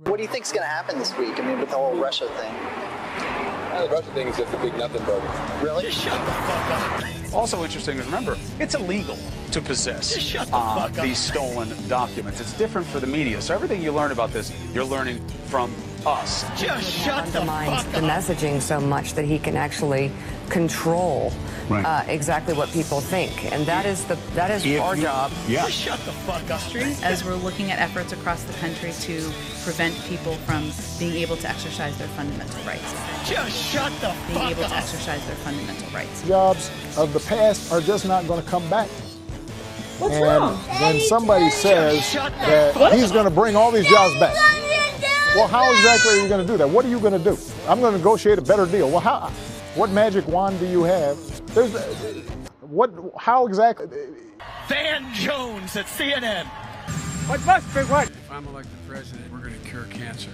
What do you think's going to happen this week? I mean, with the whole Russia thing. The Russia thing is just a big nothing burger. Really? Just shut the fuck up. Also interesting to remember, it's illegal to possess these stolen documents. It's different for the media. So everything you learn about this, you're learning from us. Just shut the fuck up. The messaging so much that he can actually control exactly what people think, and that is our job. Yeah. Just shut the fuck up. As we're looking at efforts across the country to prevent people from being able to exercise their fundamental rights. Just shut the fuck up. Being able to exercise their fundamental rights. Jobs of the past are just not going to come back. What's and wrong? when somebody says that he's going to bring all these jobs back, well, how exactly are you going to do that? What are you going to do? I'm going to negotiate a better deal. Well, what magic wand do you have? How exactly? Van Jones at CNN. What must be what? If I'm elected president, we're going to cure cancer.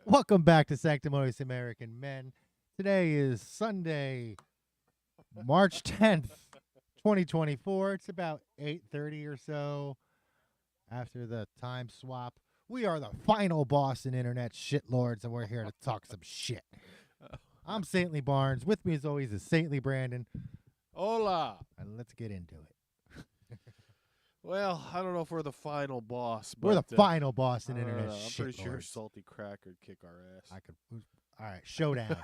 Welcome back to Sanctimonious American Men. Today is Sunday, March 10th, 2024. It's about 8:30 or so after the time swap. We are the final Boston internet shitlords, and we're here to talk some shit. I'm Saintly Barnes. With me, as always, is Saintly Brandon. Hola. And let's get into it. Well, I don't know if we're the final boss, but We're the final Boston I don't internet know. I'm pretty sure shitlords. Salty Crack would kick our ass. All right, showdown.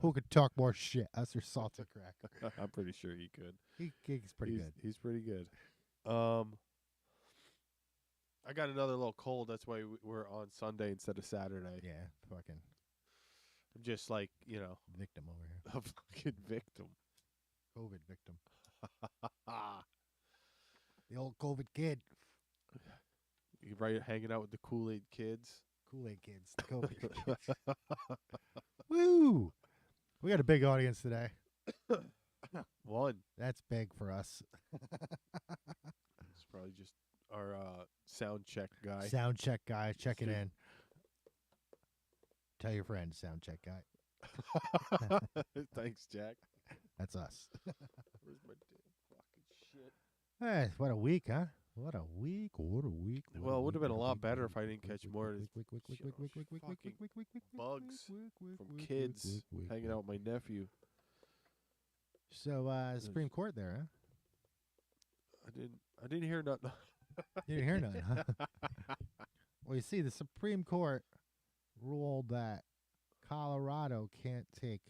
Who could talk more shit, us or Salty Crack? I'm pretty sure he could. He's pretty good. He's pretty good. I got another little cold. That's why we're on Sunday instead of Saturday. Yeah, fucking I'm just like, victim over here. a fucking victim. COVID victim. The old COVID kid. You right, hanging out with the Kool-Aid kids. Kool-Aid kids. The COVID kids. Woo! We got a big audience today. One. That's big for us. It's probably just our sound check guy. Sound check guy, checking in. Tell your friends, sound check guy. Thanks, Jack. That's us. Where's my damn fucking shit? Hey, what a week, huh? What a week. What a week. Well, it would have been a lot better if I didn't catch more bugs from kids hanging out with my nephew. So, Supreme Court there, huh? I didn't hear nothing. You didn't hear nothing, huh? Well, you see, the Supreme Court ruled that Colorado can't take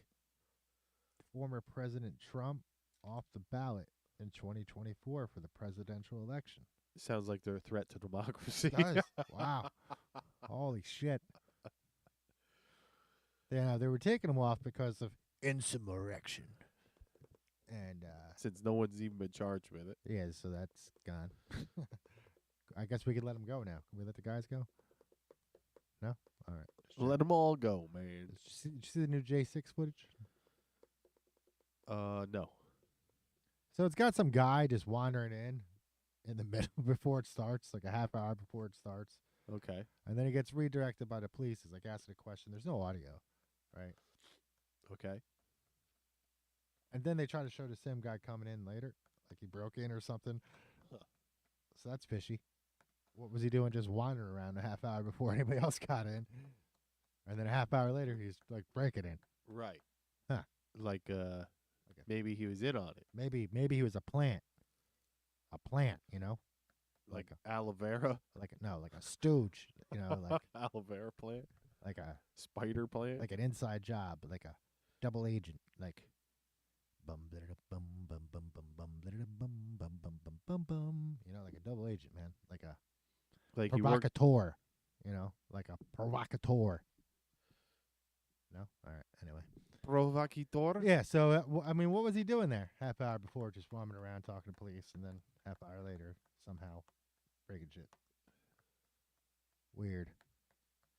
former President Trump off the ballot in 2024 for the presidential election. Sounds like they're a threat to democracy. It does. Wow. Holy shit. Yeah, they were taking him off because of insurrection. And since no one's even been charged with it. yeah, so that's gone. I guess we could let him go now. Can we let the guys go? No? All right. Let them all go, man. Did you see the new J6 footage? No. So it's got some guy just wandering in the middle before it starts, like a half hour before it starts. Okay. And then he gets redirected by the police. He's like asking a question. There's no audio, right? Okay. And then they try to show the same guy coming in later, like he broke in or something. Huh. So that's fishy. What was he doing just wandering around a half hour before anybody else got in? And then a half hour later, he's like breaking in. Right. Huh. Like, maybe he was in on it. Maybe he was a plant. A plant, you know? Like aloe vera? Like a stooge, you know, like Aloe vera plant? like a Spider plant? like an inside job, like a double agent, like bum bum bum bum bum bum bum bum bum bum bum bum, you know, like a double agent, man, like a Like he worked. provocateur, you know, like a provocateur. No, all right. Anyway, Provocateur? yeah. So I mean, what was he doing there? Half hour before, just roaming around talking to police, and then half hour later, somehow breaking shit. Weird.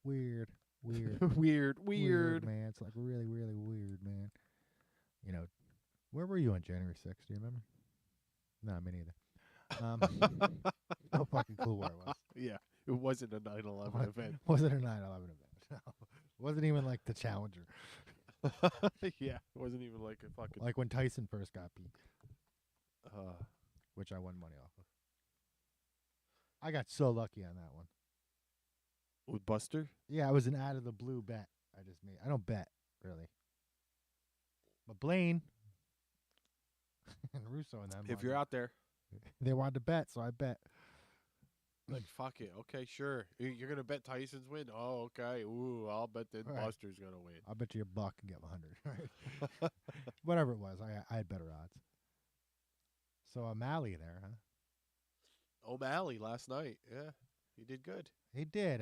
Weird. Man. It's like really, really weird, man. You know, where were you on January 6th? Do you remember? No, me neither. No fucking clue where it was. Yeah. It wasn't a 9/11 event. Wasn't a 9/11 event. No. Wasn't even like the Challenger. Yeah. It wasn't even like a fucking. Like when Tyson first got beat. which I won money off of. I got so lucky on that one. With Buster? Yeah, it was an out of the blue bet I just made. I don't bet, really. But Blaine and Russo and them. If you're out there. They wanted to bet, so I bet. Like, fuck it. Okay, sure. You're going to bet Tyson's win? Oh, okay. Ooh, I'll bet that Buster's going to win. I'll bet you $1 and get 100. Whatever it was, I had better odds. So O'Malley there, huh? O'Malley last night. Yeah, he did good. He did.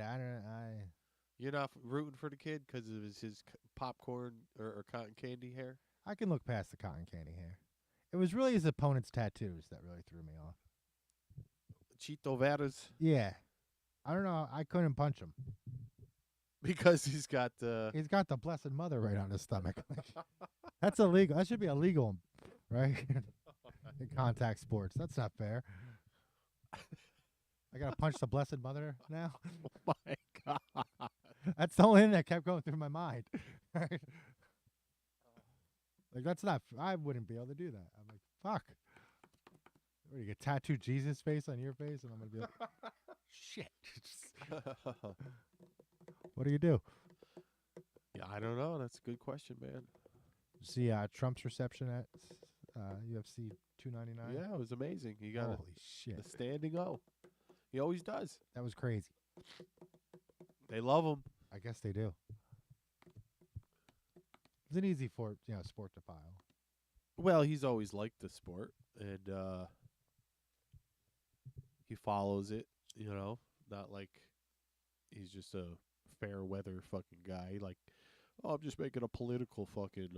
You're not rooting for the kid because of his popcorn or cotton candy hair? I can look past the cotton candy hair. It was really his opponent's tattoos that really threw me off. Chito Veras? Yeah. I don't know. I couldn't punch him. Because he's got the Blessed Mother right on his stomach. That's illegal. That should be illegal, right? In contact sports. That's not fair. I got to punch the Blessed Mother now? Oh, my God. That's the only thing that kept going through my mind. Right? Like, that's not, I wouldn't be able to do that. I'm like, fuck. What, you get tattooed Jesus face on your face? And I'm going to be like, shit. What do you do? Yeah, I don't know. That's a good question, man. See Trump's reception at UFC 299? Yeah, it was amazing. He got Holy shit. the standing O. He always does. That was crazy. They love him. I guess they do. It's an easy sport to follow. Well, he's always liked the sport, and he follows it, not like he's just a fair weather fucking guy. Like, oh, I'm just making a political fucking,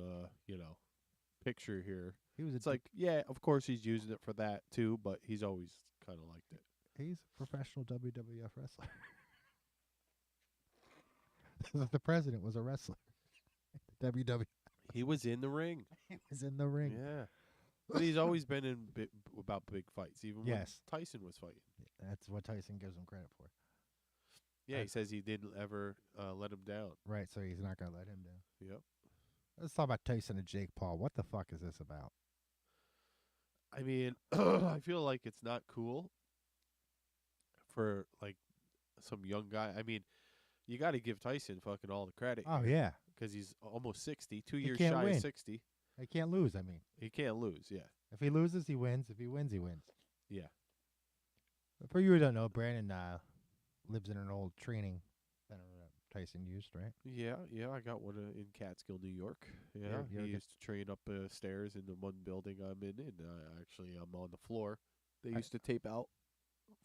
picture here. It's like, yeah, of course he's using it for that too, but he's always kind of liked it. He's a professional WWF wrestler. The president was a wrestler. WWF. He was in the ring. He was in the ring. Yeah. But he's always been in about big fights, even when Tyson was fighting. That's what Tyson gives him credit for. Yeah, he says he didn't ever let him down. Right, so he's not going to let him down. Yep. Let's talk about Tyson and Jake Paul. What the fuck is this about? I mean, I feel like it's not cool for, like, some young guy. I mean, you got to give Tyson fucking all the credit. Oh, yeah. Because he's almost 60, 2 years shy of 60. He can't lose, I mean. He can't lose, yeah. If he loses, he wins. If he wins, he wins. Yeah. For you who don't know, Brandon lives in an old training center that Tyson used, right? Yeah, I got one in Catskill, New York. Yeah, he used to train up stairs in the one building I'm in, and actually I'm on the floor. They used to tape out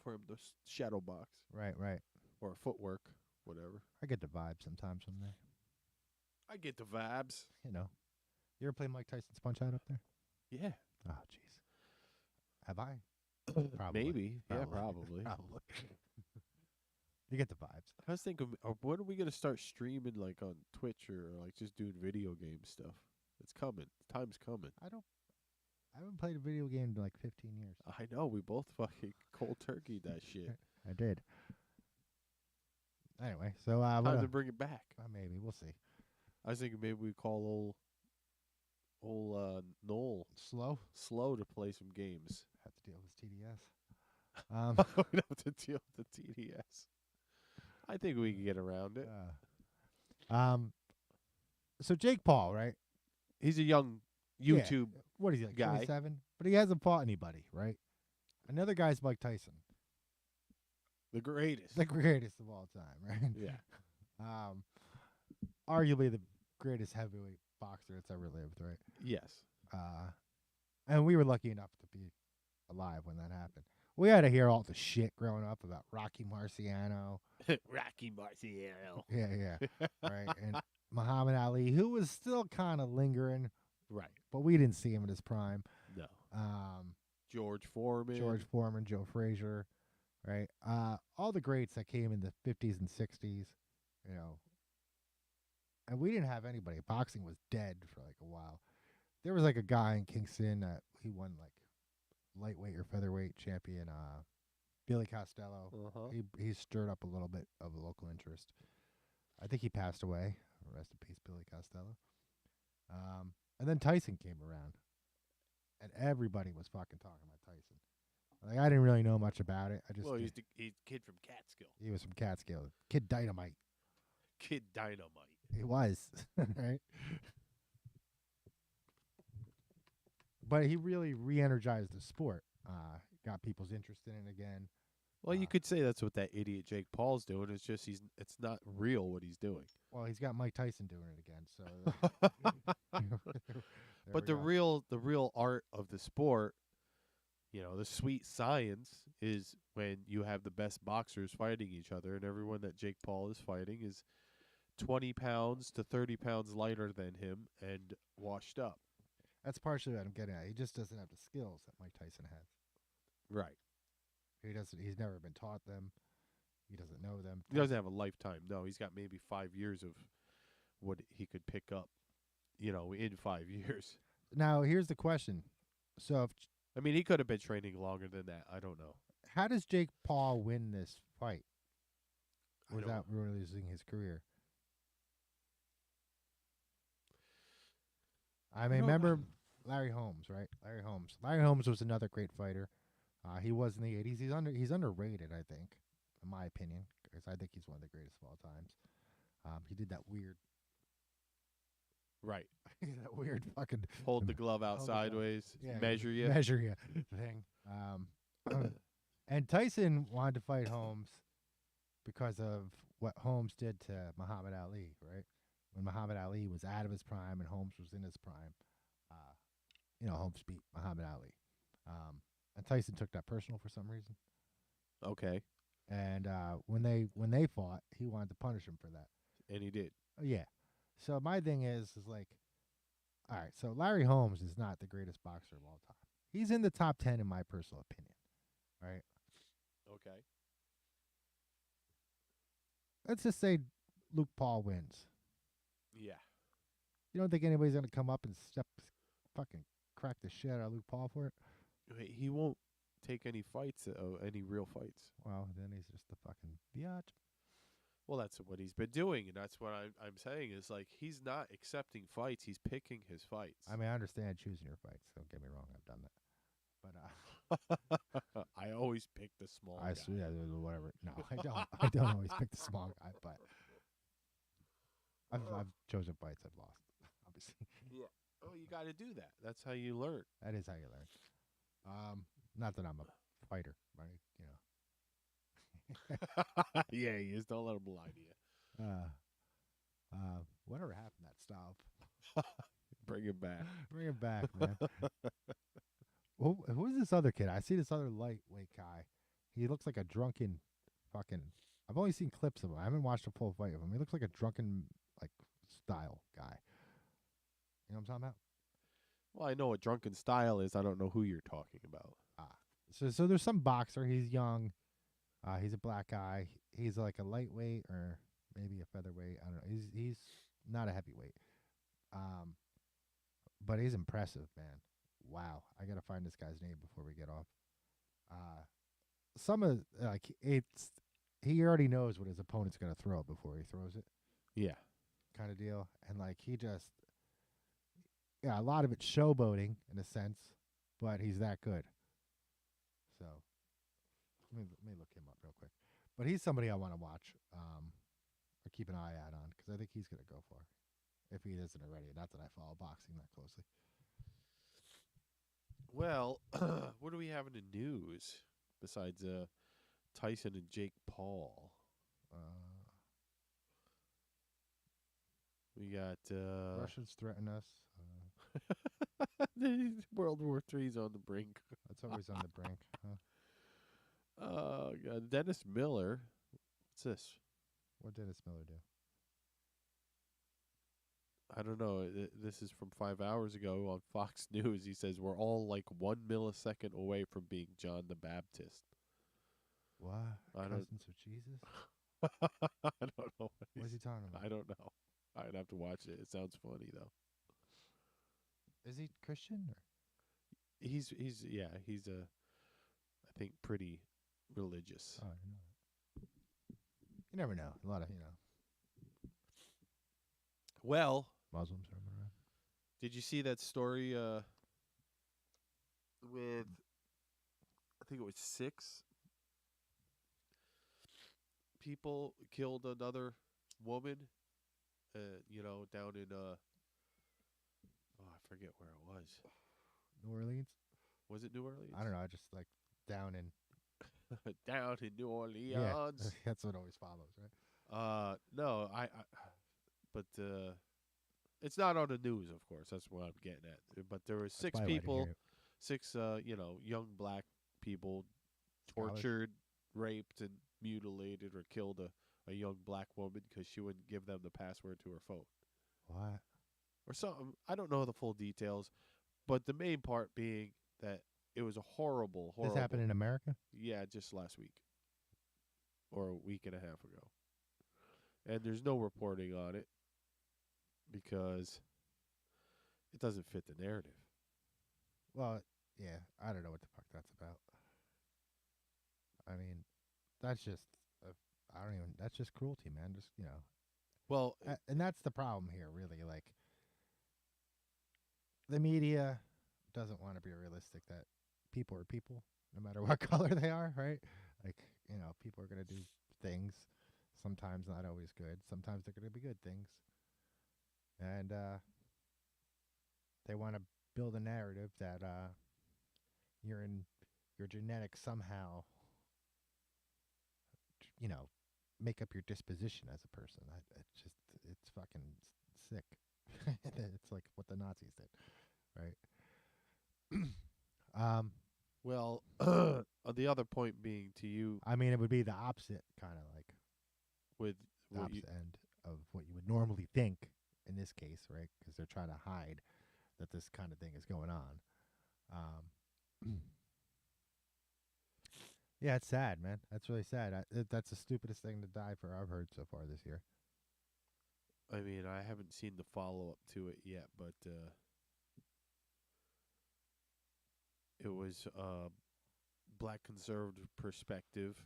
for him the shadow box. Right. Or footwork, whatever. I get the vibe sometimes from there. I get the vibes. You ever play Mike Tyson's Punch-Out up there? Yeah. Oh, jeez. Have I? Maybe. Yeah, probably. Probably. You get the vibes. I was thinking, when are we going to start streaming, like, on Twitch or, like, just doing video game stuff? It's coming. Time's coming. I haven't played a video game in, like, 15 years. I know. We both fucking cold turkeyed that shit. I did. Anyway, so... time to bring it back. Maybe. We'll see. I was thinking maybe we call old Noel slow to play some games. Have to deal with TDS. We don't have to deal with the TDS. I think we can get around it. So Jake Paul, right? He's a young YouTube what is he, like, guy. 27? But he hasn't fought anybody, right? Another guy's Mike Tyson. The greatest. The greatest of all time, right? Yeah. Arguably the greatest heavyweight boxer that's ever lived, right? Yes. And we were lucky enough to be alive when that happened. We had to hear all the shit growing up about Rocky Marciano. Rocky Marciano. Yeah. Right. And Muhammad Ali, who was still kind of lingering. Right. But we didn't see him at his prime. No. George Foreman, Joe Frazier, right? All the greats that came in the 50s and 60s, and we didn't have anybody. Boxing was dead for like a while. There was like a guy in Kingston that he won like lightweight or featherweight champion, Billy Costello. He stirred up a little bit of a local interest. I think he passed away. Rest in peace, Billy Costello. And then Tyson came around, and everybody was fucking talking about Tyson. Like I didn't really know much about it. I just Well, he's the kid from Catskill. he was from Catskill. Kid Dynamite. Kid Dynamite. He was right. But he really re-energized the sport. Got people's interest in it again. Well, you could say that's what that idiot Jake Paul's doing. It's just it's not real what he's doing. Well, he's got Mike Tyson doing it again. So, but the real art of the sport, the sweet science is when you have the best boxers fighting each other, and everyone that Jake Paul is fighting is 20 pounds to 30 pounds lighter than him and washed up. That's partially what I'm getting at. He just doesn't have the skills that Mike Tyson has. Right. He's never been taught them. He doesn't know them. He doesn't have a lifetime. No, he's got maybe 5 years of what he could pick up, in 5 years. Now, here's the question. So, he could have been training longer than that. I don't know. How does Jake Paul win this fight without losing his career? Remember Larry Holmes, right? Larry Holmes was another great fighter. He was in the 80s. He's underrated, I think, in my opinion, because I think he's one of the greatest of all times. He did that weird, right? That weird fucking hold the glove out sideways, measure you thing. And Tyson wanted to fight Holmes because of what Holmes did to Muhammad Ali, right? When Muhammad Ali was out of his prime and Holmes was in his prime, Holmes beat Muhammad Ali. And Tyson took that personal for some reason. Okay. And when they fought, he wanted to punish him for that. And he did. Yeah. So my thing is like, all right, so Larry Holmes is not the greatest boxer of all time. He's in the top 10 in my personal opinion. Right? Okay. Let's just say Luke Paul wins. Yeah. You don't think anybody's going to come up and fucking crack the shit out of Luke Paul for it? He won't take any fights, any real fights. Well, then he's just a fucking biatch. Well, that's what he's been doing, and that's what I'm saying is like he's not accepting fights; he's picking his fights. I understand choosing your fights. Don't get me wrong; I've done that. But I always pick the small guy. Yeah, whatever. No, I don't. I don't always pick the small guy, but I've chosen fights I've lost. Obviously. Yeah. Oh, you got to do that. That's how you learn. That is how you learn. Not that I'm a fighter, right? Yeah, he is. Don't let him lie to you. Whatever happened to that stop? Bring it back. Bring it back, man. Who's this other kid? I see this other lightweight guy. He looks like a drunken fucking. I've only seen clips of him. I haven't watched a full fight of him. He looks like a drunken style guy. You know what I'm talking about? Well, I know what drunken style is. I don't know who you're talking about. So there's some boxer. He's young. He's a black guy. He's like a lightweight or maybe a featherweight. I don't know. He's not a heavyweight. But he's impressive, man. Wow. I gotta find this guy's name before we get off. Some of he already knows what his opponent's gonna throw before he throws it. Yeah. Kind of deal. And a lot of it's showboating in a sense, but he's that good. So let me look him up real quick. But he's somebody I want to watch or keep an eye out on because I think he's going to go for if he isn't already. Not that I follow boxing that closely. Well, what do we have in the news besides Tyson and Jake Paul? We got Russians threaten us. World War III's on the brink. That's always on the brink. Huh? Dennis Miller. What's this? What did Dennis Miller do? I don't know. This is from 5 hours ago on Fox News. He says we're all like 1 millisecond away from being John the Baptist. What? Cousins of Jesus? I don't know. What is he talking about? I don't know. I'd have to watch it. It sounds funny though. Is he Christian? Or? He's I think pretty religious. Oh, I know. You never know. A lot of Well, Muslims are around. Did you see that story with I think it was 6 people killed another woman. Down in I forget where it was. New Orleans? Was it New Orleans? I don't know. I just like down in. Down in New Orleans. Yeah, that's what always follows, right? No, but it's not on the news, of course. That's what I'm getting at. But there were 6 people, 6 young black people tortured, raped, and mutilated or killed a young black woman because she wouldn't give them the password to her phone. What? Or something. I don't know the full details, but the main part being that it was a horrible. This happened in America? Yeah, just last week. Or a week and a half ago. And there's no reporting on it because it doesn't fit the narrative. Well, yeah, I don't know what the fuck that's about. I mean, that's just, that's just cruelty, man. Just, Well, and that's the problem here, really. Like, the media doesn't want to be realistic that people are people, no matter what color they are, right? Like, people are going to do things, sometimes not always good. Sometimes they're going to be good things. And they want to build a narrative that your genetics somehow, make up your disposition as a person. It's fucking sick. It's like what the Nazis did, right? Well, the other point being to you, I mean, it would be the opposite, kind of like with the opposite end of what you would normally think in this case, right? Because they're trying to hide that this kind of thing is going on. Yeah, it's sad, man. That's really sad. That's the stupidest thing to die for I've heard so far this year. I mean, I haven't seen the follow-up to it yet, but it was Black Conservative Perspective.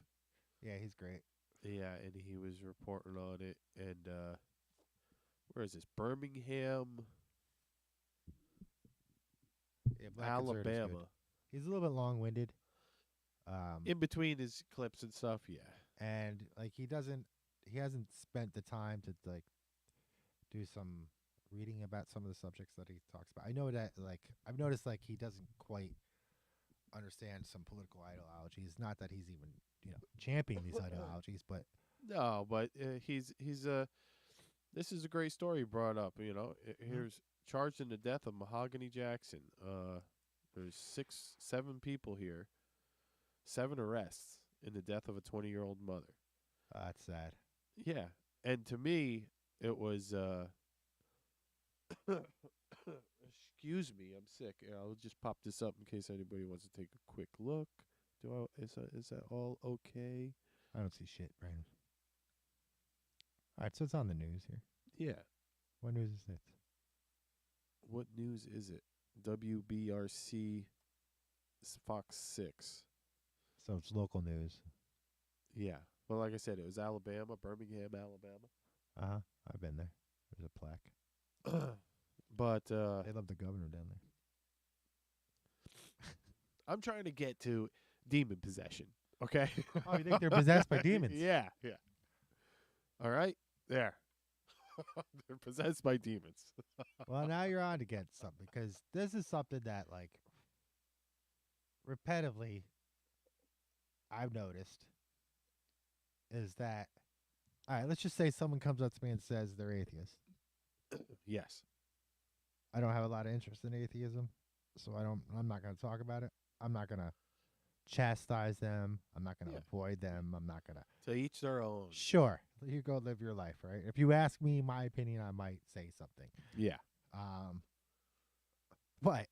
Yeah, he's great. Yeah, and he was reporting on it. And where is this? Birmingham, Yeah, Black Conservative's good. Alabama. He's a little bit long-winded. In between his clips and stuff, yeah. And like he hasn't spent the time to like do some reading about some of the subjects that he talks about. I know that like I've noticed like he doesn't quite understand some political ideologies. Not that he's even championing these ideologies, but no, but he's this is a great story brought up. Here's charged in the death of Mahogany Jackson. There's 7 people here. 7 arrests in the death of a 20-year-old mother. That's sad. Yeah, and to me, it was. Excuse me, I'm sick. I'll just pop this up in case anybody wants to take a quick look. Is that all okay? I don't see shit, Brandon. All right, so it's on the news here. Yeah. What news is it? What news is it? WBRC Fox 6. So it's local news. Yeah. Well, like I said, it was Alabama, Birmingham, Alabama. Uh-huh. I've been there. There's a plaque. But they love the governor down there. I'm trying to get to demon possession, okay? Oh, you think they're possessed by demons? Yeah. All right? There. They're possessed by demons. Well, now you're on to get something, because this is something that, like, repetitively I've noticed is that, all right, let's just say someone comes up to me and says they're atheist. Yes. I don't have a lot of interest in atheism, so I'm not going to talk about it. I'm not going to chastise them. I'm not going to avoid them. I'm not going to. To each their own. Sure. You go live your life, right? If you ask me my opinion, I might say something. Yeah. But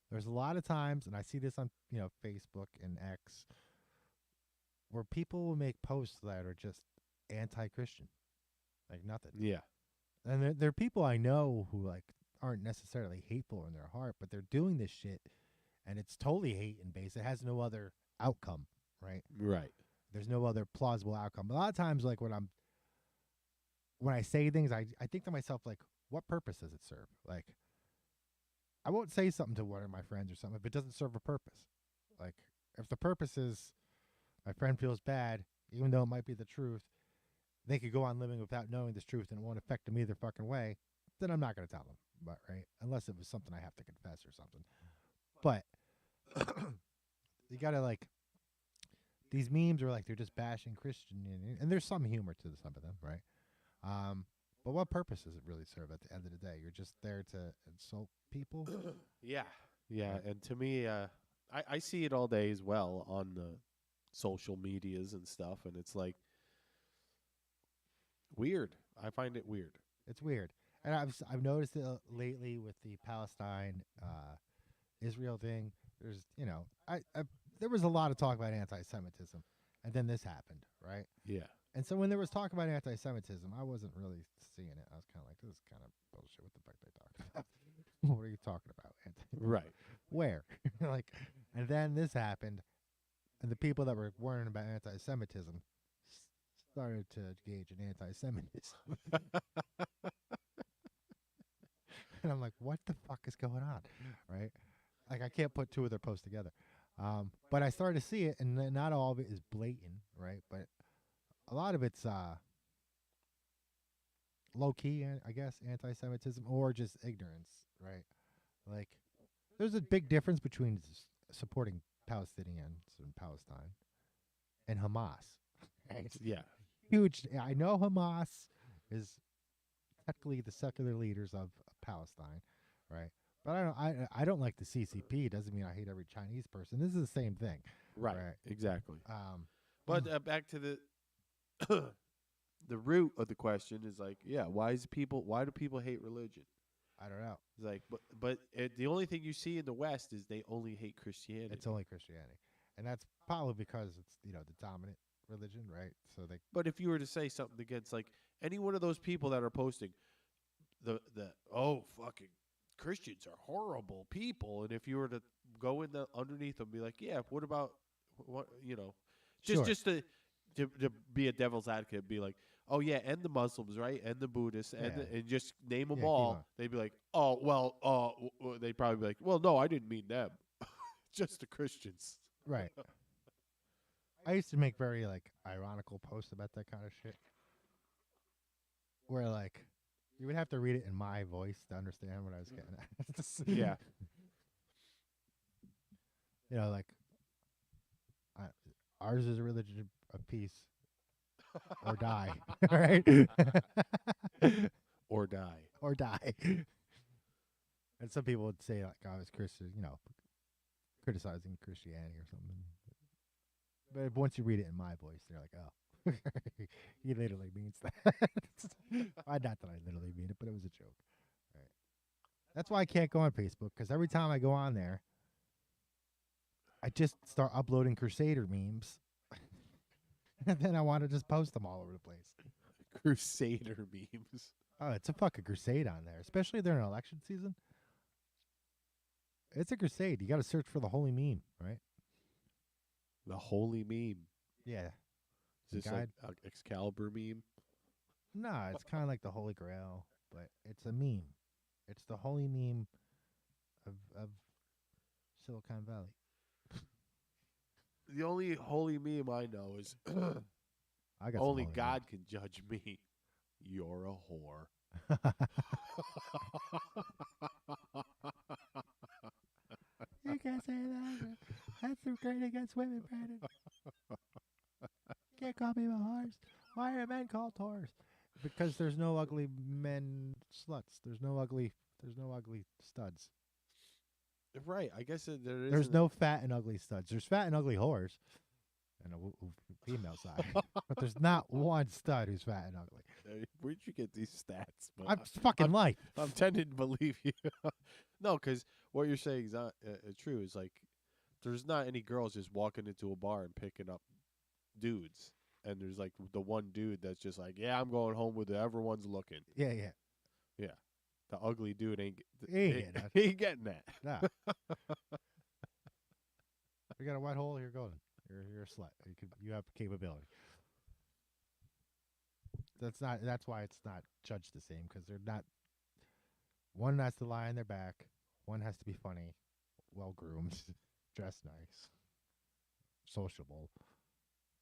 there's a lot of times, and I see this on, Facebook and X, where people will make posts that are just anti-Christian. Like nothing. Yeah. And there are people I know who, like, aren't necessarily hateful in their heart, but they're doing this shit, and it's totally hate-based. It has no other outcome, right? Right. There's no other plausible outcome. A lot of times, like, when I say things, I think to myself, like, what purpose does it serve? Like, I won't say something to one of my friends or something if it doesn't serve a purpose. Like, If the purpose is my friend feels bad, even though it might be the truth, they could go on living without knowing this truth and it won't affect them either fucking way, then I'm not going to tell them. But, right? Unless it was something I have to confess or something. But you got to, like, these memes are like they're just bashing Christian, and there's some humor to some of them, right? But what purpose does it really serve at the end of the day? You're just there to insult people? Yeah. And to me, I see it all day as well on the social medias and stuff, and it's like weird. I find it weird. It's weird. And I've noticed it lately with the Palestine Israel thing. There's, there was a lot of talk about anti-Semitism, and then this happened, right? Yeah. And so when there was talk about anti-Semitism, I wasn't really seeing it. I was kind of like, this is kind of bullshit. What the fuck are they talking about? What are you talking about? Right. Where? Like, and then this happened, and the people that were worrying about anti-Semitism started to engage in anti-Semitism. And I'm like, what the fuck is going on? Right? Like, I can't put two of their posts together. But I started to see it, and not all of it is blatant, right? But a lot of it's low-key, I guess, anti-Semitism or just ignorance, right? Like, there's a big difference between supporting Palestinians in Palestine and Hamas. Right? Yeah. Huge. I know Hamas is technically the secular leaders of Palestine, right? But I don't like the CCP. Doesn't mean I hate every Chinese person. This is the same thing. Right. Right. Exactly. But back to the the root of the question is like, yeah, why do people hate religion? I don't know. It's like, but the only thing you see in the West is they only hate Christianity. It's only Christianity, and that's probably because it's the dominant religion, right? So they. But if you were to say something against like any one of those people that are posting the fucking Christians are horrible people, and if you were to go in the underneath them, be like, yeah, what about just to be a devil's advocate, be like, oh yeah, and the Muslims, right, and the Buddhists, and just name them all. They'd be like, oh well, they'd probably be like, well, no, I didn't mean them, just the Christians, right? I used to make very like ironical posts about that kind of shit, where like you would have to read it in my voice to understand what I was getting at. Yeah. Like ours is a religion of peace or die, right? Or die. Or die. And some people would say like I was Christian, criticizing Christianity or something. But once you read it in my voice, they're like, oh, he literally means that. Not that I literally mean it, but it was a joke. Right. That's why I can't go on Facebook, because every time I go on there, I just start uploading Crusader memes. And then I want to just post them all over the place. Crusader memes. Oh, it's a fucking crusade on there, especially during election season. It's a crusade. You got to search for the holy meme, right? The holy meme. Yeah. Is this like an Excalibur meme? No, it's kind of like the Holy Grail, but it's a meme. It's the holy meme of Silicon Valley. The only holy meme I know is I got only God can judge me. You're a whore. You can't say that. That's so great against women, Brandon. Can't call me a horse. Why are men called whores? Because there's no ugly men sluts. There's no ugly studs. Right. I guess there's no fat and ugly studs. There's fat and ugly whores, and a female side, but there's not one stud who's fat and ugly. Where'd you get these stats? I'm fucking life. I'm tending to believe you. No, because what you're saying is not true. It's like there's not any girls just walking into a bar and picking up dudes, and there's like the one dude that's just like, yeah, I'm going home with everyone's looking. Yeah. The ugly dude ain't getting that. Nah. You got a wet hole, you're going. You're a slut. You have capability. That's why it's not judged the same, because they're not. One has to lie on their back. One has to be funny, well groomed, dressed nice. sociable,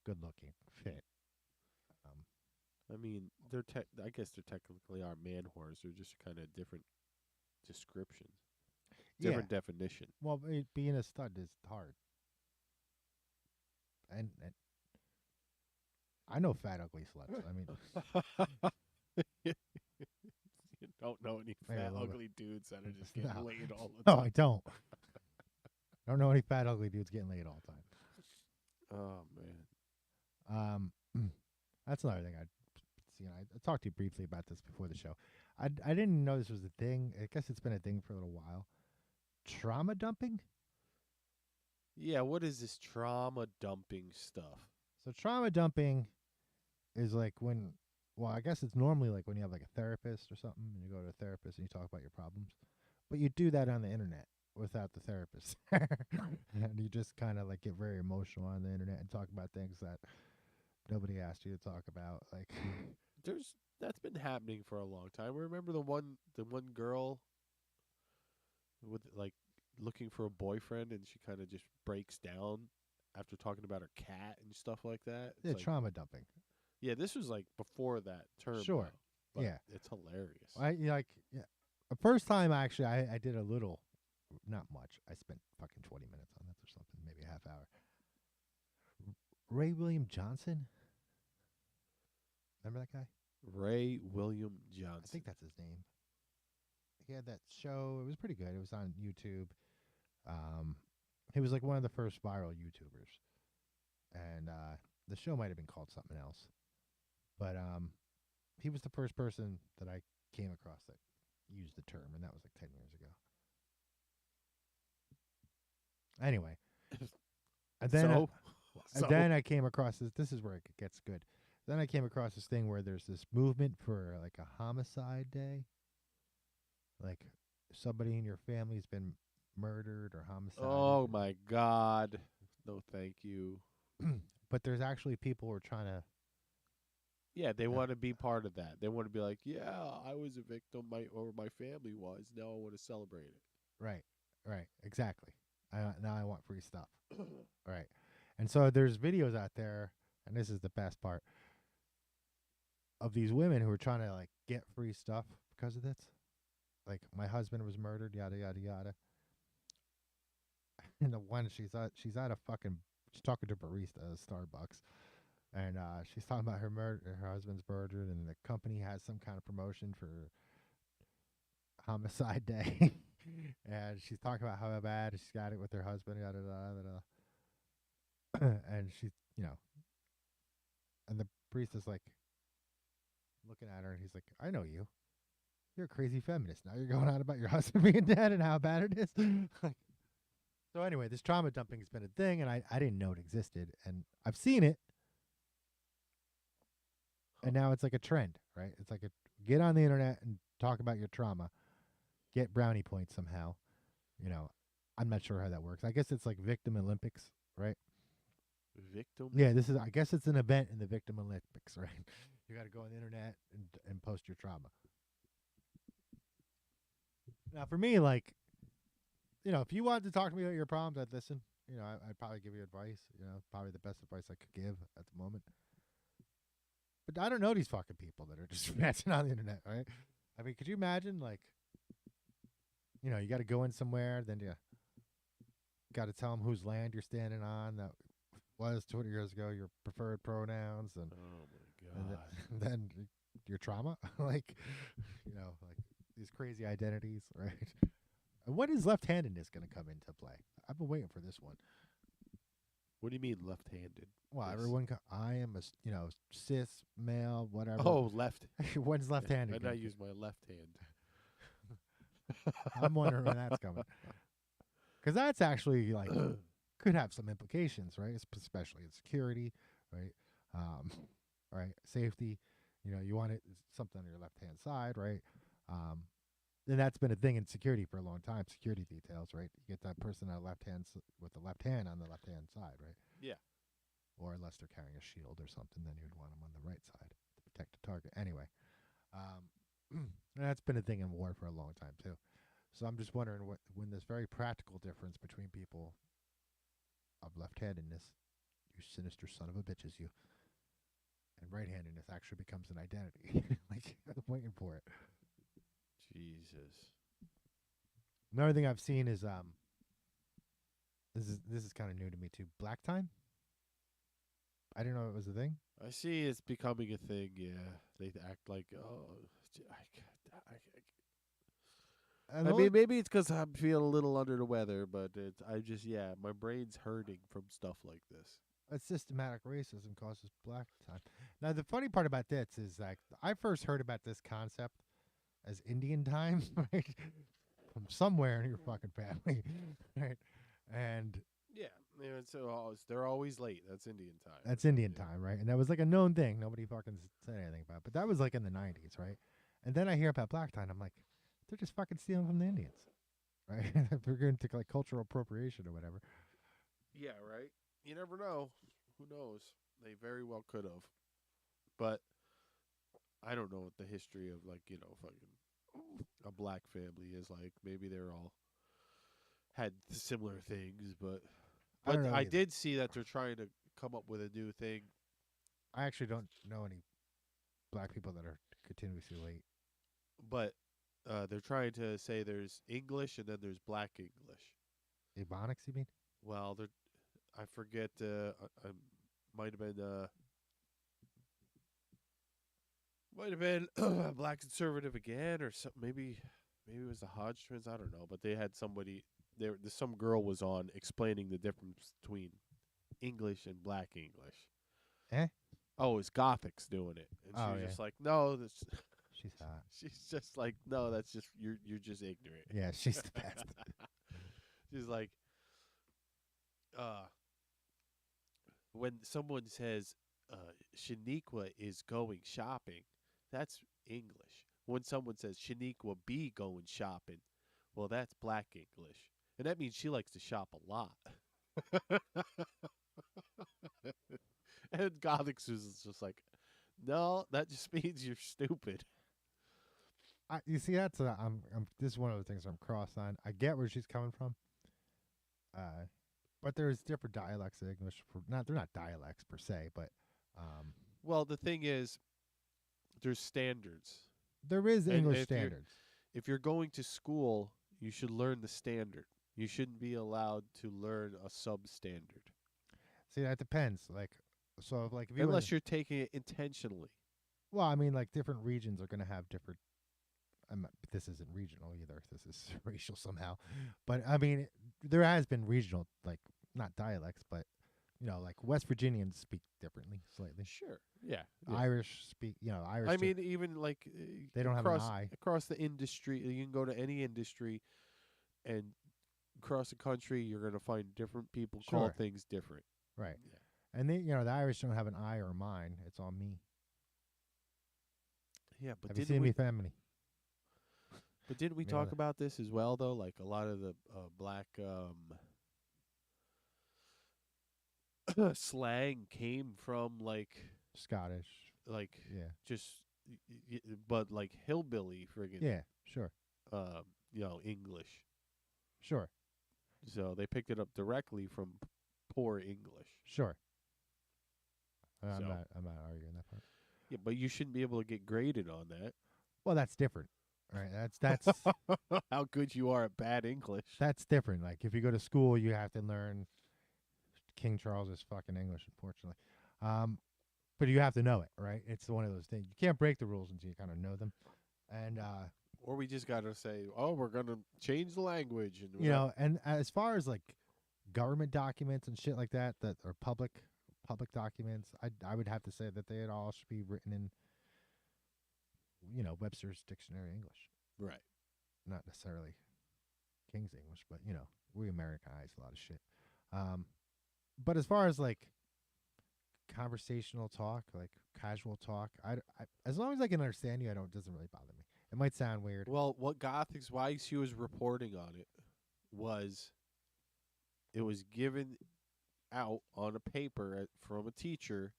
good looking, fit. I mean, I guess they're technically are man whores. They're just kind of different descriptions, different definition. Well, being a stud is hard, and I know fat ugly sluts. I mean, You don't know any Maybe a fat little ugly dudes that are just getting No. laid all the no, time. I don't. I don't know any fat ugly dudes getting laid all the time. Oh man. That's another thing I'd see. I talked to you briefly about this before the show. I didn't know this was a thing. I guess it's been a thing for a little while. Trauma dumping. Yeah, what is this trauma dumping stuff? So trauma dumping is like when, well, I guess it's normally like when you have like a therapist or something, and you go to a therapist and you talk about your problems, but you do that on the internet without the therapist, and you just kind of like get very emotional on the internet and talk about things that nobody asked you to talk about, like. That's been happening for a long time. Remember the one girl with like looking for a boyfriend, and she kind of just breaks down after talking about her cat and stuff like that. It's Yeah, like, trauma dumping. yeah, this was like before that term. Sure. though, but Yeah. it's hilarious. The first time actually I did a little, not much. I spent fucking 20 minutes on this or something, maybe a half hour. Ray William Johnson. Remember that guy? Ray William Johnson. I think that's his name. He had that show. It was pretty good. It was on YouTube. He was like one of the first viral YouTubers, and the show might have been called something else. But he was the first person that I came across that used the term, and that was like 10 years ago. Anyway, and then I came across this. This is where it gets good. Then I came across this thing where there's this movement for like a homicide day. Like somebody in your family's been murdered or homicided. Oh my God! No, thank you. But there's actually people who are trying to. Yeah, they want to be part of that. They want to be like, yeah, I was a victim, or my family was. Now I want to celebrate it. Right, exactly. Now I want free stuff. Right, and so there's videos out there, and this is the best part, of these women who are trying to like get free stuff because of this. Like, my husband was murdered, yada yada yada. And the one she's at a fucking, she's talking to a barista at Starbucks, and she's talking about her husband's murdered, and the company has some kind of promotion for homicide day, and she's talking about how bad she's got it with her husband, yada yada yada. And she's, and the barista's like looking at her, and he's like, "I know you. You're a crazy feminist. Now you're going on about your husband being dead and how bad it is." So anyway, this trauma dumping has been a thing, and I didn't know it existed, and I've seen it, and now it's like a trend, right? It's like get on the internet and talk about your trauma, get brownie points somehow. I'm not sure how that works. I guess it's like Victim Olympics, right? Victim? Yeah, I guess it's an event in the Victim Olympics, right? You got to go on the internet and post your trauma. Now, for me, like, if you wanted to talk to me about your problems, I'd listen. I'd probably give you advice. Probably the best advice I could give at the moment. But I don't know these fucking people that are just ranting on the internet, right? I mean, could you imagine, like, you got to go in somewhere, then you got to tell them whose land you're standing on. That was 20 years ago your preferred pronouns, and oh my God, and then your trauma, like these crazy identities, right? And when is left-handedness going to come into play? I've been waiting for this one. What do you mean left-handed? Well, everyone, I am a cis male, whatever. Oh, left. When's left-handed? And I use my left hand. I'm wondering when that's coming, because that's actually like could have some implications, right? Especially in security, right? Right, safety. You want something on your left-hand side, right? And that's been a thing in security for a long time. Security details, right? You get that person on left hand with the left hand on the left-hand side, right? Yeah. Or unless they're carrying a shield or something, then you'd want them on the right side to protect the target. Anyway, that's been a thing in war for a long time too. So I'm just wondering when this very practical difference between people of left-handedness You sinister son of a bitches, you. And right-handedness actually becomes an identity. Like, I'm waiting for it. Jesus. Another thing I've seen is this is kind of new to me too. Black time. I didn't know it was a thing. I see it's becoming a thing. Yeah, they act like I mean, maybe it's because I'm feeling a little under the weather, but my brain's hurting from stuff like this. Systematic racism causes black time. Now, the funny part about this is like I first heard about this concept as Indian time, right? From somewhere in your fucking family, right? And Yeah, they're always late. That's Indian time. that's Indian time, right? And that was like a known thing. Nobody fucking said anything about it. But that was like in the 90s, right? And then I hear about black time. I'm like, they're just fucking stealing from the Indians, right? They're going to like cultural appropriation or whatever. Yeah, right. You never know. Who knows? They very well could have. But I don't know what the history of fucking a black family is like. Maybe they're all had similar things, but I did see that they're trying to come up with a new thing. I actually don't know any black people that are continuously late. But they're trying to say there's English and then there's black English. Ebonics, you mean? Well, I forget. I might have been black conservative again, or maybe it was the Hodge twins. I don't know, but they had somebody there. Some girl was on explaining the difference between English and black English. Oh, it's Gothics doing it, and she was just like, "No, that's." She's hot. She's just like, "No, that's just you're just ignorant." Yeah, she's the best. She's like, when someone says Shaniqua is going shopping, that's English. When someone says Shaniqua be going shopping, well, that's black English. And that means she likes to shop a lot. And Gothics is just like, no, that just means you're stupid. You see, that's this is one of the things I'm cross on. I get where she's coming from. But there's different dialects of English. They're not dialects per se, but well, the thing is, there's standards. There is English standards. If you're going to school, you should learn the standard. You shouldn't be allowed to learn a substandard. See, that depends. Like, so if if you unless you're taking it intentionally. Well, I mean, like different regions are going to have different. This isn't regional either. This is racial somehow. But I mean, there has been regional, like not dialects, but like West Virginians speak differently, slightly. Sure. Yeah. Irish speak. Irish. I mean, even like they don't have an I across the industry. You can go to any industry, and across the country, you're going to find different people call things different. Right. Yeah. And the Irish don't have an I or mine. It's on me. Yeah, but have you seen me family? But didn't we talk about this as well, though? Like a lot of the black slang came from like Scottish, like but like hillbilly friggin' sure, English, sure. So they picked it up directly from poor English, sure. I'm not arguing that part. Yeah, but you shouldn't be able to get graded on that. Well, that's different. Right, that's how good you are at bad English. That's different. Like if you go to school, you have to learn King Charles's fucking English, unfortunately. But you have to know it, right? It's one of those things. You can't break the rules until you kind of know them. And or we just got to say, "Oh, we're going to change the language." And and as far as like government documents and shit like that are public documents, I would have to say that they all should be written in Webster's Dictionary English. Right. Not necessarily King's English, but we Americanize a lot of shit. But as far as like conversational talk, like casual talk, I as long as I can understand you, it doesn't really bother me. It might sound weird. Well, what Gothics, why she was reporting on it was given out on a paper from a teacher.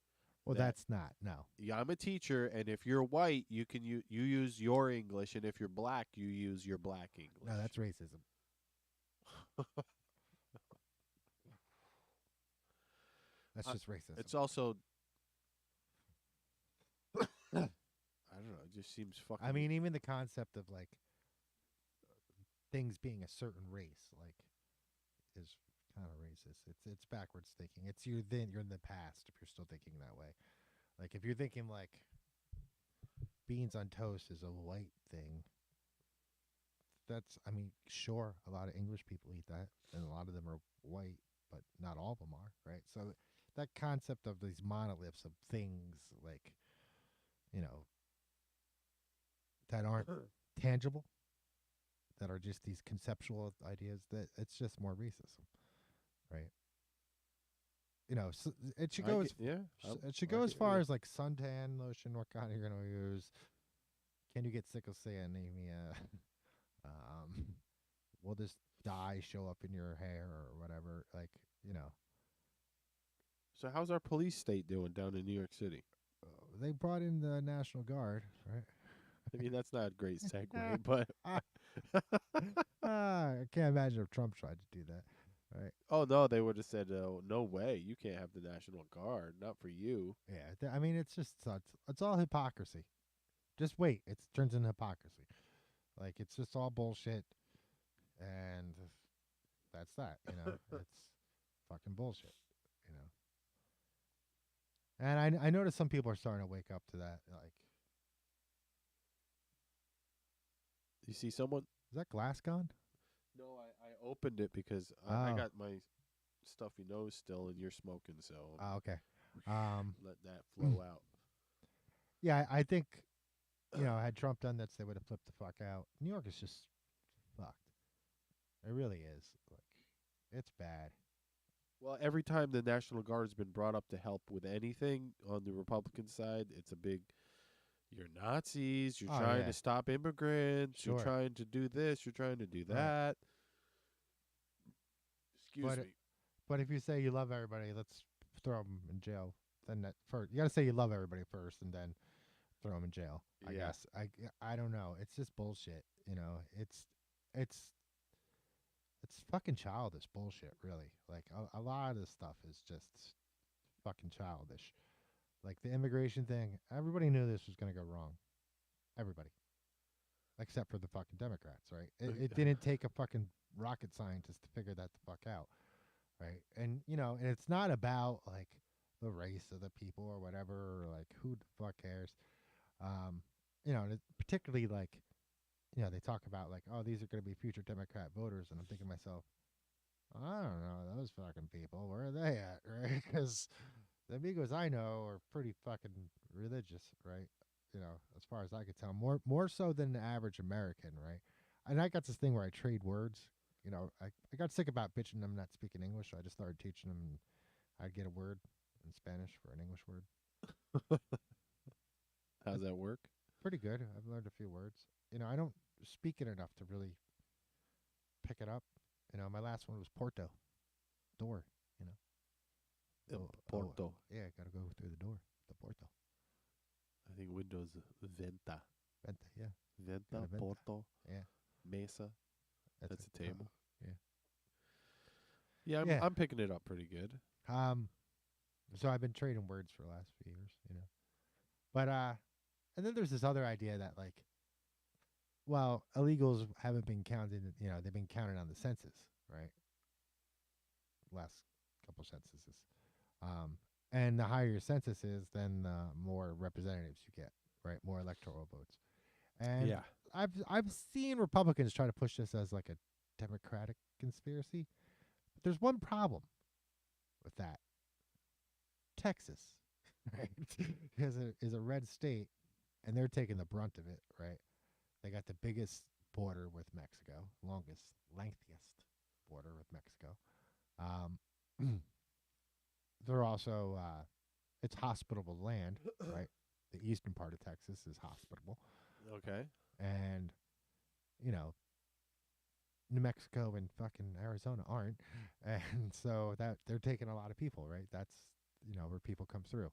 Well, that's not, no. Yeah, I'm a teacher, and if you're white, you can you use your English, and if you're black, you use your black English. No, that's racism. That's just racism. It's also. I don't know. It just seems fucking. I mean, even the concept of like things being a certain race, like, is kind of racist. It's backwards thinking. It's you're in the past if you're still thinking that way. Like if you're thinking like beans on toast is a white thing. I mean, sure, a lot of English people eat that, and a lot of them are white, but not all of them are, right? So that concept of these monoliths of things, like, that aren't tangible, that are just these conceptual ideas, that it's just more racism, right? It should go it should go as far as like suntan lotion. What kind you're gonna use? Can you get sickle cell anemia? Will this dye show up in your hair or whatever? Like, So how's our police state doing down in New York City? They brought in the National Guard, right? I mean, that's not a great segue, but I can't imagine if Trump tried to do that, right? oh no, they would have said, "No way, you can't have the National Guard, not for you." Yeah, I mean, it's just it's all hypocrisy. Just wait, it turns into hypocrisy. Like it's just all bullshit, and that's that. It's fucking bullshit. And I noticed some people are starting to wake up to that. Like, You see someone? is that glass gone? No, I opened it because I got my stuffy nose still, and you're smoking, so Oh, okay. let that flow out. Yeah, I think, had Trump done that, they would have flipped the fuck out. New York is just fucked. It really is. Like, it's bad. Well, every time the National Guard's been brought up to help with anything on the Republican side, it's a big, you're Nazis, you're trying to stop immigrants, you're trying to do this, you're trying to do that. Excuse me. But if you say you love everybody, let's throw them in jail. Then you got to say you love everybody first, and then throw them in jail. I guess. I don't know. It's just bullshit. It's fucking childish bullshit. Really, like a lot of this stuff is just fucking childish. Like the immigration thing, everybody knew this was gonna go wrong. Everybody, except for the fucking Democrats, right? It didn't take a fucking rocket scientist to figure that the fuck out. Right. And, and it's not about like the race of the people or whatever, or like who the fuck cares. Particularly like, they talk about like, oh, these are going to be future Democrat voters. And I'm thinking to myself, I don't know, those fucking people, where are they at? Right. Because the amigos I know are pretty fucking religious. Right. As far as I could tell, more so than the average American. Right. And I got this thing where I trade words. I got sick about bitching them not speaking English, so I just started teaching them. And I'd get a word in Spanish for an English word. How's that work? Pretty good. I've learned a few words. I don't speak it enough to really pick it up. My last one was Porto, door. Porto. Yeah, got to go through the door. The Porto. I think Windows Venta. Venta, yeah. Venta, Porto. Yeah. Mesa. That's a table. Yeah. Yeah, I'm picking it up pretty good. So I've been trading words for the last few years, But and then there's this other idea that like, well, illegals haven't been counted. They've been counted on the census, right? Last couple censuses. And the higher your census is, then the more representatives you get, right? More electoral votes. And yeah. I've seen Republicans try to push this as like a Democratic conspiracy. But there's one problem with that. Texas, right, is a red state, and they're taking the brunt of it, right? They got the biggest border with Mexico, lengthiest border with Mexico. They're also, it's hospitable land, right? The eastern part of Texas is hospitable. Okay. And, New Mexico and fucking Arizona aren't. And so that they're taking a lot of people, right? That's, where people come through.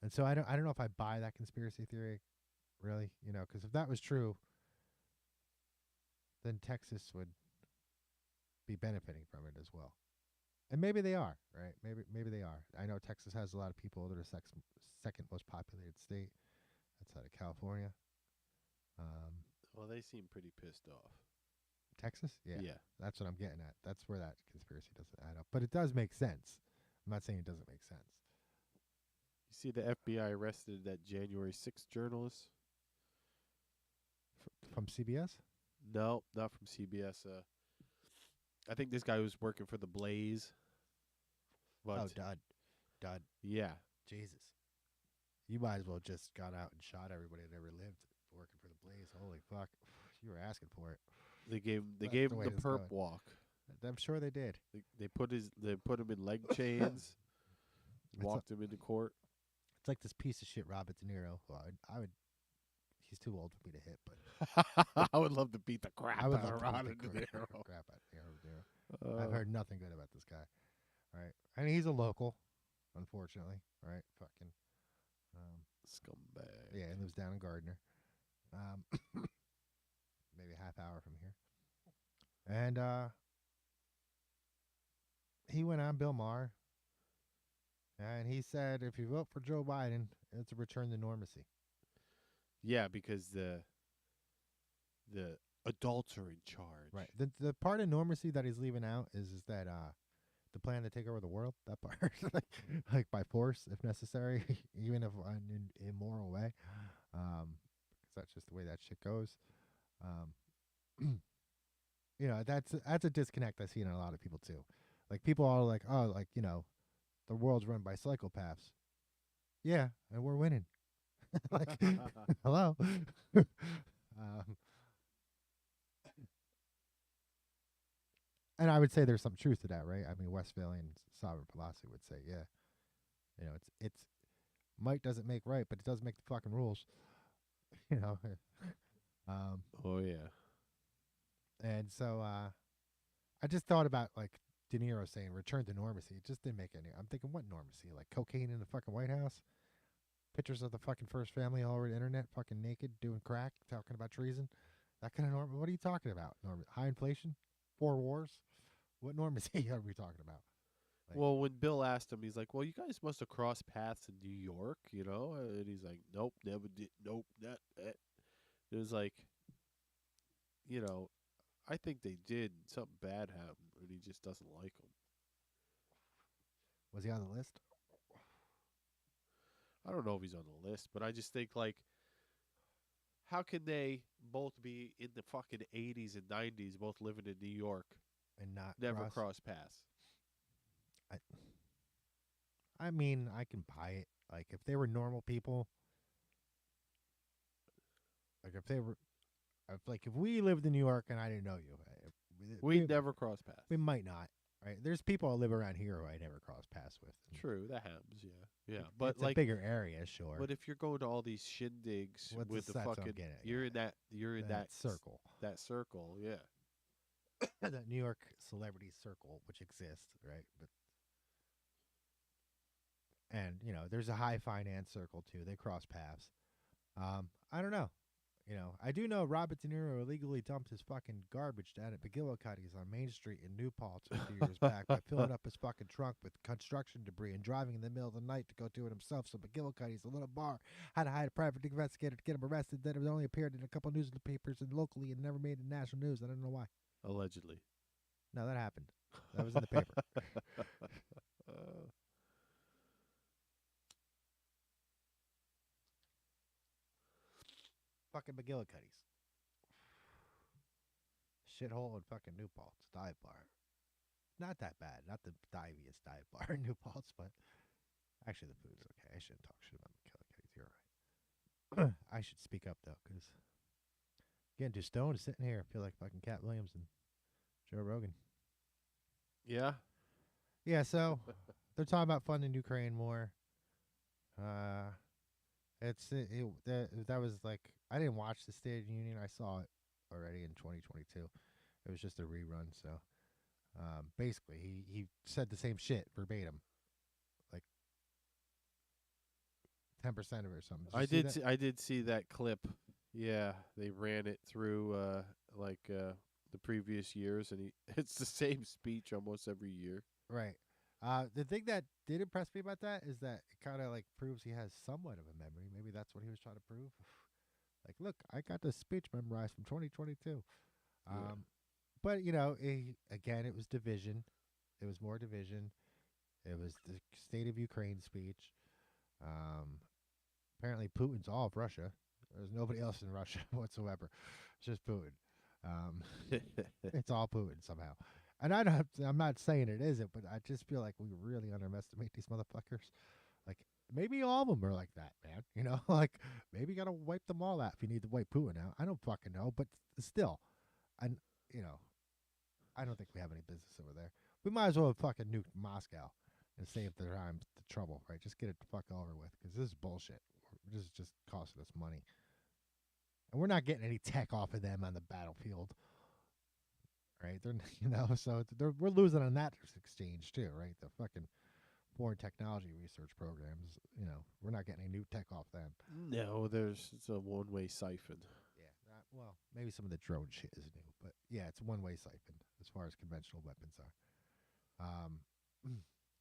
And so I don't know if I buy that conspiracy theory, really, because if that was true, then Texas would be benefiting from it as well. And maybe they are, right? Maybe they are. I know Texas has a lot of people. They're the second most populated state outside of California. Well, they seem pretty pissed off. Texas? Yeah. Yeah. That's what I'm getting at. That's where that conspiracy doesn't add up. But it does make sense. I'm not saying it doesn't make sense. You see the FBI arrested that January 6th journalist? From CBS? No, not from CBS. I think this guy was working for the Blaze. But Dud. yeah. Jesus. You might as well just got out and shot everybody that ever lived working for the Blaze. Holy fuck. You were asking for it. They gave That's him the way the it's perp going. walk. I'm sure they did. They put him in leg chains, walked him into court. It's like this piece of shit Robert De Niro. Well, I would. He's too old for me to hit, but I would love to beat the crap I would out of love to Robert beat De the Niro. crap out of Robert De Niro. I've heard nothing good about this guy. Right, and he's a local, unfortunately. Right, fucking Scumbag. yeah, he lives down in Gardner, maybe a half hour from here. And he went on Bill Maher, and he said, if you vote for Joe Biden, it's a return to normacy. Yeah, because the adults are in charge. Right. The part of normacy that he's leaving out is that the plan to take over the world. That part, like by force if necessary, even if in an immoral way, because that's just the way that shit goes. You know, that's a disconnect I see in a lot of people too. Like people are like, oh, like the world's run by psychopaths. Yeah, and we're winning. Like, hello. And I would say there's some truth to that, right? I mean, Westphalian sovereign philosophy would say, yeah, it's might doesn't make right, but it does make the fucking rules. Oh yeah. And so I just thought about like De Niro saying return to normacy. It just didn't make any. I'm thinking, what normacy? Like cocaine in the fucking White House? Pictures of the fucking first family all over the internet, fucking naked, doing crack, talking about treason? That kind of norm? What are you talking about? High inflation? 4 wars? What normacy are we talking about? Like, Well, when Bill asked him, he's like, well, you guys must have crossed paths in New York, And he's like, nope, never did. Nope, not that. It was like, I think they did. Something bad happened, and he just doesn't like them. was he on the list? I don't know if he's on the list, but I just think, like, how can they both be in the fucking 80s and 90s, both living in New York, And not never cross paths? I mean, I can buy it. Like, if they were normal people, like if we lived in New York and I didn't know you, We never cross paths. we might not. Right? There's people that live around here who I never cross paths with. True, that happens, yeah. Yeah, It- but it's like a bigger area, sure. But if you're going to all these shindigs What's with the the that's what I'm fucking, getting at, you're yeah. in that circle, that circle, yeah. that New York celebrity circle, which exists, right? But and there's a high finance circle too. They cross paths. I don't know. I do know Robert De Niro illegally dumped his fucking garbage down at McGillicuddy's on Main Street in New Paltz a few years back by filling up his fucking trunk with construction debris and driving in the middle of the night to go do it himself. So McGillicuddy's, a little bar, had to hire a private investigator to get him arrested. Then it only appeared in a couple newspapers and locally and never made it national news. I don't know why. Allegedly. No, that happened. That was in the paper. Fucking McGillicuddy's. Shithole in fucking New Paltz dive bar. Not that bad. Not the diviest dive bar in New Paltz, but actually the food's okay. I shouldn't talk shit about McGillicuddy's. You're right. I should speak up though, because getting too stoned sitting here, I feel like fucking Cat Williams and Joe Rogan. Yeah. Yeah, so they're talking about funding Ukraine more. That was like, I didn't watch the State of the Union. I saw it already in 2022. It was just a rerun. So basically, he said the same shit verbatim, like 10% of it or something. I did see that clip. Yeah, they ran it through the previous years, and it's the same speech almost every year. Right. The thing that did impress me about that is that it kind of like proves he has somewhat of a memory. Maybe that's what he was trying to prove. Like, look, I got this speech memorized from 2022. But, you know, again, it was division. It was more division. It was the State of Ukraine speech. Apparently, Putin's all of Russia. There's nobody else in Russia whatsoever. It's just Putin. It's all Putin somehow. And I'm not saying it isn't, but I just feel like we really underestimate these motherfuckers. Like, maybe all of them are like that, man. You know, like, maybe you got to wipe them all out if you need to wipe Putin out. I don't fucking know, but still. And, you know, I don't think we have any business over there. We might as well have fucking nuked Moscow and save the trouble, right? Just get it the fuck over with, because this is bullshit. This is just costing us money. And we're not getting any tech off of them on the battlefield. Right? They're, you know, so we're losing on that exchange too, right? The fucking foreign technology research programs, you know, we're not getting any new tech off them. No, it's a one-way siphon. Yeah, well, maybe some of the drone shit is new, but yeah, it's a one-way siphon as far as conventional weapons are.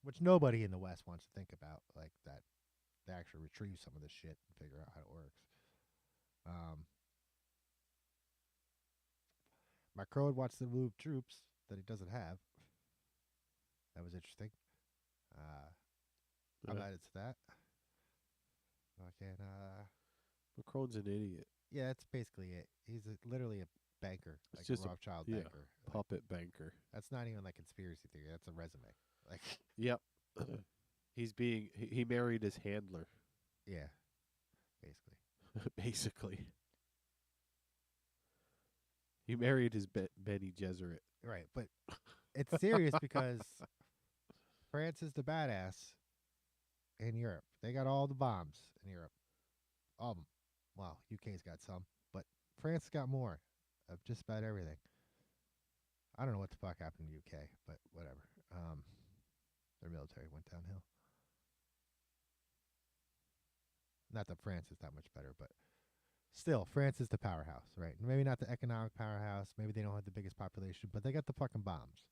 Which nobody in the West wants to think about, like that they actually retrieve some of this shit and figure out how it works. Macron wants to move troops that he doesn't have. That was interesting. I'm added to that. Macron's an idiot. Yeah, that's basically it. He's literally a banker, It's like just a Rothschild yeah, banker. puppet banker. That's not even like conspiracy theory. That's a resume. Like, Yep. He married his handler. yeah, basically. Basically. He married his Benny Gesserit. Right, but it's serious because France is the badass in Europe. They got all the bombs in Europe. All of them. Well, UK's got some, but France got more of just about everything. I don't know what the fuck happened to UK, but whatever. Their military went downhill. Not that France is that much better, but still, France is the powerhouse, right? Maybe not the economic powerhouse. Maybe they don't have the biggest population, but they got the fucking bombs.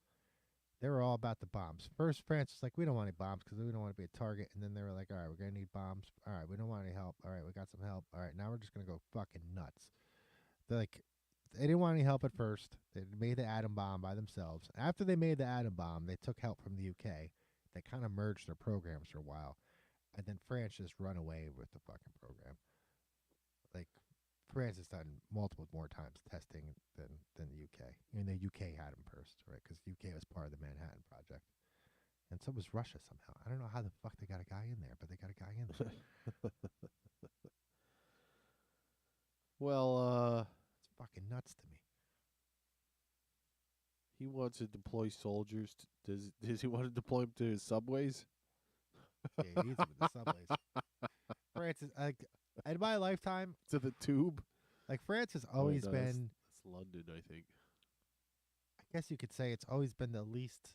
They were all about the bombs. First, France was like, we don't want any bombs because we don't want to be a target. And then they were like, all right, we're going to need bombs. All right, we don't want any help. All right, we got some help. All right, now we're just going to go fucking nuts. They're like, they didn't want any help at first. They made the atom bomb by themselves. After they made the atom bomb, they took help from the UK. They kind of merged their programs for a while. And then France just run away with the fucking program. Like, France has done multiple more times testing than the UK. And the UK had them first, right? Because UK was part of the Manhattan Project. And so was Russia somehow. I don't know how the fuck they got a guy in there, but they got a guy in there. Well, it's fucking nuts to me. He wants to deploy soldiers. Does he want to deploy them to his subways? Yeah, he needs them in the subways. France is like, in my lifetime, to the tube. Like, France has always been. It's London, I think. I guess you could say it's always been the least.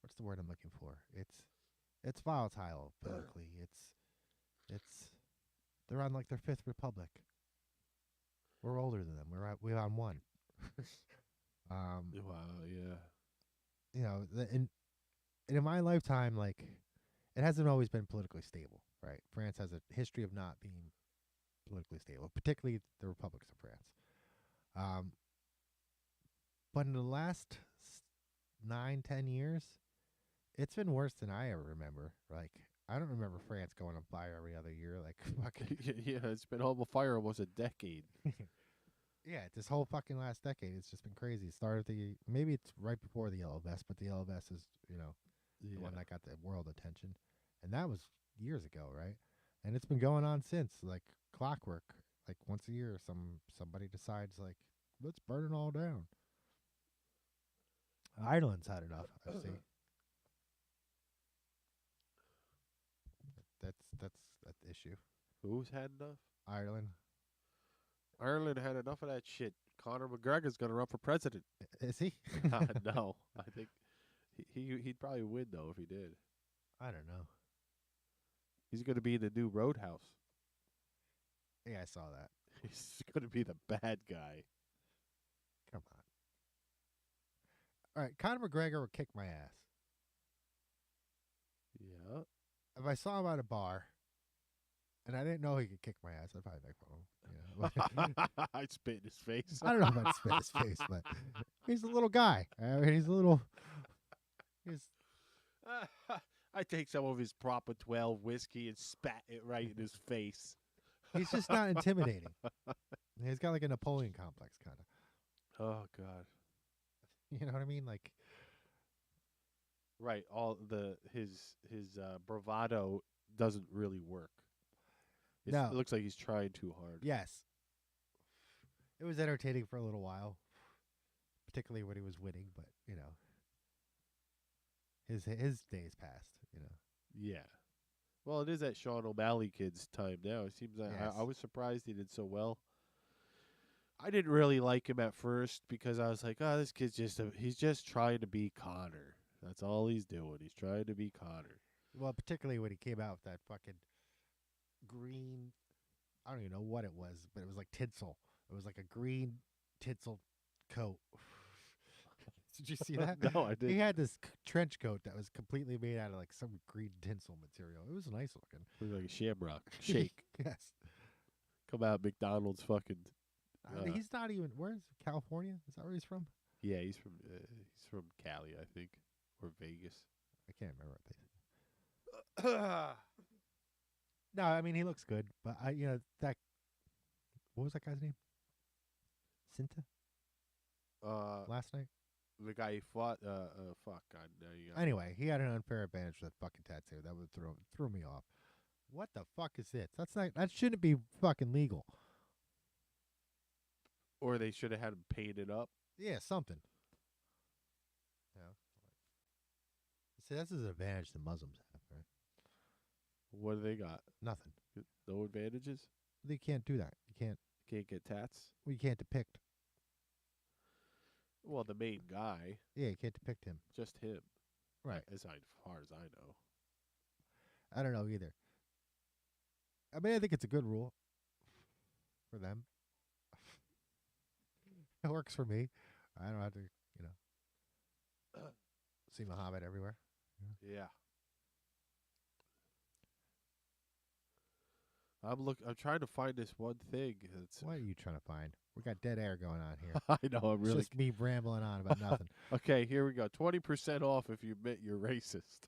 What's the word I'm looking for? It's volatile politically. It's they're on like their fifth republic. We're older than them. We're on one. Wow, yeah. You know, in my lifetime, like, it hasn't always been politically stable, right? France has a history of not being politically stable, particularly the republics of France. But in the last 9-10 years, it's been worse than I ever remember. Like, I don't remember France going on fire every other year. Like, fucking yeah, it's been on fire almost a decade. Yeah, this whole fucking last decade, it's just been crazy. It started maybe it's right before the Yellow Vest, but the Yellow Vest is, the one that got the world attention. And that was years ago, right? And it's been going on since, like clockwork. Like, once a year, somebody decides, like, let's burn it all down. Ireland's had enough, I see. That's that issue. Who's had enough? Ireland. Ireland had enough of that shit. Conor McGregor's going to run for president. Is he? No, I think he'd probably win though if he did. I don't know. He's going to be in the new Roadhouse. Yeah, I saw that. He's going to be the bad guy. Come on. All right, Conor McGregor would kick my ass. Yeah. If I saw him at a bar, and I didn't know he could kick my ass, I'd probably make fun of him. You know? I'd spit in his face. I don't know if I'd spit in his face, but he's a little guy. I mean, he's a little. He's. I take some of his Proper 12 whiskey and spat it right in his face. He's just not intimidating. He's got like a Napoleon complex, kind of. Oh God. You know what I mean? Like, right. All his bravado doesn't really work. No. It looks like he's trying too hard. yes. It was entertaining for a little while, particularly when he was winning. But you know, his days passed. You know. Yeah. Well, it is that Sean O'Malley kid's time now. It seems like Yes. I was surprised he did so well. I didn't really like him at first because I was like, oh, this kid's he's just trying to be Connor. That's all he's doing. He's trying to be Connor. Well, particularly when he came out with that fucking green, I don't even know what it was, but it was like tinsel. It was like a green tinsel coat. Did you see that? No, I didn't. He had this trench coat that was completely made out of like some green tinsel material. It was nice looking. Looked like a shamrock shake. Yes. Come out McDonald's fucking. He's not even. Where's California? Is that where he's from? Yeah, he's from Cali, I think, or Vegas. I can't remember what place. No, I mean he looks good, but that. What was that guy's name? Cinta. Last night. The guy he fought. Fuck. God, now you got. Anyway, he had an unfair advantage with that fucking tattoo. That would threw me off. What the fuck is this? That shouldn't be fucking legal. Or they should have had him painted up. Yeah, something. Yeah. See, that's an advantage the Muslims have, right? What do they got? Nothing. No advantages? They can't do that. You can't. Can't get tats? We can't depict. Well, the main guy. Yeah, you can't depict him. Just him. Right. As far as I know. I don't know either. I mean, I think it's a good rule for them. It works for me. I don't have to, see Muhammad everywhere. Yeah. I'm trying to find this one thing. What are you trying to find? We got dead air going on here. I know. I'm really. It's just me rambling on about nothing. Okay, here we go. 20% off if you admit you're racist.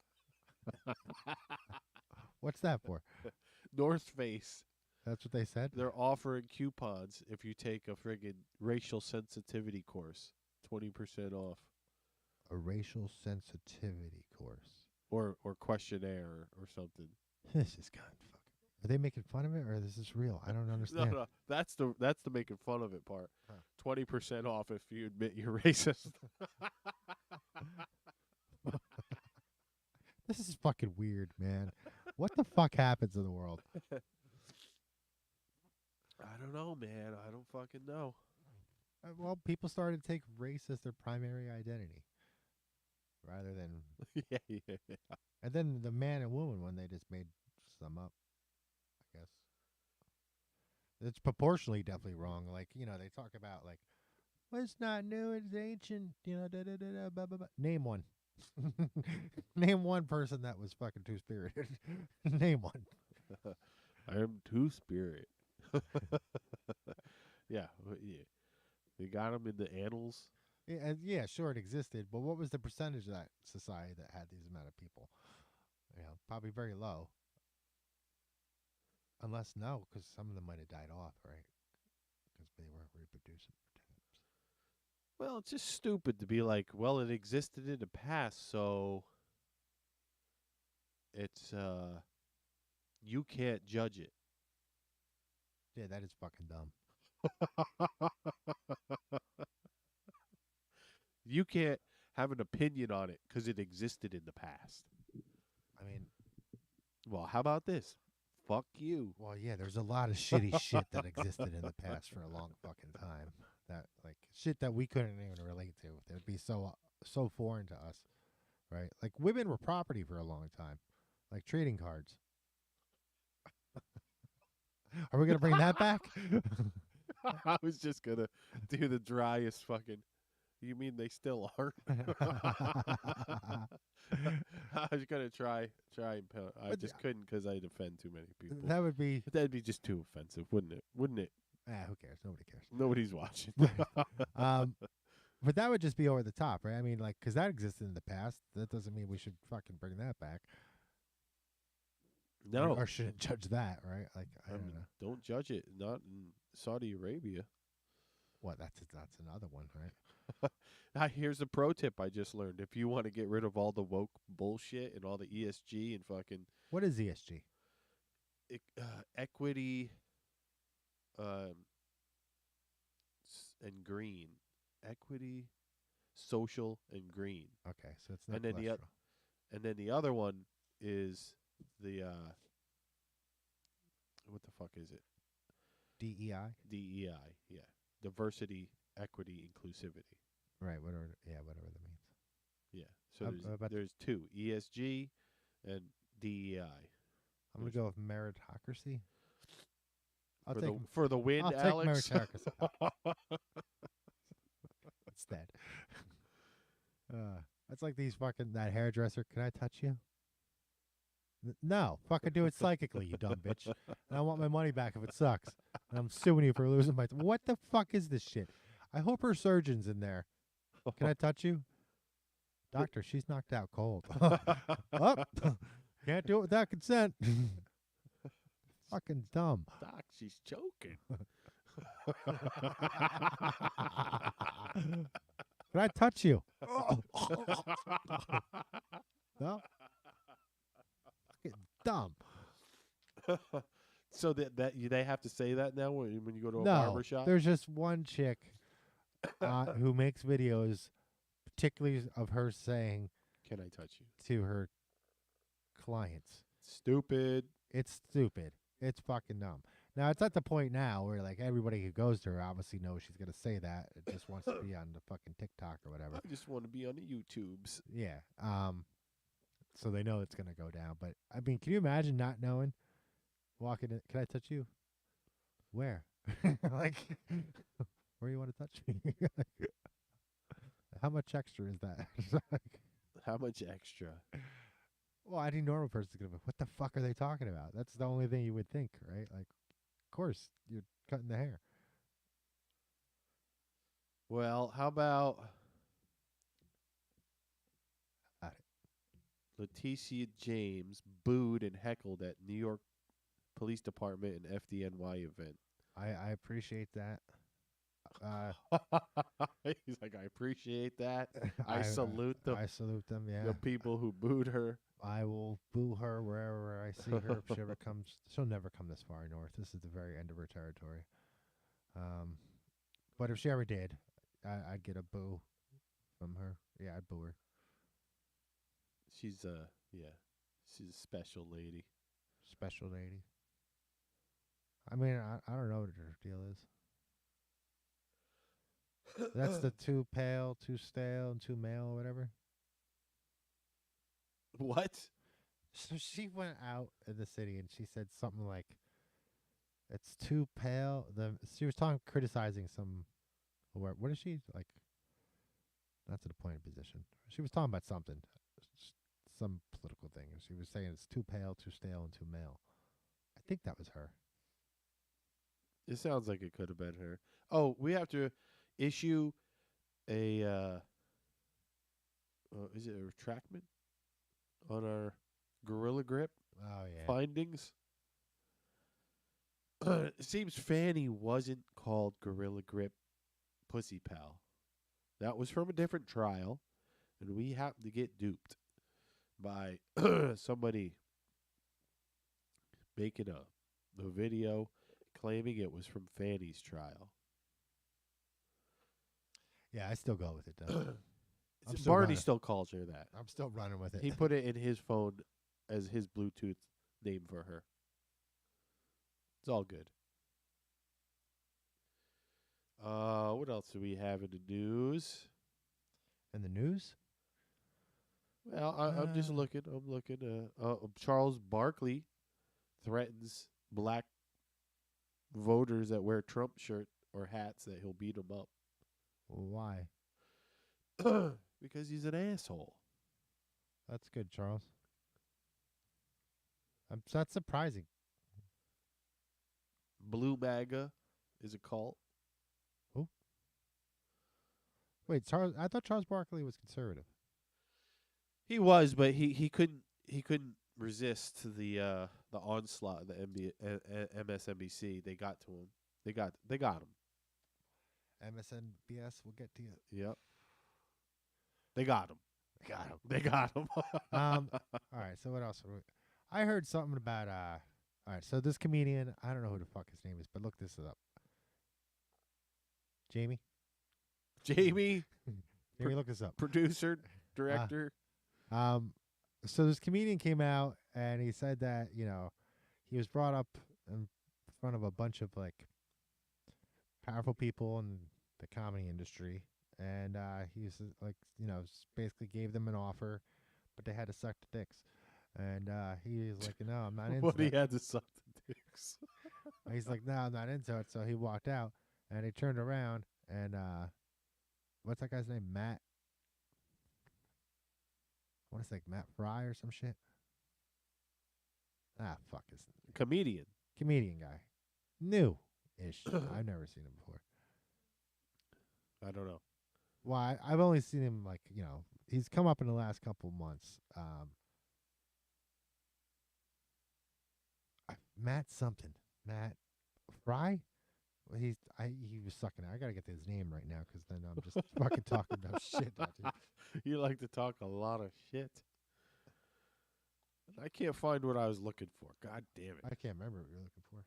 What's that for? North Face. That's what they said? They're offering coupons if you take a friggin' racial sensitivity course. 20% off. A racial sensitivity course. Or questionnaire or something. This is kind of fucking. Are they making fun of it or is this real? I don't understand. No. That's the making fun of it part. 20% off if you admit you're racist. This is fucking weird, man. What the fuck happens in the world? I don't know, man. I don't fucking know. Well, people started to take race as their primary identity rather than. yeah. And then the man and woman one, they just made some up, I guess. It's proportionally definitely wrong. Like, they talk about, like, well, it's not new, it's ancient, blah, blah, blah. Name one. Name one person that was fucking two-spirited. Name one. I am two-spirit. Yeah. They got them in the annals. Yeah, sure, it existed, but what was the percentage of that society that had these amount of people? Probably very low. Unless because some of them might have died off, right? Because they weren't reproducing. Well, it's just stupid to be like, well, it existed in the past, so it's you can't judge it. Yeah, that is fucking dumb. You can't have an opinion on it because it existed in the past. I mean, well, how about this? Fuck you. Well, yeah, there's a lot of shitty shit that existed in the past for a long fucking time. That like shit that we couldn't even relate to. That would be so foreign to us, right? Like women were property for a long time, like trading cards. Are we gonna bring that back? I was just gonna do the driest fucking. You mean they still are? I was gonna try and. I But just couldn't because I'd offend too many people. That would be. But that'd be just too offensive, wouldn't it? Wouldn't it? Who cares? Nobody cares. Nobody's watching. But that would just be over the top, right? I mean, like, because that existed in the past. That doesn't mean we should fucking bring that back. No, or shouldn't judge that, right? Like, I don't know. Don't judge it. Not in Saudi Arabia. What? That's another one, right? Now, here's a pro tip I just learned. If you want to get rid of all the woke bullshit and all the ESG and fucking What is ESG? Equity, and green. Equity, social, and green. Okay, so it's not And then the other one is the what the fuck is it? DEI. DEI, yeah. Diversity, equity, inclusivity. Right. Whatever that means. Yeah. So there's two: ESG and DEI. I'm gonna go with meritocracy. For the win, I'll Alex. Take meritocracy. Instead. That's like that hairdresser. Can I touch you? No, fucking do it psychically, you dumb bitch. And I want my money back if it sucks. And I'm suing you for losing my. What the fuck is this shit? I hope her surgeon's in there. Can I touch you? Doctor, she's knocked out cold. Can't do it without consent. Fucking dumb. Doc, she's choking. Can I touch you? No? Fucking dumb. So they have to say that now when you go to a No, barber shop? there's just one chick who makes videos, particularly of her saying, "Can I touch you?" to her clients. Stupid. It's stupid. It's fucking dumb. Now, it's at the point now where, like, everybody who goes to her obviously knows she's going to say that. It just wants to be on the fucking TikTok or whatever. I just want to be on the YouTubes. Yeah. So they know it's going to go down. But, I mean, can you imagine not knowing? Walking in, can I touch you? Where? Like, where you want to touch me? How much extra is that? How much extra? Well, any normal person's going to be, what the fuck are they talking about? That's the only thing you would think, right? Like, of course, you're cutting the hair. Well, how about Leticia James booed and heckled at New York Police Department and FDNY event? I appreciate that. He's like, I appreciate that. I salute them. I salute them, yeah. The people who booed her. I will boo her wherever I see her. If she ever comes, she'll never come this far north. This is the very end of her territory. But if she ever did, I'd get a boo from her. Yeah, I'd boo her. She's she's a special lady. Special lady. I mean, I don't know what her deal is. That's the too pale, too stale, and too male or whatever. What? So she went out in the city and she said something like, "It's too pale." She was criticizing some. What is she like? Not to the point of position. She was talking about something, some political thing. She was saying it's too pale, too stale, and too male. I think that was her. It sounds like it could have been her. Oh, we have to issue a is it a retractment on our Gorilla Grip findings? It seems Fanny wasn't called Gorilla Grip Pussy Pal. That was from a different trial, and we happened to get duped by somebody making a video claiming it was from Fanny's trial. Yeah, I still go with it though. Barney still calls her that. I'm still running with it. He put it in his phone as his Bluetooth name for her. It's all good. What else do we have in the news? In the news? Well, I'm just looking. I'm looking. Charles Barkley threatens black voters that wear Trump shirt or hats that he'll beat him up. Why? Because he's an asshole. That's good, Charles. That's surprising. Blue MAGA is a cult. Who? Wait, Charles. I thought Charles Barkley was conservative. He was, but he couldn't resist the onslaught of the MSNBC. They got to him. They got him. MSNBS will get to you. Yep. They got him. They got him. All right. So what else? I heard something about All right. So this comedian, I don't know who the fuck his name is, but look this up. Jamie. Jamie, look this up. producer, director. So this comedian came out and he said that he was brought up in front of a bunch of like powerful people in the comedy industry, and he was like basically gave them an offer, but they had to suck the dicks, and he was like, no, I'm not into What it. he had to suck the dicks. He's like, no, I'm not into it. So he walked out, and he turned around, and what's that guy's name? Matt. I want to say Matt Fry or some shit. Fuck his Comedian guy, new-ish. I've never seen him before. I don't know. Well, I've only seen him like he's come up in the last couple months. Matt Fry. Well, he was sucking it. I gotta get his name right now because then I'm just fucking talking about shit. You like to talk a lot of shit. I can't find what I was looking for. God damn it. I can't remember what you're looking for.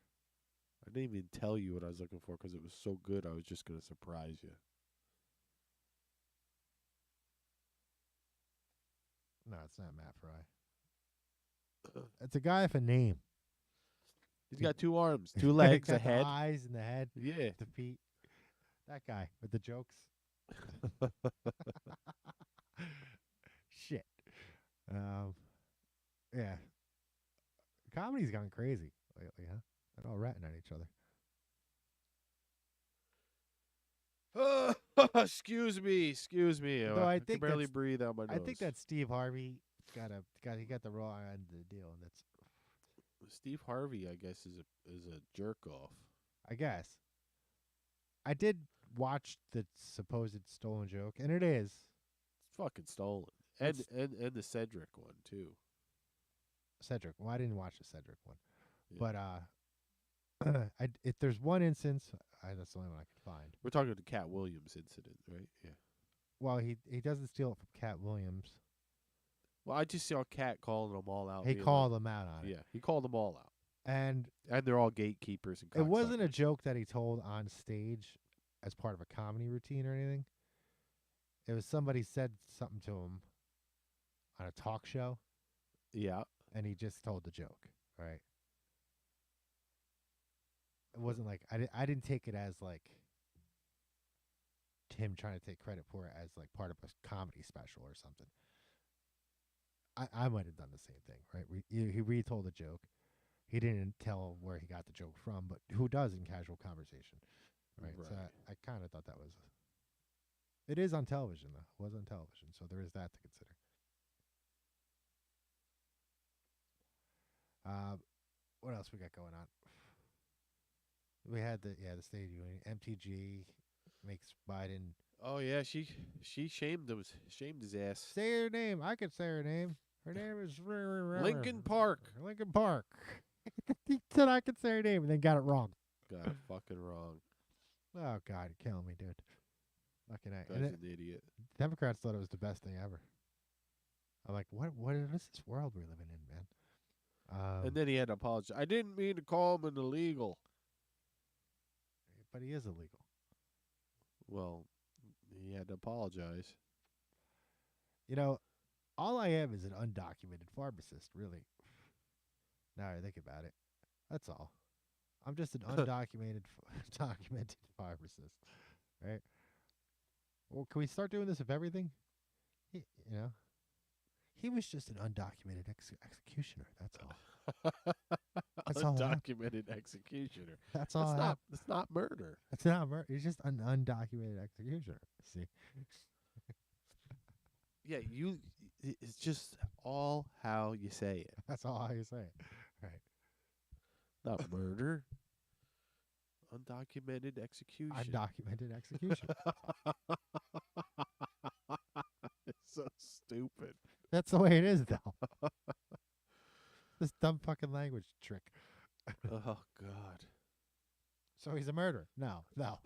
I didn't even tell you what I was looking for because it was so good. I was just going to surprise you. No, it's not Matt Fry. It's a guy with a name. He's got 2 arms, 2 legs, got a head. The eyes and the head. Yeah. The feet. That guy with the jokes. Shit. Yeah. Comedy's gone crazy lately, huh? They're all ratting at each other. Excuse me. Though I can think barely that's- breathe out my nose. I think that Steve Harvey got the raw end of the deal, and that's Steve Harvey, I guess, is a jerk off. I guess. I did watch the supposed stolen joke, and it is. It's fucking stolen. And the Cedric one too. Cedric. Well, I didn't watch the Cedric one, Yeah. but if there's one instance, that's the only one I could find. We're talking the Cat Williams incident, right? Yeah. Well, he doesn't steal it from Cat Williams. Well, I just saw Cat calling them all out. He called them out on it. Yeah, he called them all out. And they're all gatekeepers and it wasn't a cocksuckers. joke that he told on stage as part of a comedy routine or anything. It was somebody said something to him on a talk show. Yeah. And he just told the joke, right? It wasn't like I didn't take it as like him trying to take credit for it as like part of a comedy special or something. I might have done the same thing, right? He retold a joke. He didn't tell where he got the joke from, but who does in casual conversation, right? So I kind of thought that was. It is on television, though. It was on television, so there is that to consider. What else we got going on? We had the state union. MTG makes Biden. Oh yeah, she shamed his ass. Say her name. I could say her name. Her name is Lincoln Park. Lincoln Park. He said I could say her name and then got it wrong. Got it fucking wrong. Oh God, you're killing me, dude. Fucking Guy's an idiot. Democrats thought it was the best thing ever. I'm like, what is this world we're living in, man? And then he had to apologize. I didn't mean to call him an illegal. But he is illegal. Well, he had to apologize. You know, all I am is an undocumented pharmacist, really. Now I think about it. That's all. I'm just an undocumented documented pharmacist, right? Well, can we start doing this with everything? He was just an undocumented executioner. That's all. That's all. Undocumented executioner. That's all. That's not murder. That's not murder. He's just an undocumented executioner. See. Yeah, it's just all how you say it. That's all how you say it. Right. Not murder. Undocumented execution. Undocumented execution. It's so stupid. That's the way it is, though. This dumb fucking language trick. Oh, God. So he's a murderer? No. No.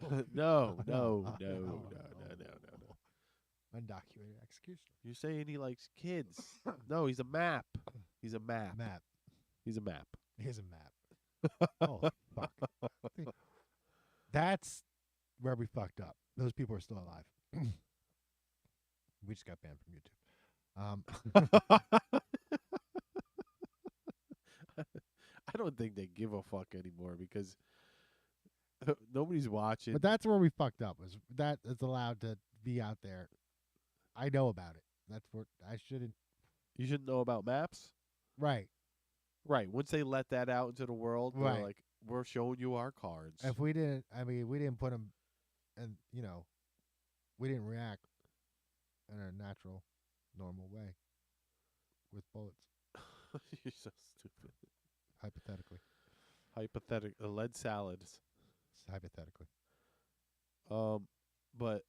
Undocumented executioner. You're saying he likes kids. No, he's a map. He's a map. He's a map. He's a map. Oh, fuck. That's where we fucked up. Those people are still alive. We just got banned from YouTube. I don't think they give a fuck anymore because nobody's watching. But that's where we fucked up. Was that is allowed to be out there. I know about it. That's what I shouldn't. You shouldn't know about maps? Right. Right. Once they let that out into the world, Right. they're like, we're showing you our cards. If we didn't, we didn't put them, and we didn't react in a natural, normal way with bullets. You're so stupid. Hypothetically. Lead salads. Hypothetically. But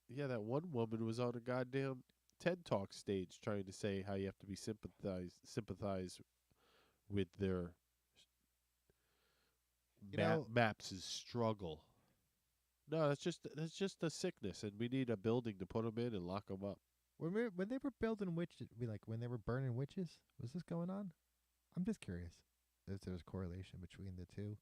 yeah, that one woman was on a goddamn TED Talk stage trying to say how you have to be sympathize with their Maps' struggle. No, that's just a sickness, and we need a building to put them in and lock them up. When they were building witches, when they were burning witches, was this going on? I'm just curious if there's correlation between the two.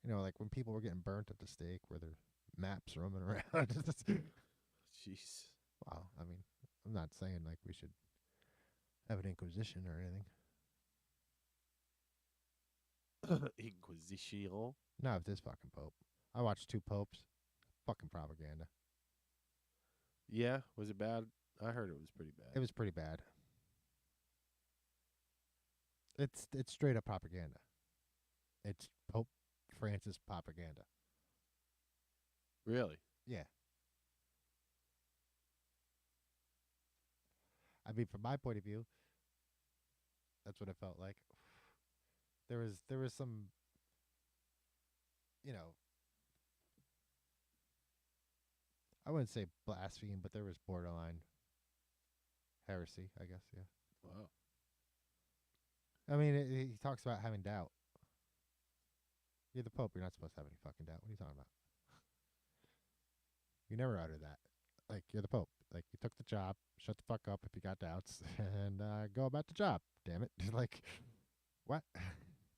Like when people were getting burnt at the stake, were there maps roaming around? Jeez. Wow. I mean, I'm not saying like we should have an inquisition or anything. Inquisition. Not with this fucking pope. I watched 2 popes. Fucking propaganda. Yeah, was it bad? I heard it was pretty bad. It was pretty bad. It's straight up propaganda. It's Pope Francis propaganda. Really? Yeah. I mean, from my point of view, that's what it felt like. There was some, I wouldn't say blaspheme, but there was borderline heresy, I guess, yeah. Wow. I mean, he talks about having doubt. You're the Pope. You're not supposed to have any fucking doubt. What are you talking about? You never utter that. Like, you're the Pope. Like, you took the job. Shut the fuck up if you got doubts. And go about the job. Damn it. Like, what?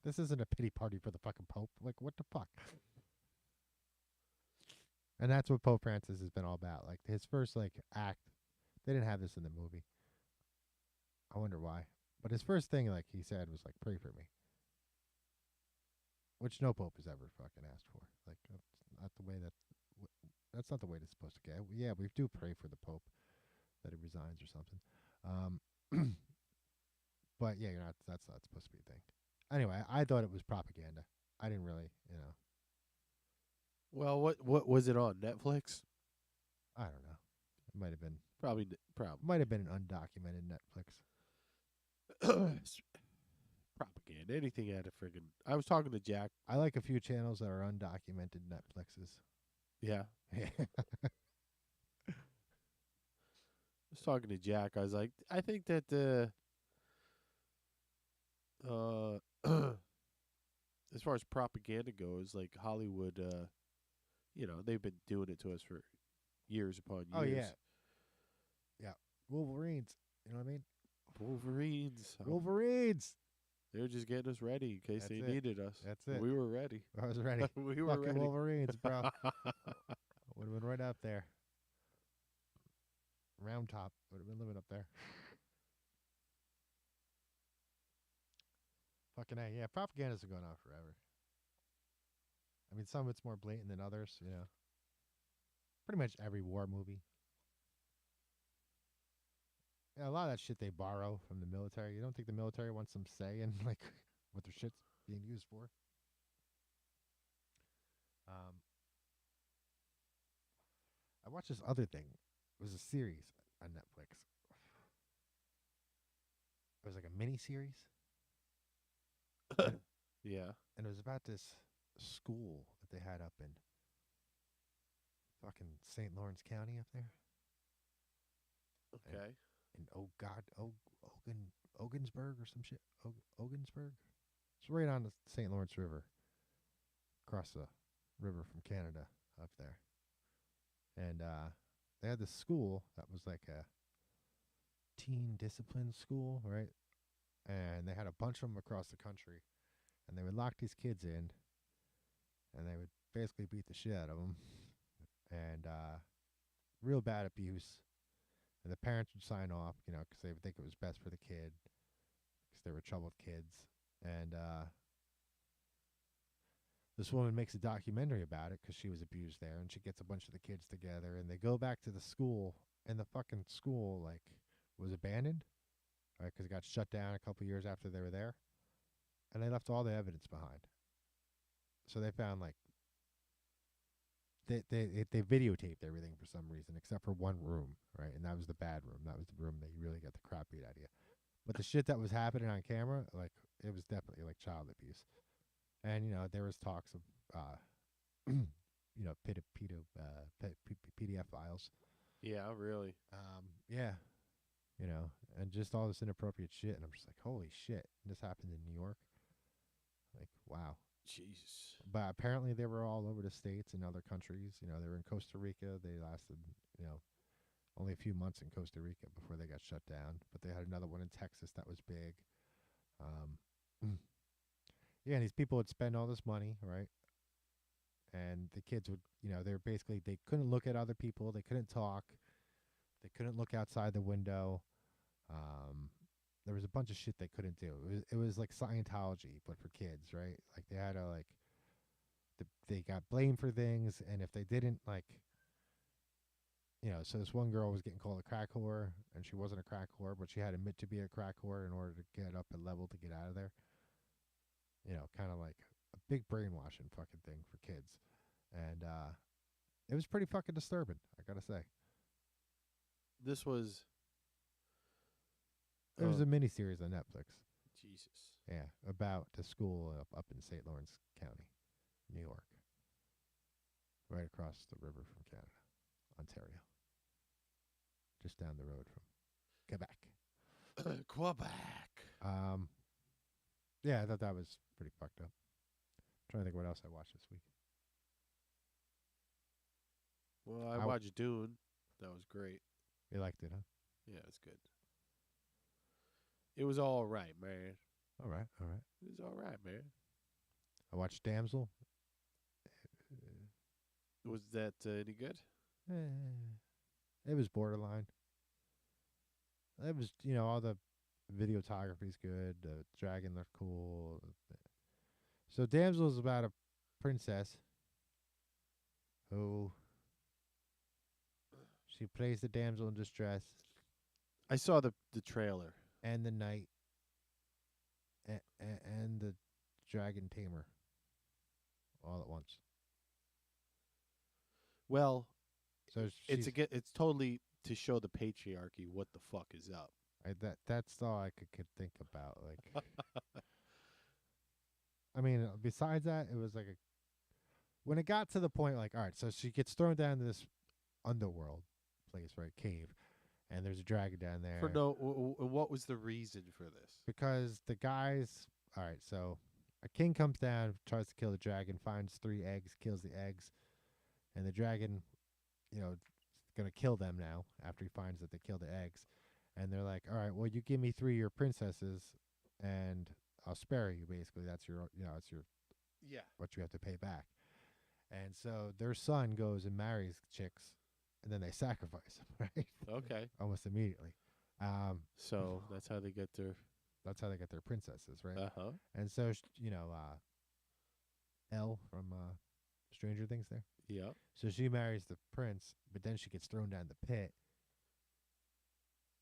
This isn't a pity party for the fucking Pope. Like, what the fuck? And that's what Pope Francis has been all about. Like, his first, act. They didn't have this in the movie. I wonder why. But his first thing, he said, was, pray for me. Which no Pope has ever fucking asked for. Like, that's not the way that's not the way it's supposed to go. Yeah, we do pray for the Pope that he resigns or something. But yeah, that's not supposed to be a thing. Anyway, I thought it was propaganda. I didn't really, Well, what was it on Netflix? I don't know. It might have been Probably. might have been an undocumented Netflix. Propaganda. Anything had a friggin'. I was talking to Jack. I like a few channels that are undocumented Netflixes. Yeah. I was talking to Jack. I was like, I think that as far as propaganda goes, like Hollywood, they've been doing it to us for years upon years. Oh yeah. Yeah. Wolverines. You know what I mean? Wolverines. They were just getting us ready in case they needed us. That's it. We were ready. I was ready. We were Fucking ready. Wolverines, bro. Would have been right up there. Round Top would have been living up there. Fucking A. Yeah, propaganda's been going on forever. I mean, some of it's more blatant than others, Pretty much every war movie. Yeah, a lot of that shit they borrow from the military. You don't think the military wants some say in like what their shit's being used for? I watched this other thing. It was a series on Netflix. It was like a mini series. Yeah. And it was about this school that they had up in fucking St. Lawrence County up there. Okay. In Ogensburg or some shit. Ogensburg? It's right on the St. Lawrence River. Across the river from Canada up there. And they had this school that was like a teen discipline school, right? And they had a bunch of them across the country. And they would lock these kids in. And they would basically beat the shit out of them. And real bad abuse. And the parents would sign off, you know, because they would think it was best for the kid. Because they were troubled kids. And this woman makes a documentary about it because she was abused there. And she gets a bunch of the kids together. And they go back to the school. And the fucking school, like, was abandoned. Right? Because it got shut down a couple years after they were there. And they left all the evidence behind. So they found, like, they videotaped everything for some reason, except for one room, right? And that was the bad room. That was the room that you really got the crap beat out of you. But the shit that was happening on camera, like, it was definitely, like, child abuse. And, you know, there was talks of, you know, PDF files. Yeah, really. Yeah. You know, and just all this inappropriate shit. And I'm just like, holy shit. And this happened in New York. Like, wow. Jesus. But apparently they were all over the States and other countries. You know, they were in Costa Rica. They lasted, you know, only a few months in Costa Rica before they got shut down. But they had another one in Texas that was big. Yeah, and these people would spend all this money, right? And the kids would, you know, they were basically, they couldn't look at other people. They couldn't talk. They couldn't look outside the window. There was a bunch of shit they couldn't do. It was like Scientology, but for kids, right? Like they had to like, they got blamed for things, and if they didn't like, you know, so this one girl was getting called a crack whore, and she wasn't a crack whore, but she had to admit to be a crack whore in order to get up a level to get out of there. You know, kind of like a big brainwashing fucking thing for kids, and it was pretty fucking disturbing, I gotta say. This was. It was a miniseries on Netflix. Jesus. Yeah, about the school up in St. Lawrence County, New York. Right across the river from Canada, Ontario. Just down the road from Quebec. Quebec. Yeah, I thought that was pretty fucked up. Trying to think what else I watched this week. Well, I watched Dune. That was great. You liked it, huh? Yeah, it's good. It was all right, man. All right. It was all right, man. I watched Damsel. Was that any good? It was borderline. It was, you know, all the videography's good. The dragon looked cool. So Damsel is about a princess who she plays the damsel in distress. I saw the trailer. And the knight. And the dragon tamer. All at once. Well, so it's totally to show the patriarchy. What the fuck is up? That's all I could think about. Like, I mean, besides that, it was like when it got to the point, like, all right, so she gets thrown down to this underworld place, right, cave, and there's a dragon down there. What was the reason for this? Because the guys, all right, so a king comes down, tries to kill the dragon, finds 3 eggs, kills the eggs, and the dragon, you know, is gonna kill them now after he finds that they killed the eggs. And they're like, all right, well, you give me 3 of your princesses, and I'll spare you. Basically, that's your, you know, it's your, what you have to pay back. And so their son goes and marries chicks, and then they sacrifice him, right? Okay. Almost immediately. So that's how they get their. That's how they get their princesses, right? Uh-huh. And so you know, Elle from Stranger Things there. Yeah. So she marries the prince, but then she gets thrown down the pit.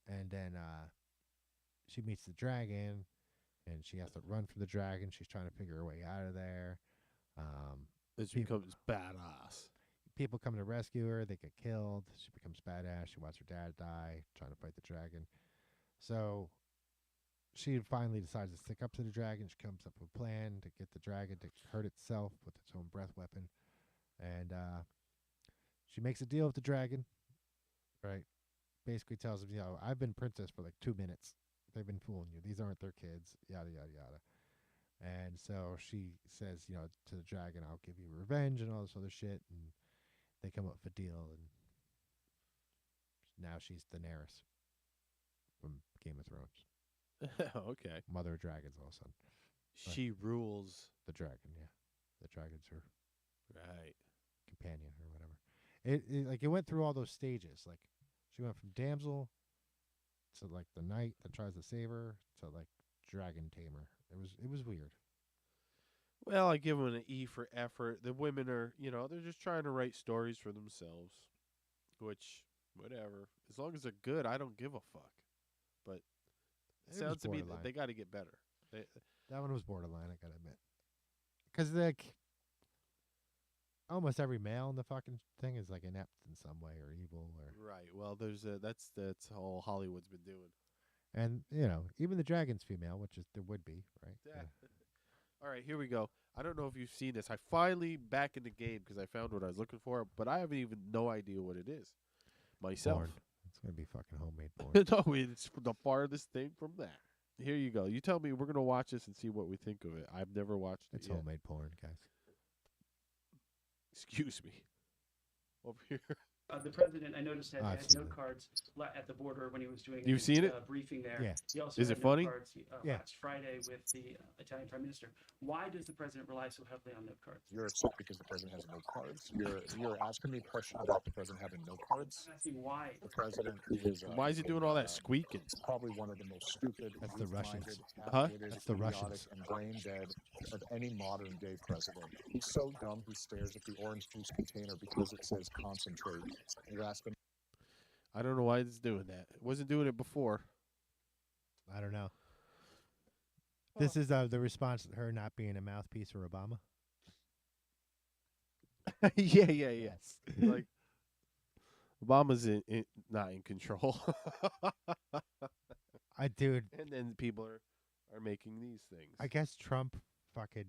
and then she meets the dragon, and she has to run from the dragon. She's trying to figure her way out of there. This becomes badass. People come to rescue her. They get killed. She becomes badass. She watches her dad die trying to fight the dragon. So she finally decides to stick up to the dragon. She comes up with a plan to get the dragon to hurt itself with its own breath weapon. And she makes a deal with the dragon, right? Basically tells him, I've been princess for like 2 minutes. They've been fooling you. These aren't their kids, yada, yada, yada. And so she says, to the dragon, I'll give you revenge and all this other shit. And they come up with a deal. And now she's Daenerys from Game of Thrones. Okay. Mother of dragons, all of a sudden. She rules the dragon, yeah. The dragon's her right companion or whatever. It went through all those stages. Like she went from damsel to like the knight that tries to save her to like dragon tamer. It was weird. Well, I give them an E for effort. The women are, they're just trying to write stories for themselves, which, whatever. As long as they're good, I don't give a fuck. But it sounds to me that they got to get better. That one was borderline, I gotta admit. Because like almost every male in the fucking thing is like inept in some way or evil or right. Well, that's all Hollywood's been doing. And even the dragon's female, which is there would be, right? Yeah. All right, here we go. I don't know if you've seen this. I finally back in the game because I found what I was looking for, but I haven't even no idea what it is myself. Porn. It's gonna be fucking homemade porn. No, it's the farthest thing from that. Here you go. You tell me. We're gonna watch this and see what we think of it. I've never watched it. It's yet. homemade porn, guys. Excuse me. Over here. The president, I noticed, had note cards at the border when he was doing You've seen it? Briefing there. Yeah. He also Is had it note funny? cards last Friday with the Italian prime minister. Why does the president rely so heavily on note cards? You're upset because the president has note cards. You're asking me a question about the president having note cards. I'm asking why. The president is. Why is he doing all that squeaking? Probably one of the most stupid. That's the Russians. Huh? That's the Russians. And brain dead of any modern day president. He's so dumb. He stares at the orange juice container because it says concentrate. You're asking. I don't know why it's doing that. It wasn't doing it before. I don't know. This is the response to her not being a mouthpiece for Obama. Yes. Like Obama's not in control. Dude. And then people are making these things. I guess Trump fucking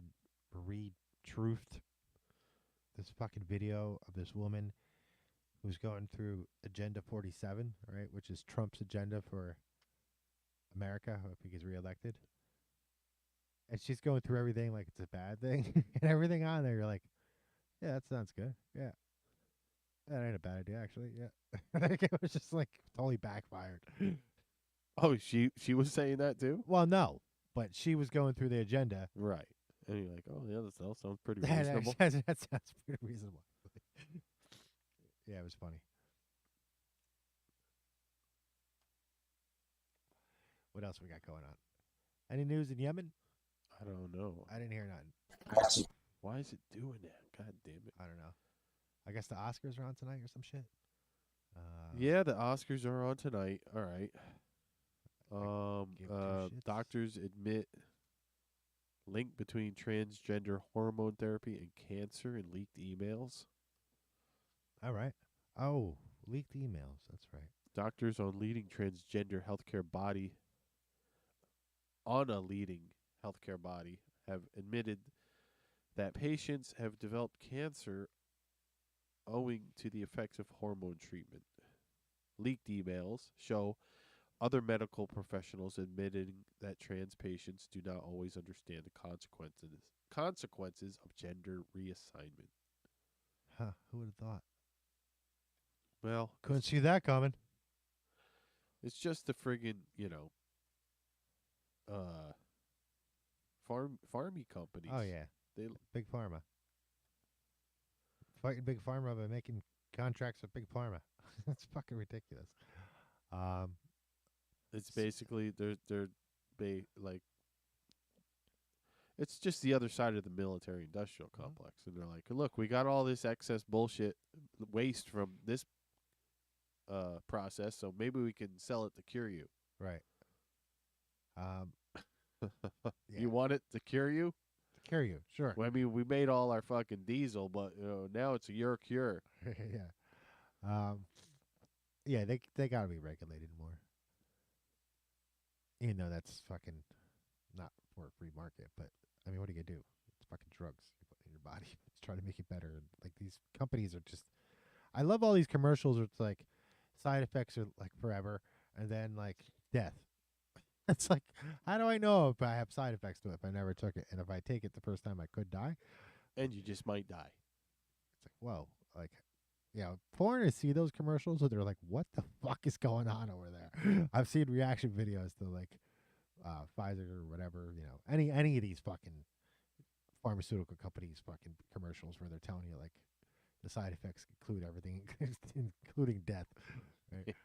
re-truthed this fucking video of this woman who's going through Agenda 47, right, which is Trump's agenda for America if he gets reelected. And she's going through everything like it's a bad thing. And everything on there, you're like, yeah, that sounds good. Yeah. That ain't a bad idea, actually. Yeah. Like, it was just like totally backfired. Oh, she was saying that too? Well, no. But she was going through the agenda. Right. And you're like, oh, yeah, that sounds pretty That reasonable. that sounds pretty reasonable. Yeah, it was funny. What else we got going on? Any news in Yemen? I don't know. I didn't hear nothing. Why is it doing that? God damn it. I don't know. I guess the Oscars are on tonight or some shit. Yeah, the Oscars are on tonight. All right. give two shits. Doctors admit link between transgender hormone therapy and cancer in leaked emails. All right. Oh, leaked emails. That's right. Doctors on a leading healthcare body have admitted that patients have developed cancer owing to the effects of hormone treatment. Leaked emails show other medical professionals admitting that trans patients do not always understand the consequences of gender reassignment. Huh. Who would have thought? Well, Couldn't see that coming. it's just the friggin', farmy companies. Oh, yeah. They Big Pharma. Fighting Big Pharma by making contracts with Big Pharma. That's fucking ridiculous. It's basically they're like it's just the other side of the military industrial complex, and they're like, look, we got all this excess bullshit waste from this process, so maybe we can sell it to cure you. Right. Yeah. You want it to cure you? To cure you, sure. Well, I mean, we made all our fucking diesel, but now it's your cure. Yeah. Yeah, they gotta be regulated more. You know, that's fucking not for a free market, but I mean, what are you gonna do? It's fucking drugs you put in your body. It's trying to make it better. And like these companies are just, I love all these commercials where it's like side effects are like forever, and then like death. It's like, how do I know if I have side effects to it if I never took it, and if I take it the first time I could die? And you just might die. It's like, whoa, like, yeah, foreigners see those commercials and they're like, what the fuck is going on over there? I've seen reaction videos to like Pfizer or whatever, you know, any of these fucking pharmaceutical companies fucking commercials where they're telling you like the side effects include everything, including death. Right?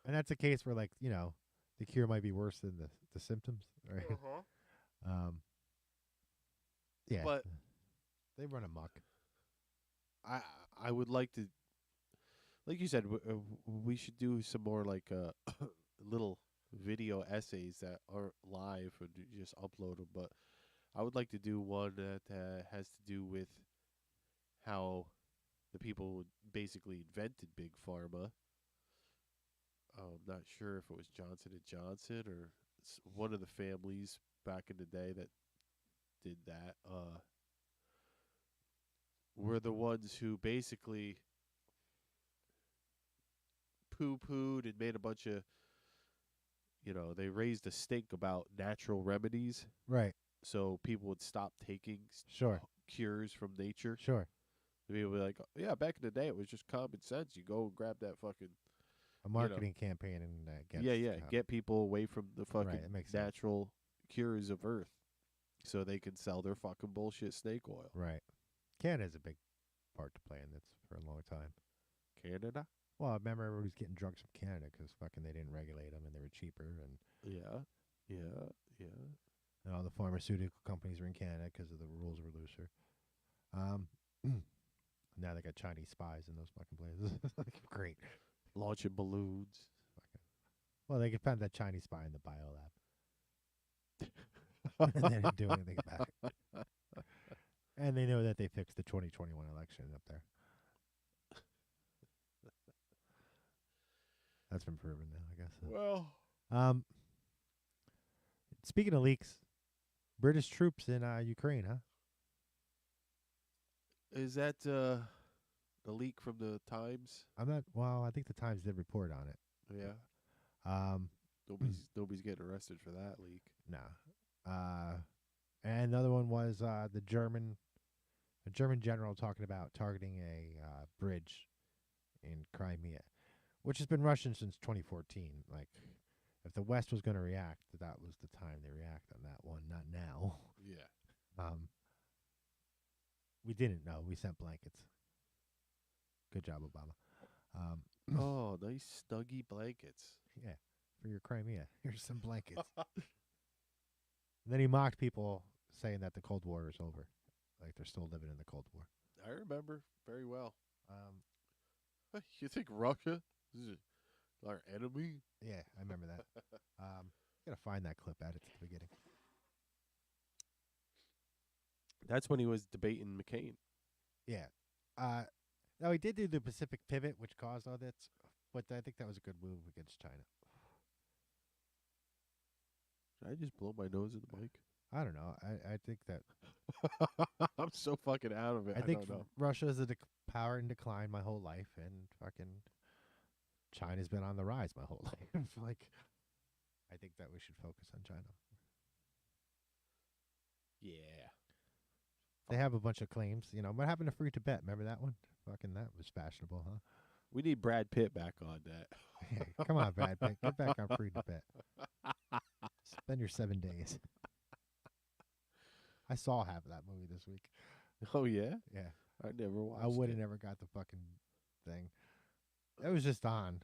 And that's a case where like, you know, the cure might be worse than the symptoms, right? Yeah, But they run amok. I would like to, like you said, we should do some more like little video essays that aren't live and just upload them. But I would like to do one that has to do with how the people who basically invented Big Pharma. I'm not sure if it was Johnson & Johnson or one of the families back in the day that did that. Were the ones who basically poo-pooed and made a bunch of, you know, they raised a stink about natural remedies. Right. So people would stop taking cures from nature. Sure. People would be like, yeah, back in the day it was just common sense. You go and grab that fucking a marketing campaign and get people away from the fucking Right, it makes natural cures of Earth, so they can sell their fucking bullshit snake oil. Right. Canada has a big part to play in this for a long time. Canada? Well, I remember everybody was getting drugs from Canada because fucking they didn't regulate them and they were cheaper and yeah. And all the pharmaceutical companies were in Canada because the rules were looser. Now they got Chinese spies in those fucking places. Like, great. Launching balloons. Well, they could find that Chinese spy in the biolab. And they didn't do anything about it. And they know that they fixed the 2021 election up there. That's been proven now, I guess. Well, speaking of leaks, British troops in Ukraine, huh? Is that the leak from the Times? I'm not. Well, I think the Times did report on it. Yeah. Nobody's getting arrested for that leak. No. And another one was the German general talking about targeting a bridge in Crimea, which has been Russian since 2014. Like, if the West was going to react, that was the time they react on that one, not now. Yeah. We didn't know. We sent blankets. Good job, Obama. Oh, nice snuggy blankets. Yeah, for your Crimea. Here's some blankets. And then he mocked people saying that the Cold War is over. Like they're still living in the Cold War. I remember very well. You think Russia is our enemy? Yeah, I remember that. Gotta find that clip, add it to the beginning. That's when he was debating McCain. Yeah. Now he did do the Pacific pivot, which caused all this, but I think that was a good move against China. Did I just blow my nose in the mic? I don't know. I think that I'm so fucking out of it. I think don't know. Russia is a power in decline my whole life, and fucking China's been on the rise my whole life. Like, I think that we should focus on China. Yeah. They have a bunch of claims. You know, what happened to Free Tibet? Remember that one? Fucking that was fashionable, huh? We need Brad Pitt back on that. Hey, come on, Brad Pitt. Get back on Free Tibet. Spend your 7 days. I saw half of that movie this week. Oh, yeah? Yeah. I never watched I would have it. never got the fucking thing. It was just on.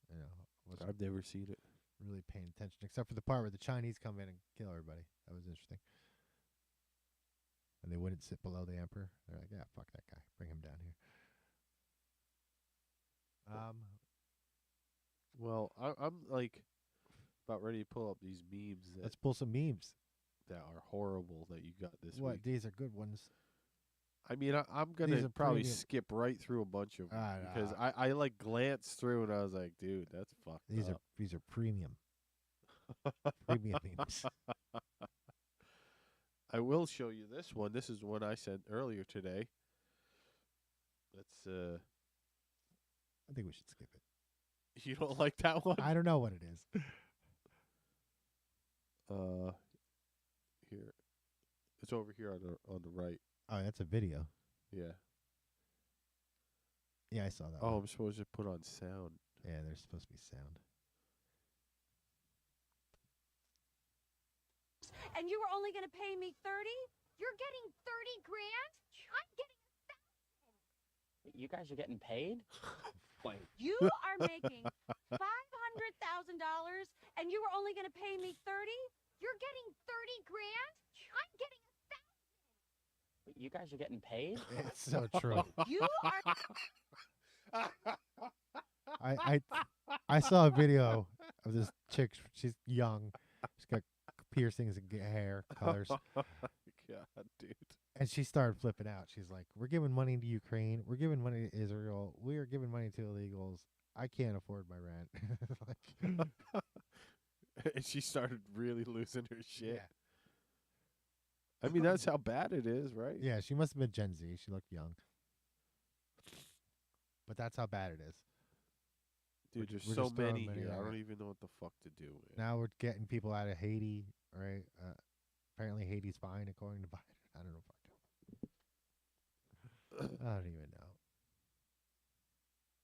You know, I've never seen it. Really paying attention, except for the part where the Chinese come in and kill everybody. That was interesting. And they wouldn't sit below the emperor. They're like, yeah, fuck that guy. Bring him down here. Well, I'm like about ready to pull up these memes Let's pull some memes that are horrible that you got this What? week. These are good ones. I mean, I'm These gonna are probably premium. skip right through a bunch of them because nah. I like glanced through and I was like, dude, that's fucked up. These are premium. Premium memes. I will show you this one. This is one I sent earlier today. Let's I think we should skip it. You don't like that one? I don't know what it is. Here. It's over here on the right. Oh, that's a video. Yeah. Yeah, I saw that. Oh, one. I'm supposed to put on sound. Yeah, there's supposed to be sound. And you were only going to pay me 30? You're getting 30 grand? I'm getting 1,000. You guys are getting paid? Wait. You are making $500,000 and you were only going to pay me 30? You're getting 30 grand? I'm getting 1,000. You guys are getting paid? It's so true. You are I saw a video of this chick. She's young. She's got piercings and hair colors. Oh my God, dude. And she started flipping out. She's like, "We're giving money to Ukraine. We're giving money to Israel. We are giving money to illegals. I can't afford my rent." And she started really losing her shit. Yeah. I mean, that's how bad it is, right? Yeah, she must have been Gen Z. She looked young. But that's how bad it is. Dude, We're there's just so throwing many money here. I at don't it. even know what the fuck to do. Man. Now we're getting people out of Haiti, right? Apparently Haiti's fine according to Biden. I don't know if I don't even know.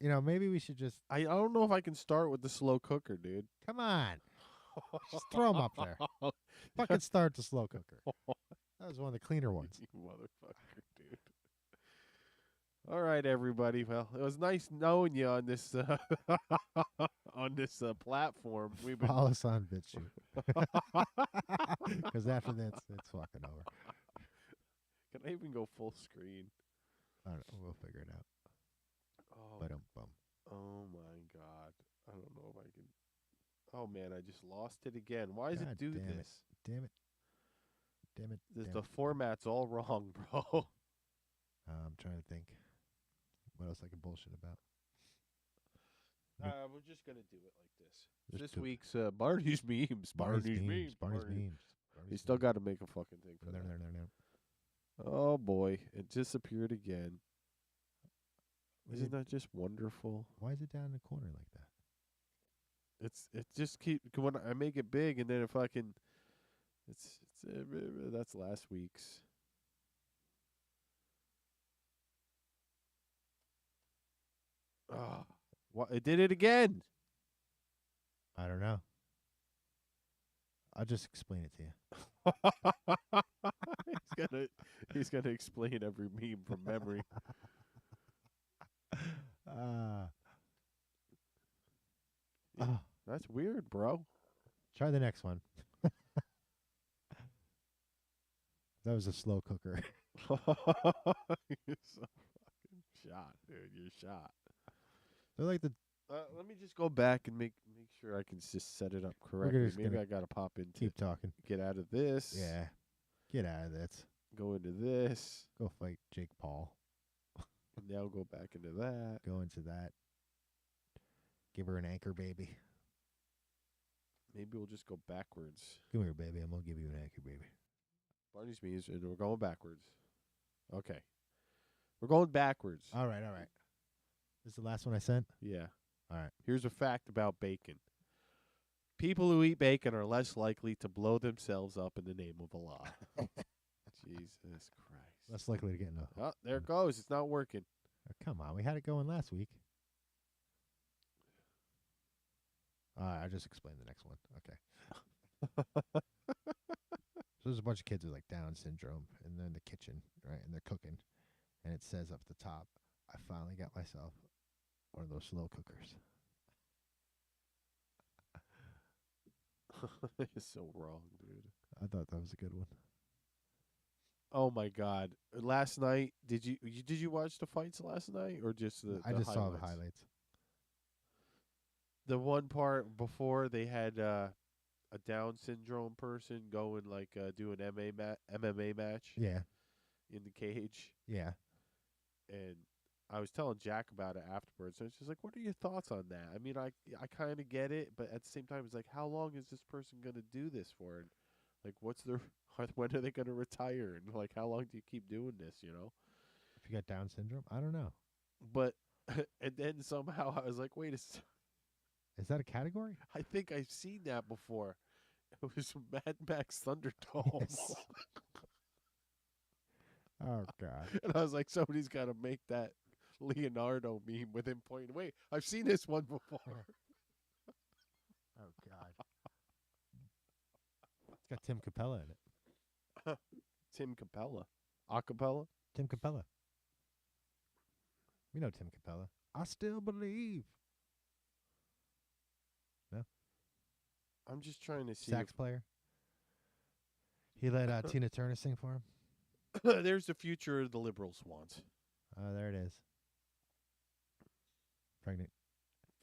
You know, maybe we should just I don't know if I can start with the slow cooker, dude. come on. Just throw them up there. Fucking start the slow cooker. That was one of the cleaner ones. You motherfucker, dude. All right, everybody. Well, it was nice knowing you on this on this platform. We've been Follow us on BitChute. Because after that, it's fucking over. Can I even go full screen? I don't know. We'll figure it out. Oh, Bum. oh my God. I don't know if I can. Oh man, I just lost it again. Why does God it do damn it. this? Damn it. Damn it. This, damn the it. format's all wrong, bro. I'm trying to think what else I can bullshit about. We're just gonna do it like this. Just This do it. week's Barney's memes. Barney's memes. Barney's Barney. memes. You still got to make a fucking thing for that. Oh boy, it disappeared again. Isn't that just wonderful? Why is it down in the corner like that? It just keep when I make it big and then if I can, that's last week's. Ah, what? It did it again. I don't know. I'll just explain it to you. he's gonna explain every meme from memory. That's weird, bro. Try the next one. That was a slow cooker. You're so fucking shot, dude. You're shot. They're like the. Let me just go back and make sure I can just set it up correctly. just Maybe gonna I gotta pop into. Keep talking. Get out of this. Yeah. Get out of this. Go into this. Go fight Jake Paul. And now go back into that. Go into that. Give her an anchor baby. Maybe we'll just go backwards. Come here, baby. I'm gonna give you an anchor baby. Barney's means, and we're going backwards. Okay. We're going backwards. All right. This is the last one I sent? Yeah. All right. Here's a fact about bacon. People who eat bacon are less likely to blow themselves up in the name of Allah. Jesus Christ. Less likely to get in a. Oh, there it goes. It's not working. Come on. We had it going last week. I just explained the next one. Okay. So there's a bunch of kids with like Down syndrome, and they're in the kitchen, right? And they're cooking, and it says up the top, "I finally got myself one of those slow cookers." It's so wrong, dude. I thought that was a good one. Oh my God! Last night, did you watch the fights last night or just the? I just saw the highlights? highlights. The one part before they had a Down syndrome person go and like do an MMA match. Yeah. In the cage. Yeah. And I was telling Jack about it afterwards. And it's just like, what are your thoughts on that? I mean, I kind of get it, but at the same time, it's like, how long is this person going to do this for? And like, what's their when are they going to retire? And like, how long do you keep doing this? You know? If you got Down syndrome, I don't know. But and then somehow I was like, wait a second. Is that a category? I think I've seen that before. It was Mad Max Thunderdome. Yes. Oh God! And I was like, somebody's got to make that Leonardo meme with him pointing. Wait, I've seen this one before. Oh God! It's got Tim Capella in it. Tim Capella, acapella. Tim Capella. We know Tim Capella. I still believe. No. I'm just trying to see. Sax player. He let Tina Turner sing for him. There's the future the liberals want. Oh, there it is. Pregnant.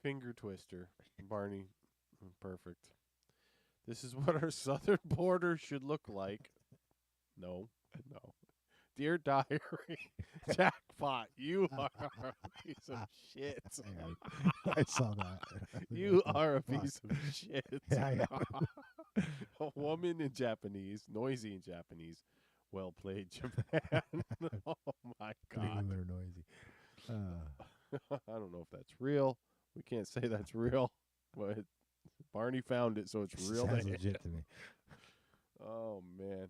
Finger twister. Barney. Perfect. This is what our southern border should look like. No. Dear Diary. Jackpot. You are a piece of shit. I saw that. You are a piece of shit. Yeah, A woman in Japanese. Noisy in Japanese. Well played, Japan. Oh, my God. They're noisy. I don't know if that's real. We can't say that's real. But Barney found it, so it's real. Sounds legit to me. Oh, man.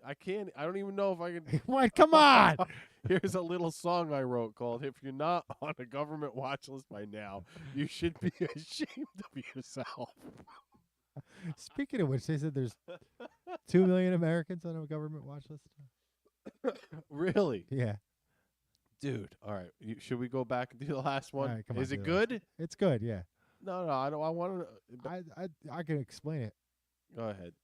I don't even know if I can. What? Come on. Here's a little song I wrote called If You're Not on a Government Watch List by Now, You Should Be Ashamed of Yourself. Speaking of which, they said there's 2 million Americans on a government watch list. Really? Yeah. Dude, all right. Should we go back and do the last one? All right, come on, Is do it the last good? It's good, yeah. No, I don't. I want to. I can explain it. Go ahead.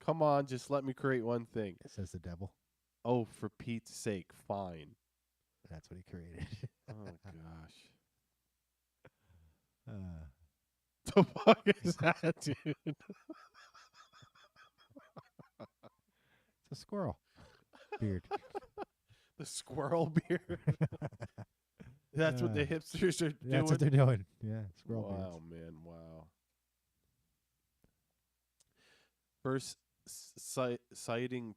Come on, just let me create one thing. Says the devil. Oh, for Pete's sake, fine. That's what he created. Oh, gosh. The fuck is that, dude? It's a squirrel beard. The squirrel beard. That's what the hipsters are doing. That's what they're doing. Yeah, squirrel beards. Wow, man, wow. First citing.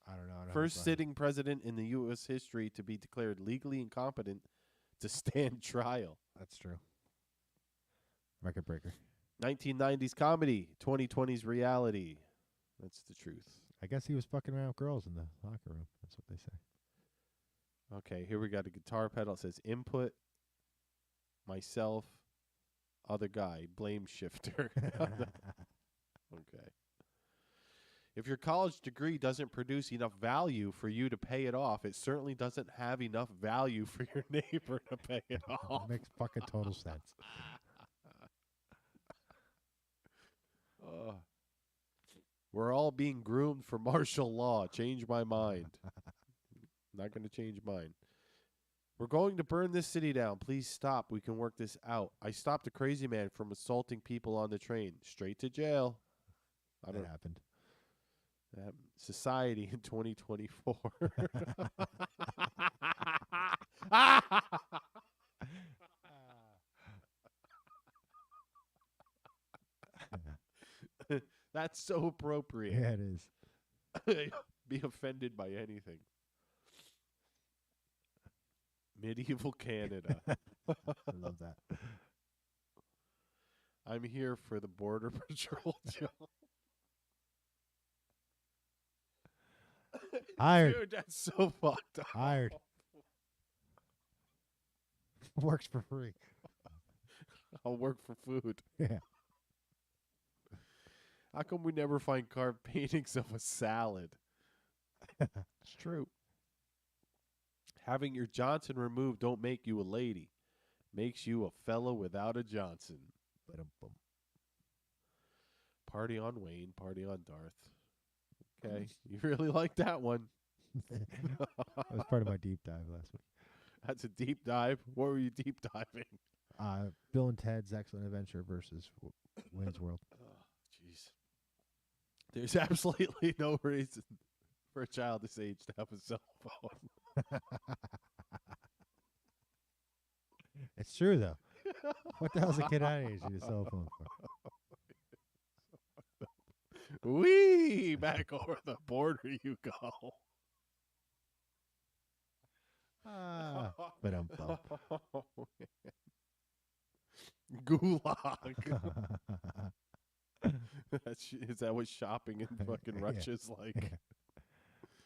I don't know. First sitting president in the U.S. history to be declared legally incompetent to stand trial. That's true. Record breaker. 1990s comedy, 2020's reality. That's the truth. I guess he was fucking around with girls in the locker room. That's what they say. Okay, here we got a guitar pedal. It says input, myself, other guy, blame shifter. Okay. If your college degree doesn't produce enough value for you to pay it off, it certainly doesn't have enough value for your neighbor to pay it off. That makes fucking total sense. We're all being groomed for martial law. Change my mind. Not going to change mine. We're going to burn this city down. Please stop. We can work this out. I stopped a crazy man from assaulting people on the train. Straight to jail. That happened. Society in 2024. That's so appropriate. Yeah, it is. Be offended by anything. Medieval Canada. I love that. I'm here for the Border Patrol job. Hired. Dude, that's so fucked up. Hired. Works for free. I'll work for food. Yeah. How come we never find carved paintings of a salad? It's true. Having your Johnson removed don't make you a lady. Makes you a fellow without a Johnson. Ba-dum-bum. Party on Wayne, party on Darth. Okay. You really like that one. That was part of my deep dive last week. That's a deep dive. What were you deep diving? Bill and Ted's Excellent Adventure versus Wayne's World. Oh, jeez. There's absolutely no reason for a child this age to have a cell phone. It's true though. What the hell's a kid our age need a cell phone for? Wee! Back over the border you go. But Gulag. Is that what shopping in fucking Russia's like? Yeah.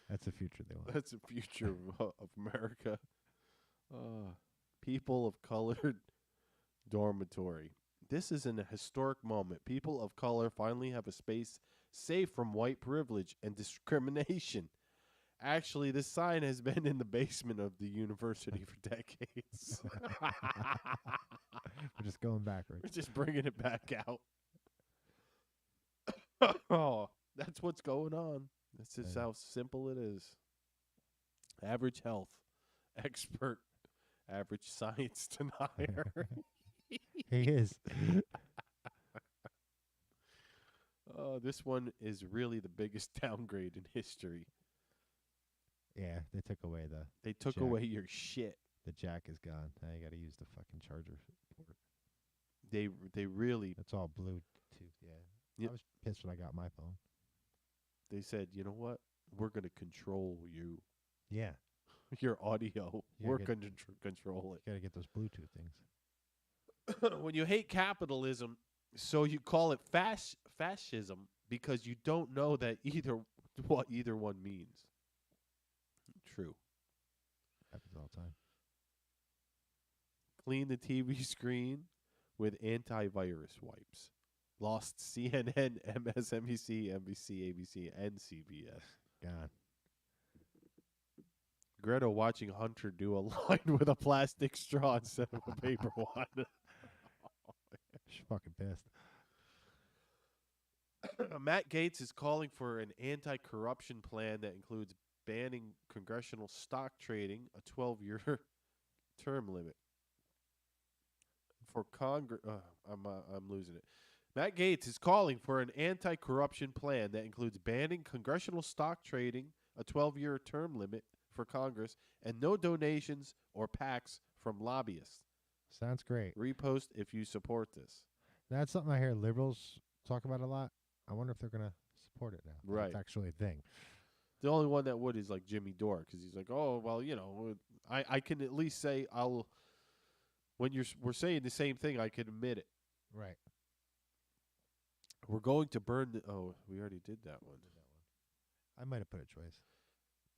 That's the future they want. That's the future of America. People of colored dormitory. This is an historic moment. People of color finally have a space safe from white privilege and discrimination. Actually, this sign has been in the basement of the university for decades. We're just going backwards. We're just bringing it back out. Oh, that's what's going on. This is how simple it is. Average health expert, average science denier. He is. This one is really the biggest downgrade in history. Yeah, they took away the. They took jack. away your shit. The jack is gone. Now you got to use the fucking charger port. They really. That's all Bluetooth. Yeah. Yep. I was pissed when I got my phone. They said, you know what? We're going to control you. Yeah. Your audio. We're going to control it. You got to get those Bluetooth things. When you hate capitalism, so you call it fascism because you don't know that what either one means. True. Happens all the time. Clean the TV screen with antivirus wipes. Lost CNN, MSNBC, NBC, ABC, and CBS. God. Greta watching Hunter do a line with a plastic straw instead of a paper one. She's fucking pissed. Matt Gaetz is calling for an anti-corruption plan that includes banning congressional stock trading, a 12-year term limit. For Congress, I'm losing it. Matt Gaetz is calling for an anti-corruption plan that includes banning congressional stock trading, a 12-year term limit for Congress, and no donations or PACs from lobbyists. Sounds great. Repost if you support this. That's something I hear liberals talk about a lot. I wonder if they're going to support it now. Right. It's actually a thing. The only one that would is like Jimmy Dore, because he's like, oh, well, you know, I can at least say when we're saying the same thing, I can admit it. Right. We're going to burn we already did that one. I might have put a choice.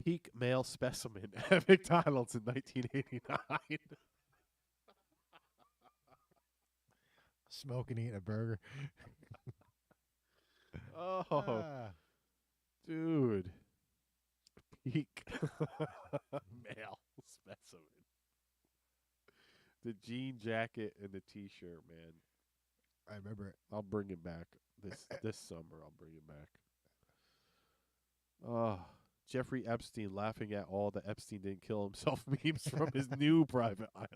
Peak male specimen at McDonald's in 1989. Smoking, eating a burger. Dude. Peak male specimen. The jean jacket and the T-shirt, man. I remember it. I'll bring it back this summer. I'll bring it back. Jeffrey Epstein laughing at all the Epstein didn't kill himself memes from his new private island.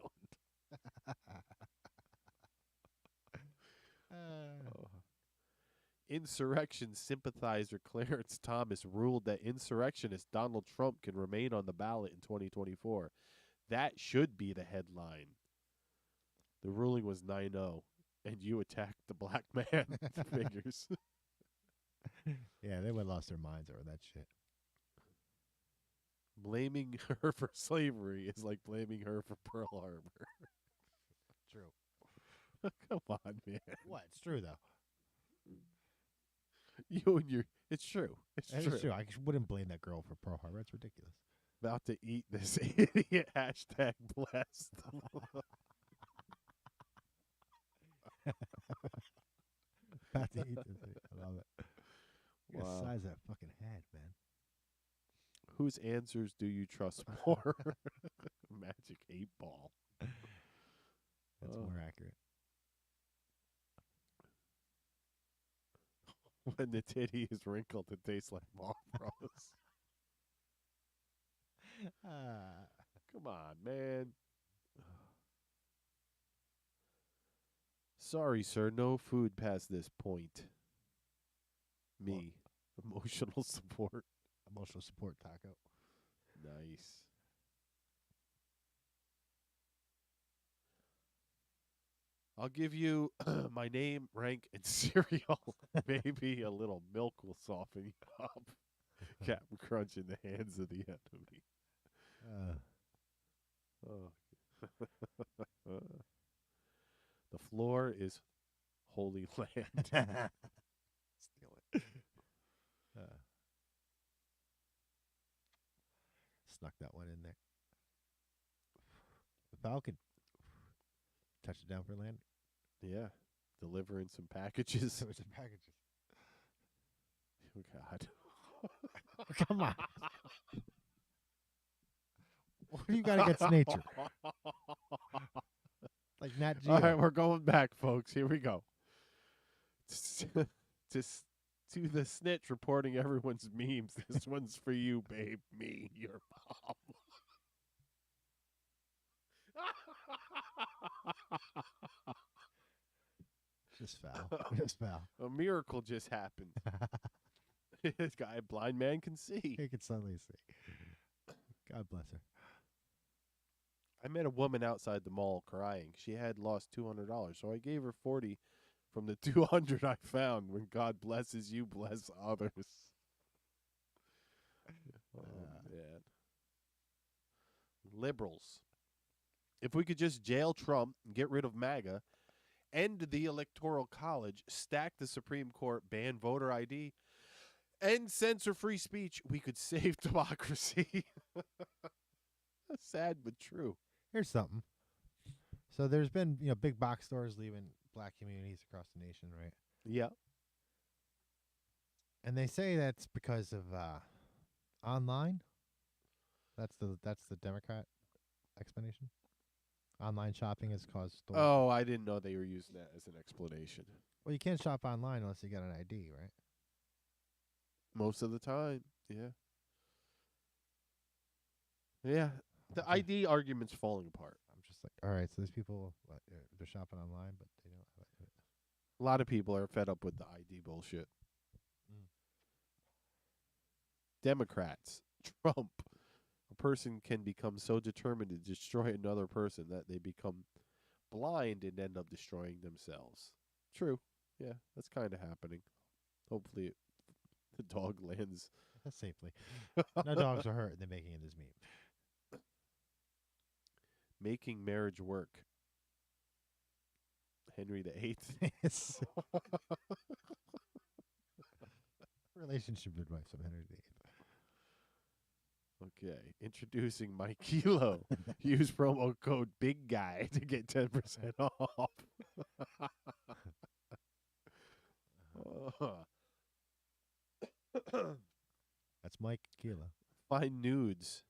Insurrection sympathizer Clarence Thomas ruled that insurrectionist Donald Trump can remain on the ballot in 2024. That should be the headline. The ruling was 9-0, and you attacked the black man figures. Yeah, they would have lost their minds over that shit. Blaming her for slavery is like blaming her for Pearl Harbor. True. Come on, man. What? It's true, though. It's true. It's That true. is true. I wouldn't blame that girl for Pearl Harbor. That's ridiculous. About to eat this idiot. Hashtag blessed. About to eat this thing. I love it. Look at Wow. the size of that fucking head, man. Whose answers do you trust more? Magic 8-ball. That's more accurate. When the titty is wrinkled, it tastes like Marlboros. Come on, man. Sorry, sir. No food past this point. Me. Emotional support. Emotional support taco. Nice. I'll give you my name, rank, and cereal. Maybe a little milk will soften you up. Captain Crunch in the hands of the enemy. Oh. The floor is holy land. Steal it. Snuck that one in there. The Falcon. Touchdown for land. Yeah. Delivering some packages. Some packages. Oh, God. Come on. What do you got against nature? Like Nat Geo. All right, we're going back, folks. Here we go. Just to the snitch reporting everyone's memes. This one's for you, babe. Me, your mom. Just foul. Just foul. A miracle just happened. This guy, a blind man, can see. He can suddenly see. God bless her. I met a woman outside the mall crying. She had lost $200, so I gave her 40 from the 200 I found. When God blesses you, bless others. Oh, man. Liberals. If we could just jail Trump and get rid of MAGA, end the Electoral College, stack the Supreme Court, ban voter ID, end censor free speech, we could save democracy. Sad but true. Here's something. So there's been, big box stores leaving black communities across the nation, right? Yeah. And they say that's because of online. That's the Democrat explanation. Online shopping has caused stores. Oh, I didn't know they were using that as an explanation. Well, you can't shop online unless you got an ID, right? Most of the time, yeah. Yeah, the ID argument's falling apart. I'm just like, all right, so these people, they're shopping online, but they don't have it. A lot of people are fed up with the ID bullshit. Democrats, Trump. A person can become so determined to destroy another person that they become blind and end up destroying themselves. True. Yeah, that's kind of happening. Hopefully the dog lands safely. No dogs are hurt. They're making it as meme. Making marriage work. Henry VIII. Yes. Relationship advice from Henry VIII. Okay, introducing my Kilo. Use promo code Big Guy to get 10% off. That's Mike Kilo. Find nudes.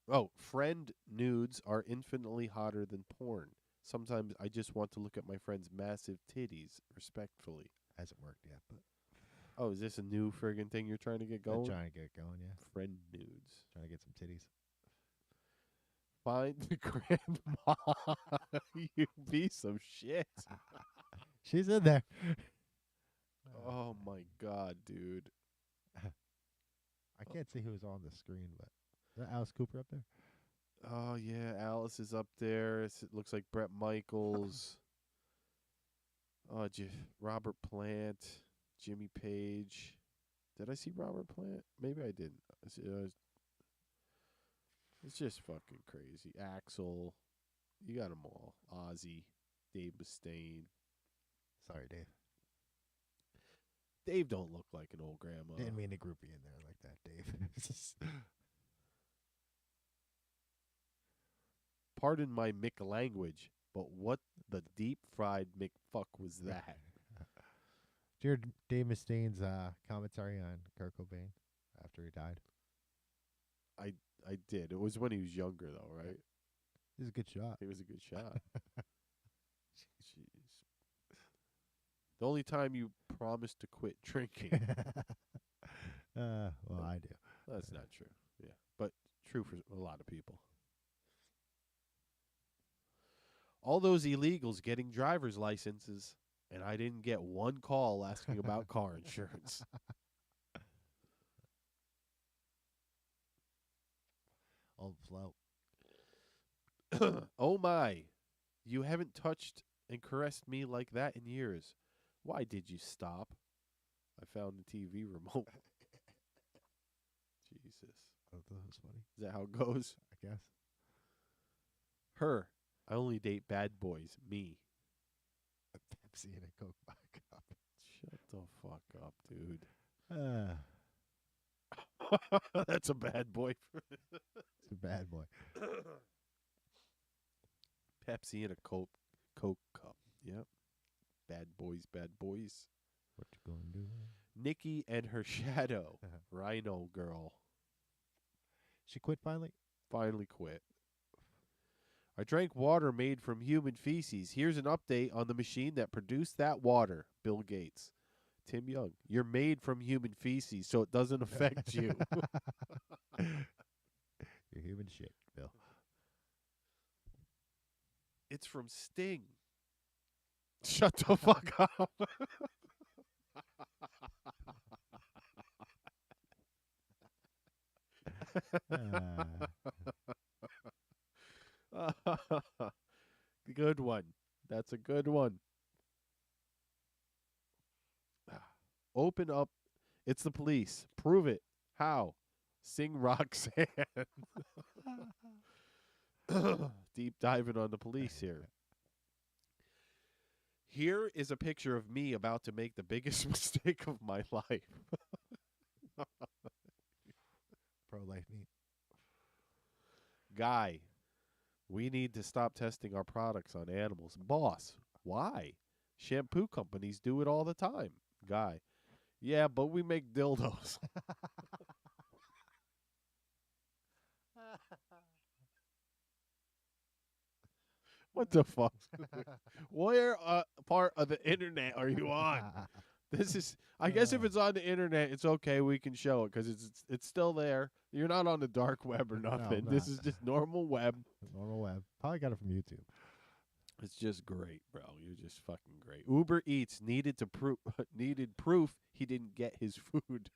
Oh, friend nudes are infinitely hotter than porn. Sometimes I just want to look at my friend's massive titties respectfully. Hasn't worked yet, but. Oh, is this a new friggin' thing you're trying to get going? I'm trying to get it going, yeah. Friend nudes. Trying to get some titties. Find the grandma. You piece of shit. She's in there. Oh my God, dude. I can't see who's on the screen, but is that Alice Cooper up there? Oh yeah, Alice is up there. It looks like Bret Michaels. Oh, Robert Plant, Jimmy Page. Did I see Robert Plant? Maybe I didn't. It's just fucking crazy. Axel, you got them all. Ozzy, Dave Mustaine. Sorry, Dave. Dave don't look like an old grandma. Didn't mean to group you in there like that, Dave. Pardon my Mick language, but what the deep fried McFuck was that? Did you hear Dave Mustaine's commentary on Kurt Cobain after he died? I did. It was when he was younger, though, right? He was a good shot. He was a good shot. Jeez. The only time you promised to quit drinking. Well, I do. That's not true. Yeah, but true for a lot of people. All those illegals getting driver's licenses. And I didn't get one call asking about car insurance. Old float. Oh my, you haven't touched and caressed me like that in years. Why did you stop? I found the TV remote. Jesus. Oh, that was funny. Is that how it goes? I guess. Her. I only date bad boys. Me. A Pepsi and a Coke by cup. Shut the fuck up, dude. Uh, That's a bad boy. It's a bad boy. Pepsi and a Coke cup. Yep. Bad boys, bad boys. What you gonna do? Nikki and her shadow. Rhino girl. She quit finally? Finally quit. I drank water made from human feces. Here's an update on the machine that produced that water. Bill Gates. Tim Young. You're made from human feces, so it doesn't affect you. You're human shit, Bill. It's from Sting. Shut the fuck up. Good one. That's a good one. Open up. It's the police. Prove it. How? Sing Roxanne. Deep diving on the police here. Here is a picture of me about to make the biggest mistake of my life. Pro-life meat. Guy, we need to stop testing our products on animals. Boss, why? Shampoo companies do it all the time. Guy, yeah, but we make dildos. What the fuck? Where part of the internet are you on? This is, I guess if it's on the internet, it's okay. We can show it because it's still there. You're not on the dark web or nothing. No, This is just normal web. Normal web. Probably got it from YouTube. It's just great, bro. You're just fucking great. Uber Eats needed proof he didn't get his food.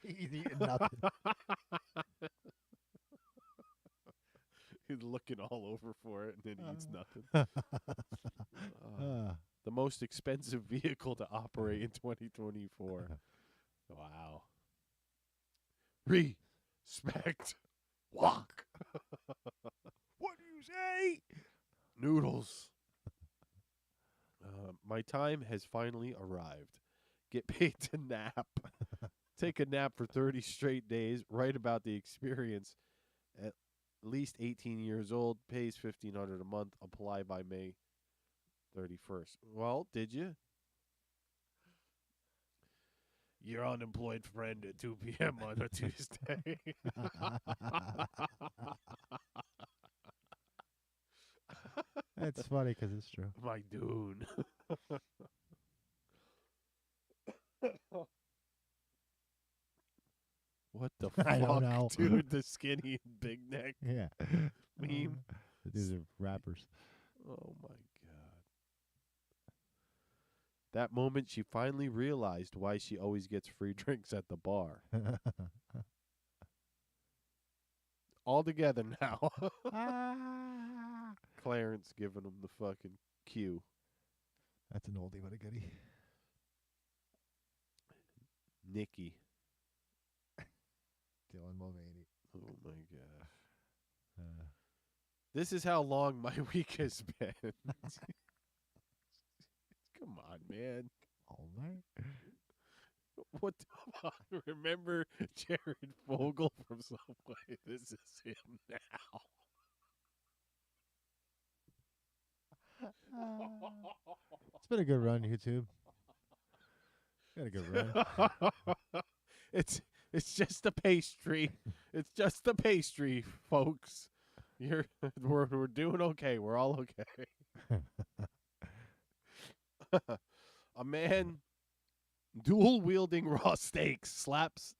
He's eating nothing. He's looking all over for it, and then he eats nothing. The most expensive vehicle to operate in 2024. Wow. Respect. Walk. What do you say? Noodles. My time has finally arrived. Get paid to nap. Take a nap for 30 straight days. Write about the experience. At least 18 years old. Pays $1,500 a month. Apply by May 31st. Well, did you? Your unemployed friend at 2 p.m. on a Tuesday. That's funny because it's true. My dude. What the fuck, I don't know. dude? The skinny and big neck Yeah. meme. These are rappers. Oh, my God. That moment, she finally realized why she always gets free drinks at the bar. All together now. Clarence giving him the fucking cue. That's an oldie but a goodie. Nikki. Dylan Mulvaney. Oh, my gosh. This is how long my week has been. Come on, man. All right. What the fuck? Remember Jared Fogle from Subway? This is him now. It's been a good run, YouTube. Got a good run. It's just a pastry. It's just a pastry, folks. We're doing okay. We're all okay. A man dual wielding raw steaks slaps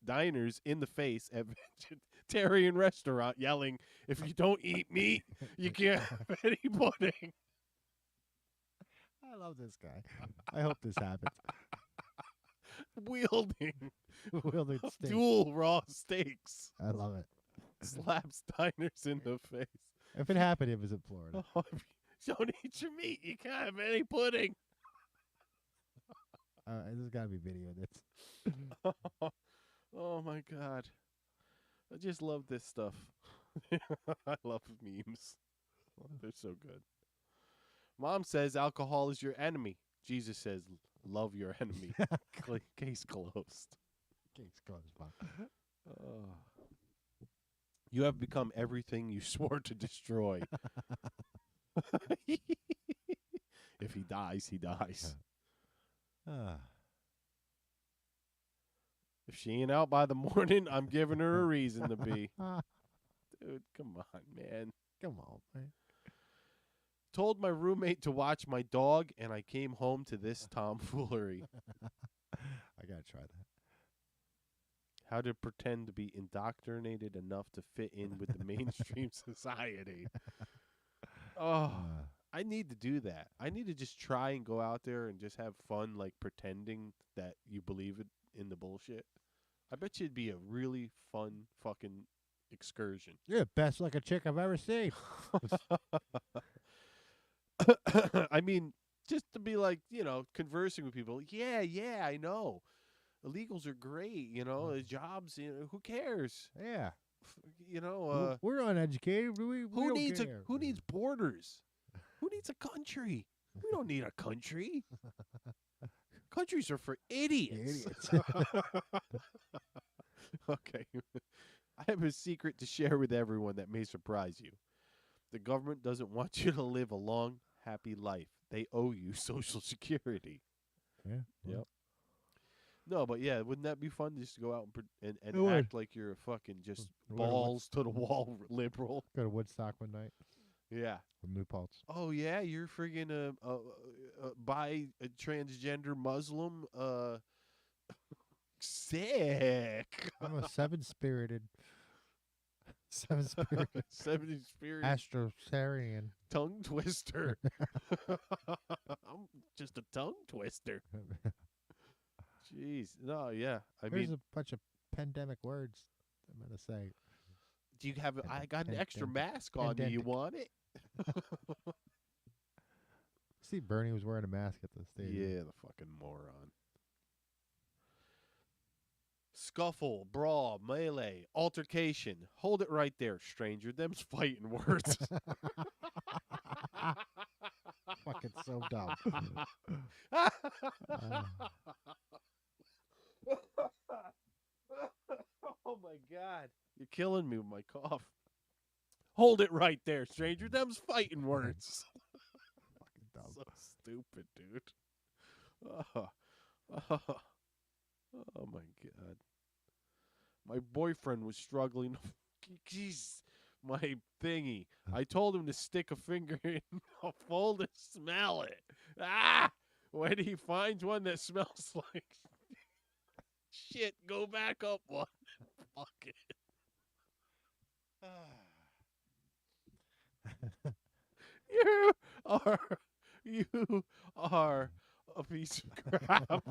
diners in the face at vegetarian restaurant yelling, "If you don't eat meat, you can't have any pudding." I love this guy. I hope this happens. Wielding steak. dual raw steaks. I love it. Slaps diners in the face. If it happened, it was in Florida. Oh, if you don't eat your meat, you can't have any pudding. There's got to be video of this. Oh my God. I just love this stuff. I love memes. They're so good. Mom says alcohol is your enemy. Jesus says love your enemy. Case closed. Case closed, Bob. You have become everything you swore to destroy. If he dies, he dies. If she ain't out by the morning, I'm giving her a reason to be. Dude, come on, man. Come on, man. Told my roommate to watch my dog, and I came home to this tomfoolery. I got to try that. How to pretend to be indoctrinated enough to fit in with the mainstream society. Oh, I need to do that. I need to just try and go out there and just have fun, like pretending that you believe in the bullshit. I bet you it'd be a really fun fucking excursion. You're the best looking chick I've ever seen. I mean, just to be like, conversing with people. Yeah, I know. Illegals are great, the jobs, who cares? Yeah. We're uneducated. We don't care. Who needs borders? Who needs a country? We don't need a country. Countries are for idiots. Okay. I have a secret to share with everyone that may surprise you. The government doesn't want you to live a long, happy life. They owe you Social Security. Yeah. Yep. No, but yeah, wouldn't that be fun just to go out and would. act like you're a fucking just balls to the wall liberal? Go to Woodstock one night. Yeah. With New Paltz. Oh yeah, you're friggin' bi a transgender Muslim. Sick. I'm a seven-spirited. Seven-spirited. Astrosarian. Tongue twister. I'm just a tongue twister. Jeez. No, yeah. There's a bunch of pandemic words I'm going to say. Do you have I got an extra mask on. Do you want it? See, Bernie was wearing a mask at the stadium. Yeah, the fucking moron. Scuffle, brawl, melee, altercation. Hold it right there, stranger. Them's fighting words. Fucking so dumb. Oh my God. You're killing me with my cough. Hold it right there, stranger. Them's fighting words. Fucking dumb. So stupid, dude. Oh my God. My boyfriend was struggling. Jeez, my thingy. I told him to stick a finger in a fold and smell it. When he finds one that smells like shit, go back up one. Fuck it. You are a piece of crap.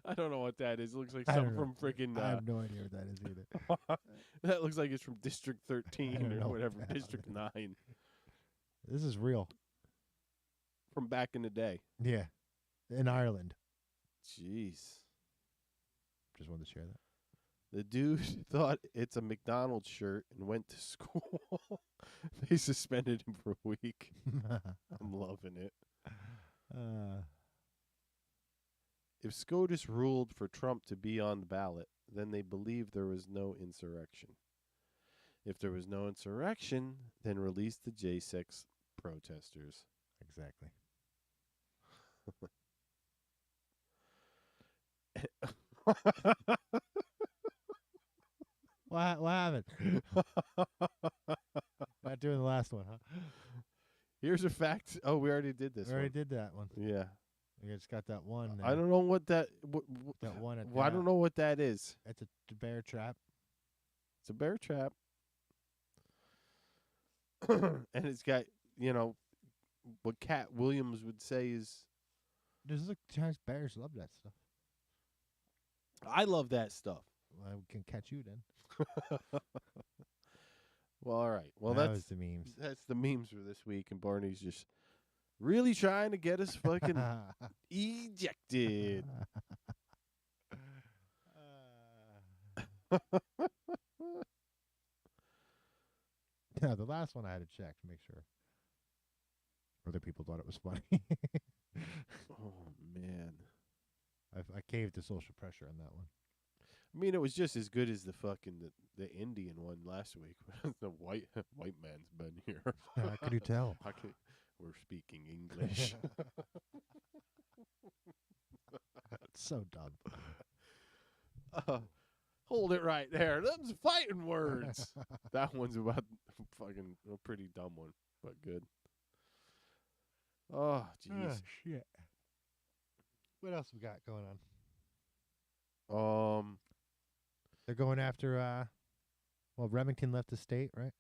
I don't know what that is. It looks like something from freaking. I have no idea what that is either. That looks like it's from District 13 or know whatever, what that District 9. This is real. From back in the day. Yeah. In Ireland. Jeez. Just wanted to share that. The dude thought it's a McDonald's shirt and went to school. They suspended him for a week. I'm loving it. If SCOTUS ruled for Trump to be on the ballot, then they believed there was no insurrection. If there was no insurrection, then release the J6 protesters. Exactly. What happened? Not doing the last one, huh? Here's a fact. Oh, we already did this We already one. did that one. Yeah. It's got that one. I don't know what that. That one. I don't know what that is. It's a bear trap. It's a bear trap. And it's got, what Cat Williams would say is. There's Chinese bears love that stuff. I love that stuff. Well, I can catch you then. Well, all right. Well, That that's was the memes. That's the memes for this week, and Barney's just really trying to get us fucking ejected. Yeah, the last one I had to check to make sure other people thought it was funny. Oh man, I caved to social pressure on that one. I mean, it was just as good as the fucking the Indian one last week. The white man's been here. How could you tell? We're speaking English. It's so dumb. Hold it right there. Them's fighting words. That one's about fucking a pretty dumb one, but good. Oh, jeez. Shit. What else we got going on? They're going after, Remington left the state, right?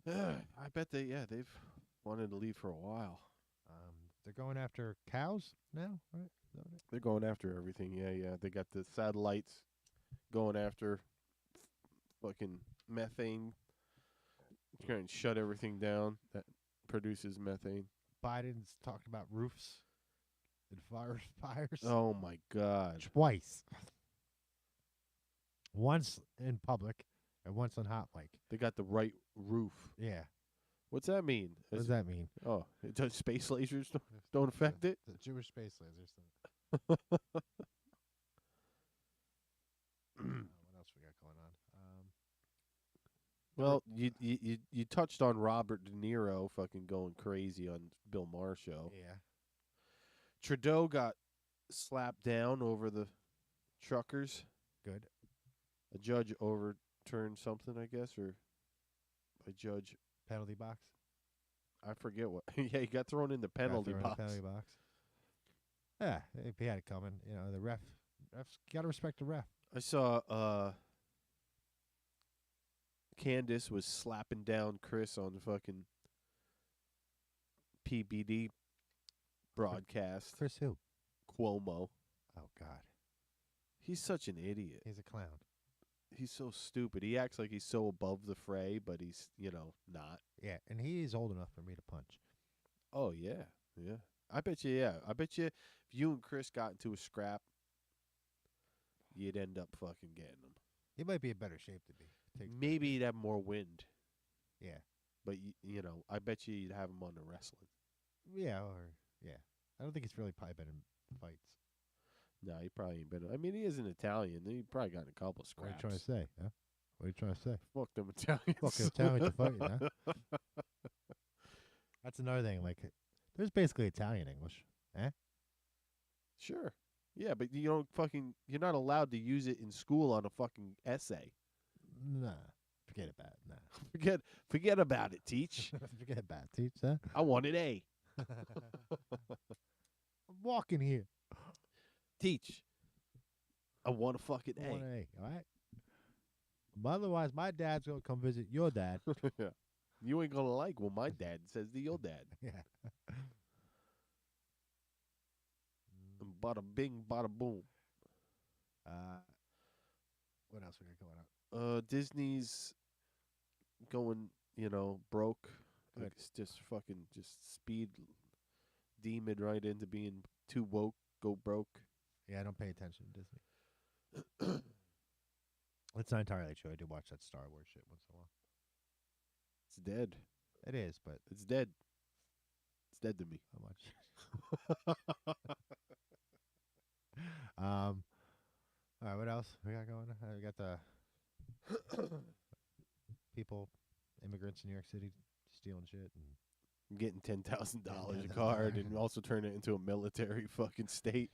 I bet they've wanted to leave for a while. They're going after cows now, right? Is that what They're going after everything. Yeah. They got the satellites going after fucking methane. Trying to shut everything down that produces methane. Biden's talked about roofs and forest fires. Oh my God! Twice. Once in public and once on hot mic. They got the right roof. Yeah. What's that mean? What does that mean? Oh, does space lasers don't affect it? The Jewish space lasers. What What else we got going on? Well, you touched on Robert De Niro fucking going crazy on Bill Maher show. Yeah. Trudeau got slapped down over the truckers. Good. A judge overturned something, I guess, or a judge. Penalty box. I forget what. Yeah, he got thrown in the penalty box. Penalty box. Yeah, if he had it coming, the refs gotta respect the ref. I saw Candace was slapping down Chris on the fucking PBD broadcast. Chris who? Cuomo. Oh God. He's such an idiot. He's a clown. He's so stupid. He acts like he's so above the fray, but he's, not. Yeah, and he is old enough for me to punch. Oh, yeah. Yeah. I bet you if you and Chris got into a scrap, you'd end up fucking getting him. He might be in better shape to be. Maybe he'd have more wind. Yeah. But, I bet you you'd have him on the wrestling. Yeah, I don't think he's really probably been in fights. No, he probably ain't been. I mean, he is an Italian. He probably got in a couple scraps. What are you trying to say? Huh? What are you trying to say? Fuck them Italians. Fuck Italians to fight, huh? That's another thing. Like, there's basically Italian English, eh? Sure. Yeah, but you're not allowed to use it in school on a fucking essay. Nah. Forget about it. Nah. Forget about it, teach. Forget about it, teach, huh? I want an A. I'm walking here. Teach. I want a fucking A. All right? But otherwise, my dad's going to come visit your dad. Yeah. You ain't going to like what my dad says to your dad. Yeah. And bada bing, bada boom. What else we got going on? Disney's going, broke. Good. Like, it's just speed demon right into being too woke, go broke. Yeah, I don't pay attention to Disney. It's not entirely true. I do watch that Star Wars shit once in a while. It's dead. It is, but it's dead. It's dead to me. How much? All right, what else we got going on? We got the immigrants in New York City stealing shit and getting $10,000 a card and also turn it into a military fucking state.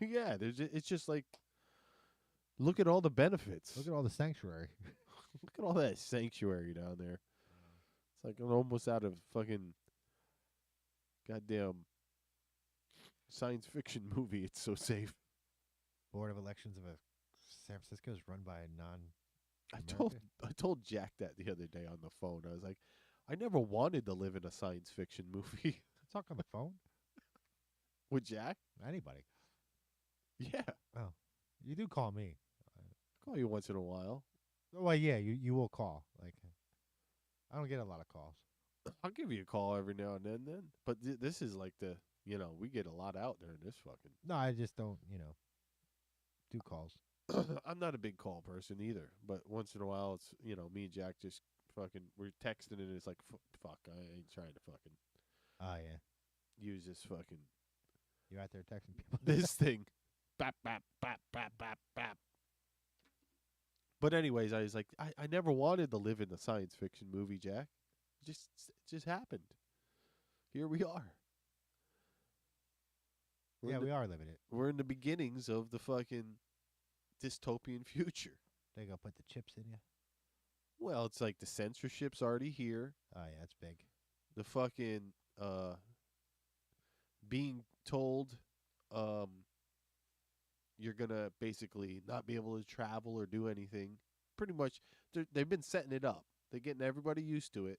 Yeah, it's just like, look at all the benefits. Look at all the sanctuary. Look at all that sanctuary down there. It's like almost out of fucking goddamn science fiction movie. It's so safe. Board of Elections of San Francisco is run by a non. I told Jack that the other day on the phone. I was like, I never wanted to live in a science fiction movie. Talk on the phone with Jack. Anybody? Yeah. Oh, you do call me. Call you once in a while. Well, yeah, you will call. Like, I don't get a lot of calls. I'll give you a call every now and then. But this is like we get a lot out during this fucking. No, I just don't, do calls. I'm not a big call person either, but once in a while, it's me and Jack just fucking we're texting and it's like fuck, I ain't trying to fucking. Oh yeah. Use this fucking. You're out there texting people. This thing, bap bap bap bap bap bap. But anyways, I was like, I never wanted to live in a science fiction movie, Jack. It just happened. Here we are. We are living it. We're in the beginnings of the fucking dystopian future. They gonna put the chips in you? Well, it's like the censorship's already here. Oh yeah, that's big. The fucking being told you're gonna basically not be able to travel or do anything. Pretty much, they've been setting it up. They're getting everybody used to it.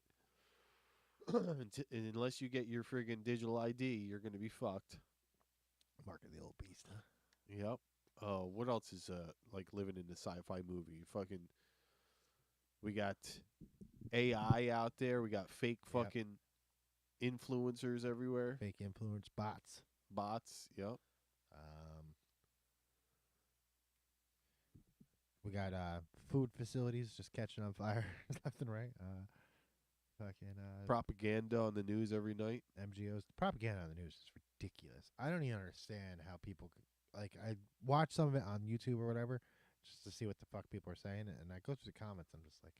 Unless you get your friggin' digital ID, you're gonna be fucked. Mark of the old beast, huh? Yep. What else is like living in the sci-fi movie? Fucking, we got AI out there. We got fake fucking influencers everywhere. Fake influence bots. Bots. Yep. We got food facilities just catching on fire left and right. Propaganda on the news every night. MGOs. The propaganda on the news is ridiculous. I don't even understand how people like. I watch some of it on YouTube or whatever just to see what the fuck people are saying, and I go through the comments. I'm just like,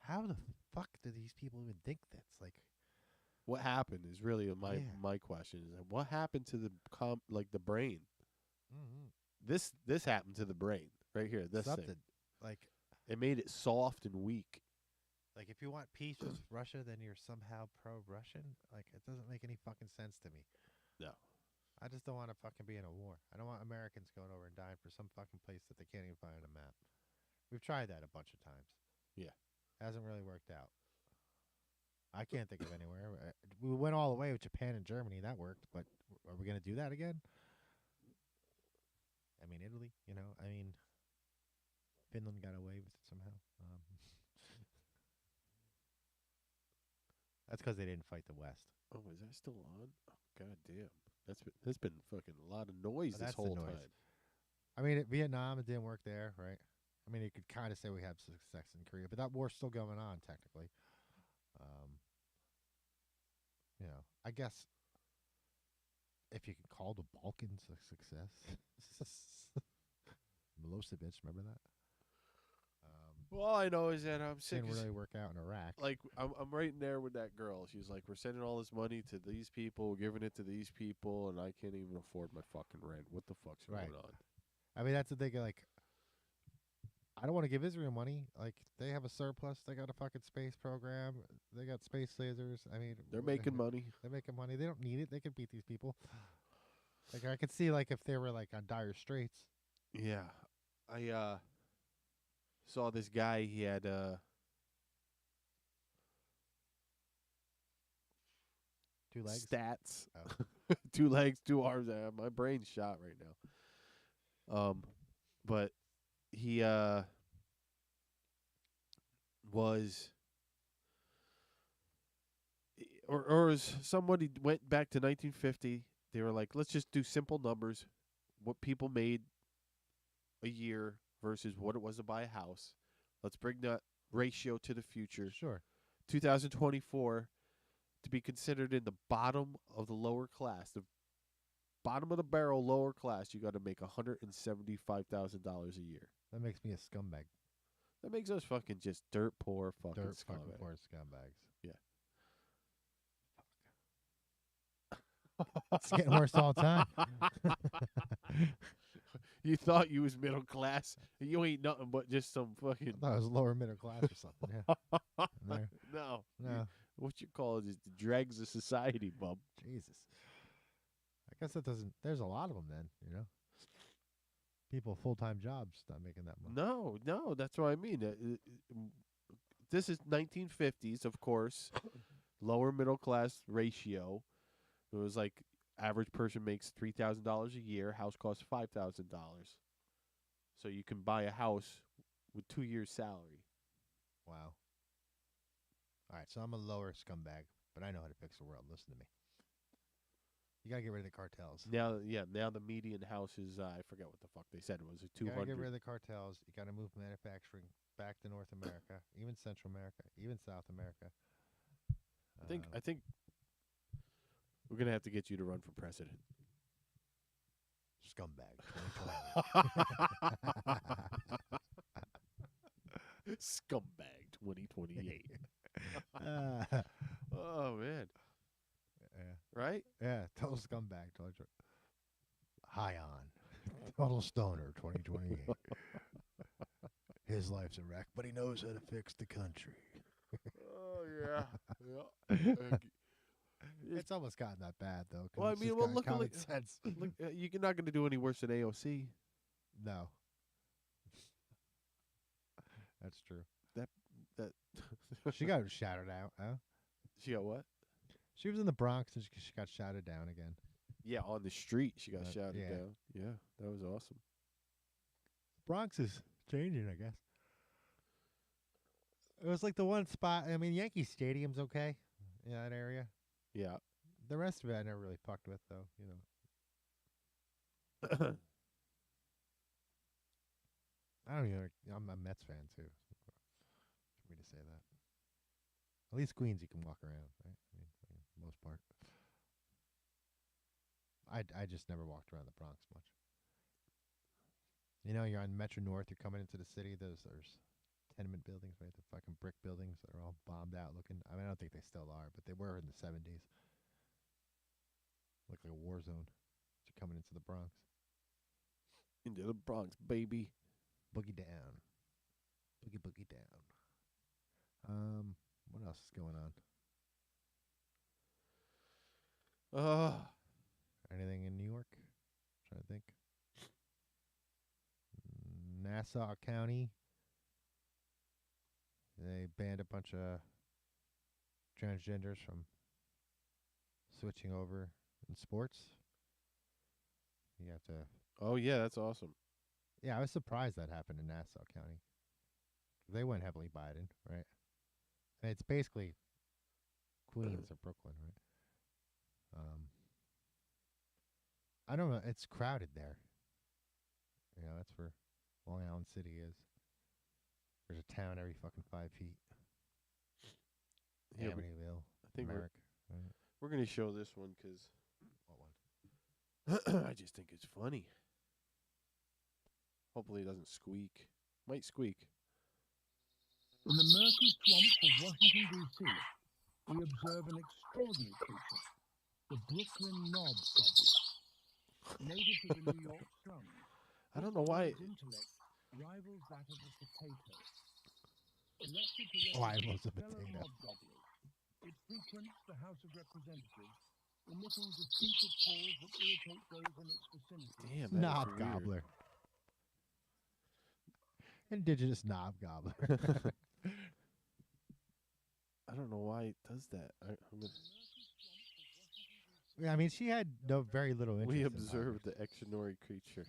how the fuck do these people even think that's like? What happened is really my question is what happened to the the brain? Mm-hmm. This happened to the brain right here. This Something thing. like it made it soft and weak. Like, if you want peace with Russia, then you're somehow pro-Russian? Like, it doesn't make any fucking sense to me. No. I just don't want to fucking be in a war. I don't want Americans going over and dying for some fucking place that they can't even find on a map. We've tried that a bunch of times. Yeah. Hasn't really worked out. I can't think of anywhere. We went all the way with Japan and Germany. That worked. But are we going to do that again? I mean, Italy, Finland got away with it somehow. That's because they didn't fight the West. Oh, is that still on? Oh, god damn. That's been fucking a lot of noise this whole time. I mean, Vietnam, it didn't work there, right? I mean, you could kind of say we have success in Korea, but that war's still going on, technically. I guess if you can call the Balkans a success. Milosevic, remember that? All I know is that I'm sick. Didn't really work out in Iraq. Like I'm right in there with that girl. She's like, we're sending all this money to these people, we're giving it to these people, and I can't even afford my fucking rent. What the fuck's going on? I mean, that's the thing. Like, I don't want to give Israel money. Like, they have a surplus. They got a fucking space program. They got space lasers. I mean, they're making money. They're making money. They don't need it. They can beat these people. Like, I could see like if they were like on dire straits. Yeah, I saw this guy. He had 2 legs. Stats. Oh. 2 legs, 2 arms. My brain's shot right now. But he was, or as somebody went back to 1950. They were like, let's just do simple numbers. What people made a year versus what it was to buy a house. Let's bring that ratio to the future. Sure. 2024, to be considered in the bottom of the lower class, the bottom of the barrel lower class, you got to make $175,000 a year. That makes me a scumbag. That makes us fucking just dirt poor fucking Dirt scumbags. fucking poor scumbags. Yeah. It's getting worse all the time. You thought you was middle class. You ain't nothing but just some fucking. I thought it was lower middle class or something. Yeah. No. No. What you call it is the dregs of society, bub. Jesus. I guess that doesn't. There's a lot of them then. People full-time jobs not making that much. No, that's what I mean. This is 1950s, of course. Lower middle class ratio. It was like average person makes $3,000 a year. House costs $5,000. So you can buy a house with 2 years' salary. Wow. All right, so I'm a lower scumbag, but I know how to fix the world. Listen to me. You gotta get rid of the cartels. Now the median house is I forget what the fuck they said it was. You 200. gotta get rid of the cartels. You gotta move manufacturing back to North America, even Central America, even South America. I think we're gonna have to get you to run for president. Scumbag. Scumbag 2028. Oh man. Yeah. Right? Yeah, total scumbag. High on. Total stoner 2028. His life's a wreck, but he knows how to fix the country. Oh yeah. It's almost gotten that bad though. Well, I mean, look, common sense. Look, you're not going to do any worse than AOC. No. That's true. That She got shouted out. Huh? She got what? She was in the Bronx and she got shouted down again. Yeah, on the street she got shouted yeah. down. Yeah, that was awesome. Bronx is changing, I guess. It was like the one spot. I mean, Yankee Stadium's okay in that area. Yeah. The rest of it I never really fucked with, though. I don't even. I'm a Mets fan too. For me to say that. At least Queens, you can walk around, right? I mean, for the most part. I just never walked around the Bronx much. You're on Metro North. You're coming into the city. There's tenement buildings, right? The fucking brick buildings that are all bombed out looking. I mean, I don't think they still are, but they were in the 70s. Look like a war zone. You're coming into the Bronx. Into the Bronx, baby. Boogie down. Boogie down. What else is going on? Anything in New York? Trying to think. Nassau County. They banned a bunch of transgenders from switching over in sports. You have to. Oh yeah, that's awesome. Yeah, I was surprised that happened in Nassau County. They went heavily Biden, right? And it's basically Queens or Brooklyn, right? I don't know. It's crowded there. That's where Long Island City is. There's a town every fucking 5 feet. Yeah, Amityville. I think Merrick, right? we're going to show this one because What one? I just think it's funny. Hopefully it doesn't squeak. Might squeak. In the murky swamps of Washington, D.C., we observe an extraordinary creature, the Brooklyn knob gobbler. Native to the New York slums, I don't know why. its intellect rivals that of the potato. Elected to Rivals the represent fellow potato. knob gobblers, it frequents the House of Representatives, emitting distinctive calls that irritate those in its vicinity. Damn, that Knob is weird. gobbler. Indigenous knob gobbler. I don't know why it does that. Yeah, I mean, she had very little interest. We in observed hobbits. the extraordinary creature.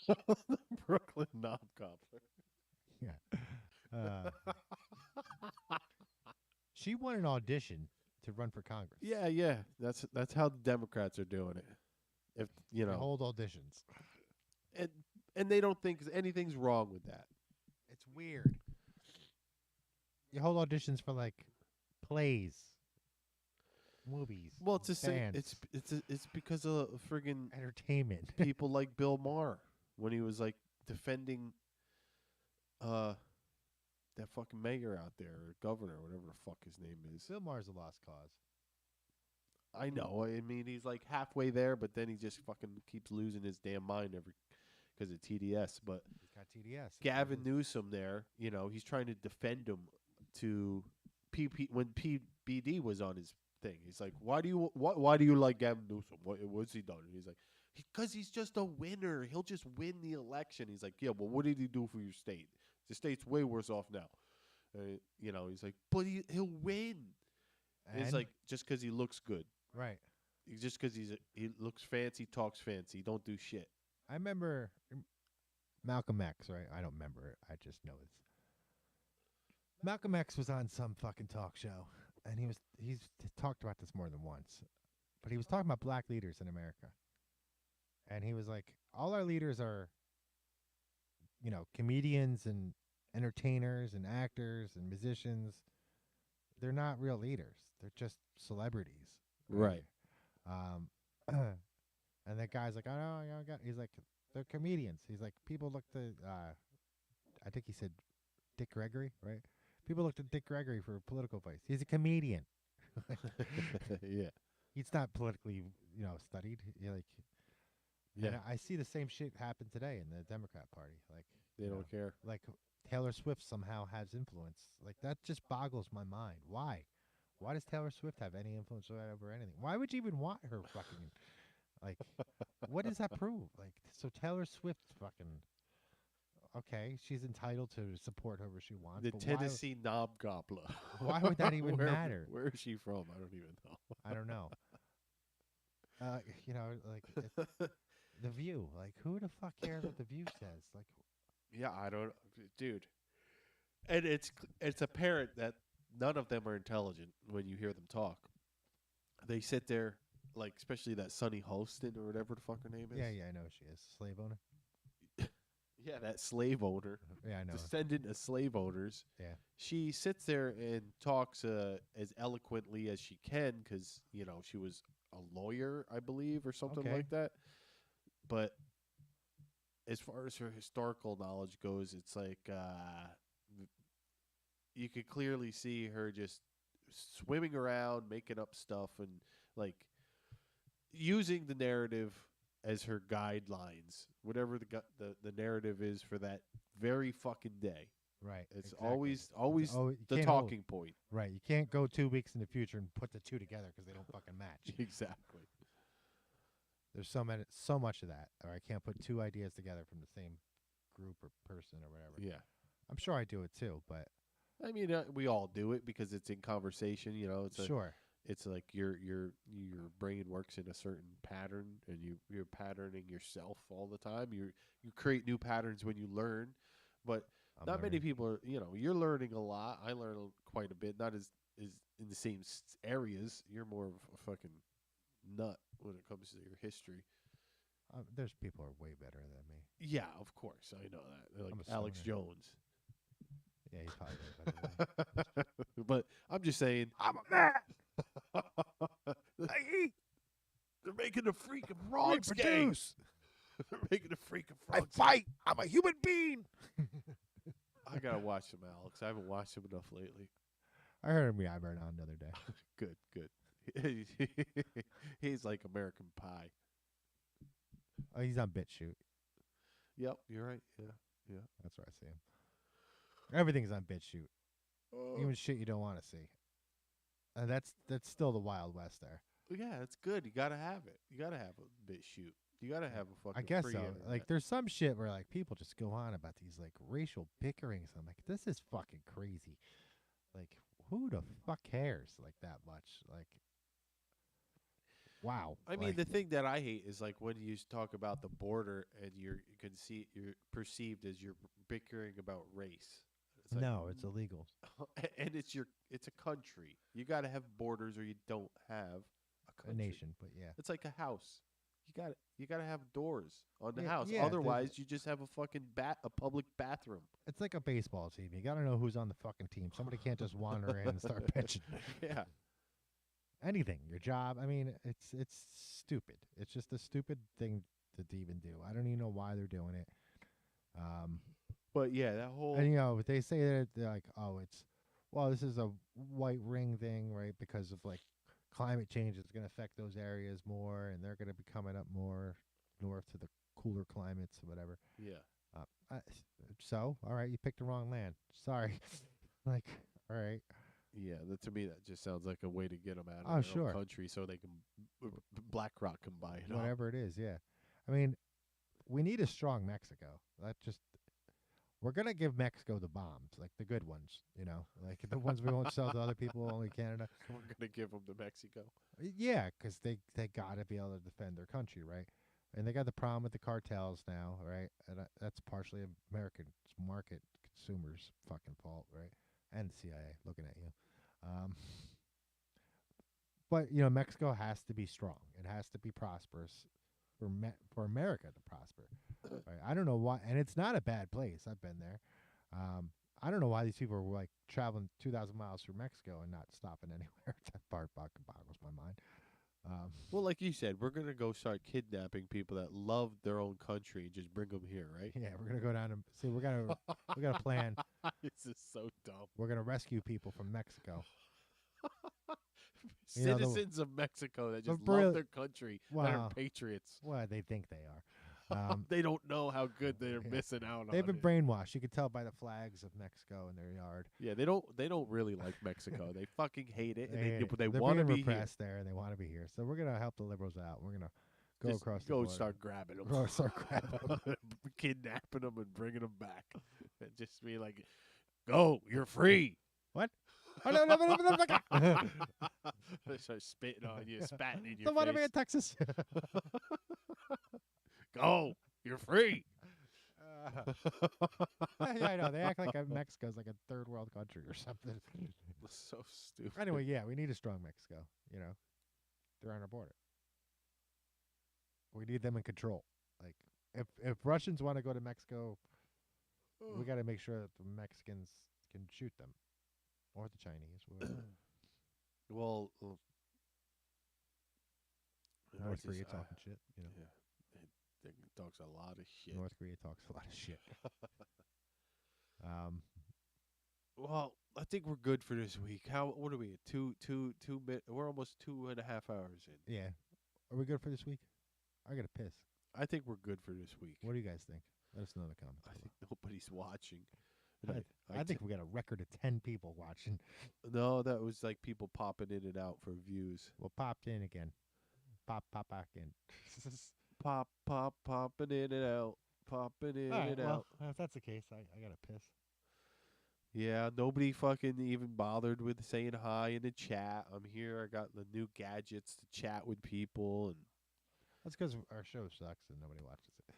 The Brooklyn knob gobbler. Yeah. She won an audition to run for Congress. Yeah. That's how the Democrats are doing it. If They hold auditions. and they don't think anything's wrong with that. It's weird. You hold auditions for like plays, movies. Well, it's the same. bands, It's because of friggin' entertainment. people like Bill Maher when he was like defending that fucking mayor out there, or governor, whatever the fuck his name is. Bill Maher's a lost cause. I know. I mean, he's like halfway there, but then he just fucking keeps losing his damn mind because of TDS. But He's got TDS. Gavin Newsom there, he's trying to defend him to when PBD was on his thing. He's like, why do you like Gavin Newsom? What's he done? And he's like, because he's just a winner. He'll just win the election. He's like, yeah, well, what did he do for your state? The state's way worse off now. He's like, but he'll win. And it's like, just because he looks good. Right. Just because he looks fancy, talks fancy, don't do shit. I remember Malcolm X, right? I don't remember it. I just know it's Malcolm X was on some fucking talk show, and he's talked about this more than once, but he was talking about black leaders in America, and he was like, all our leaders are, comedians and entertainers and actors and musicians. They're not real leaders. They're just celebrities. Right. And that guy's like, he's like, they're comedians. He's like, people look to, I think he said Dick Gregory, right? People look to Dick Gregory for political advice. He's a comedian. Yeah. He's not politically, studied. And I see the same shit happen today in the Democrat Party. Like, they don't care. Like Taylor Swift somehow has influence. Like, that just boggles my mind. Why? Why does Taylor Swift have any influence over anything? Why would you even want her fucking, like, what does that prove? Like, so Taylor Swift's fucking, okay, she's entitled to support whoever she wants. The but Tennessee knob gobbler. Why would that even matter? Where is she from? I don't even know. I don't know. The View. Like, who the fuck cares what the View says? Like, yeah, I don't, dude. And it's apparent that none of them are intelligent when you hear them talk. They sit there, like, especially that Sunny Hostin or whatever the fuck her name is. Yeah, I know who she is. Slave owner. Yeah, that slave owner. Yeah, I know. Descendant of slave owners. Yeah. She sits there and talks as eloquently as she can because, she was a lawyer, I believe, or something like that. But as far as her historical knowledge goes, it's like you could clearly see her just swimming around, making up stuff, and like using the narrative as her guidelines, whatever the narrative is for that very fucking day. Right. It's exactly. always the talking point. Right. You can't go 2 weeks in the future and put the two together because they don't fucking match. Exactly. There's so much of that. Or I can't put two ideas together from the same group or person or whatever. Yeah. I'm sure I do it too, but I mean, we all do it because it's in conversation. It's sure. It's like your brain works in a certain pattern, and you're patterning yourself all the time. You create new patterns when you learn, but not many people are. You're learning a lot. I learn quite a bit. Not as in the same areas. You're more of a fucking nut when it comes to your history. There's people who are way better than me. Yeah, of course, I know that. They're like Alex Jones. Yeah, he's probably better than me. But I'm just saying, I'm a man. They're making the freaking frogs gay. They're making the freaking frogs. I fight. I'm a human being. I gotta watch them, Alex. I haven't watched them enough lately. I heard him yabber on the other day. Good. He's like American Pie. Oh, he's on BitChute. Yep, you're right. Yeah. That's where I see him. Everything's on BitChute. Even shit you don't want to see. And that's still the Wild West there. Yeah, it's good. You gotta have it. You gotta have a BitChute. You gotta have a fucking. I guess free so. internet. Like, there's some shit where like people just go on about these like racial bickerings. I'm like, this is fucking crazy. Like, who the fuck cares like that much? Like, wow. I mean, the thing that I hate is like when you talk about the border and you're perceived as you're bickering about race. It's no, it's illegal. And it's a country. You got to have borders, or you don't have a country. Nation. But yeah, it's like a house. You got to have doors on the house. Yeah, otherwise, you just have a fucking a public bathroom. It's like a baseball team. You got to know who's on the fucking team. Somebody can't just wander in and start pitching. Yeah. Anything, your job. I mean, it's stupid. It's just a stupid thing to even do. I don't even know why they're doing it. But yeah, that whole and they say that they're like, this is a white ring thing, right? Because of like climate change is going to affect those areas more, and they're going to be coming up more north to the cooler climates or whatever. Yeah. So all right, you picked the wrong land. Sorry. Like, all right. Yeah, to me that just sounds like a way to get them out of Oh, their sure. own country so they can BlackRock can buy it. Whatever it is, yeah. I mean, we need a strong Mexico. We're gonna give Mexico the bombs, like the good ones, like the ones we won't sell to other people, only Canada. We're gonna give them to Mexico. Yeah, because they got to be able to defend their country, right? And they got the problem with the cartels now, right? And that's partially American market consumers' fucking fault, right? And the CIA looking at you. But Mexico has to be strong. It has to be prosperous for America to prosper. Right? I don't know why, and it's not a bad place. I've been there. I don't know why these people were like traveling 2,000 miles through Mexico and not stopping anywhere. That part boggles my mind. Well, like you said, we're gonna go start kidnapping people that love their own country and just bring them here, right? Yeah, we're gonna go down and see. We got a plan. This is so dumb. We're gonna rescue people from Mexico. Citizens of Mexico that just love their country, that are patriots. Well, they think they are. They don't know how good they're missing out on. They've been brainwashed. You can tell by the flags of Mexico in their yard. Yeah, they don't really like Mexico. They fucking hate it, but they They're want to being be here. repressed there, and they want to be here. So we're gonna help the liberals out. We're gonna go across the border. Start grabbing them. Go start grabbing them. Kidnapping them and bringing them back. And just be like, go, you're free. What? They start spitting on you, spatting in your Don't want to face. be in Texas. Go, you're free. Yeah, I know. They act like Mexico's like a third world country or something. So stupid. Anyway, yeah, we need a strong Mexico. They're on our border. We need them in control. Like, if Russians want to go to Mexico, we got to make sure that the Mexicans can shoot them, or the Chinese. Well, North Korea talking shit. Yeah, it talks a lot of shit. North Korea talks a lot of shit. Well, I think we're good for this week. What are we at? 2 minutes? We're almost 2.5 hours in. Yeah. Are we good for this week? I got to piss. I think we're good for this week. What do you guys think? Let us know in the comments. I think nobody's watching. I think we got a record of 10 people watching. No, that was like people popping in and out for views. Well, popped in again. Pop back in. Popping in and out. Popping in and out. Well, if that's the case, I got to piss. Yeah, nobody fucking even bothered with saying hi in the chat. I'm here. I got the new gadgets to chat with people, and that's because our show sucks and nobody watches it.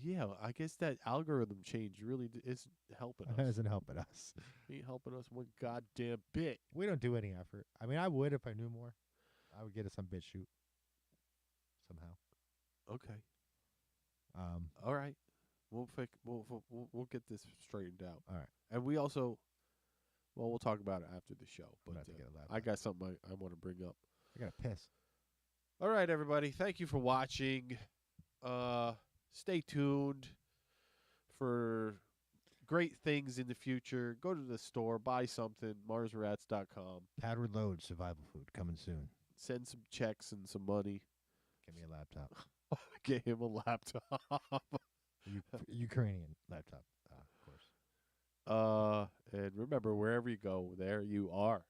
Yeah, I guess that algorithm change really isn't helping us. It isn't helping us. Ain't helping us one goddamn bit. We don't do any effort. I mean, I would if I knew more. I would get us some BitChute somehow. Okay. All right. We'll get this straightened out. All right. And we also, we'll talk about it after the show. But I got something I want to bring up. I got to piss. All right, everybody. Thank you for watching. Stay tuned for great things in the future. Go to the store, buy something, marsrats.com. Powder Load survival food coming soon. Send some checks and some money. Get me a laptop. Get him a laptop. Ukrainian laptop, of course. And remember, wherever you go, there you are.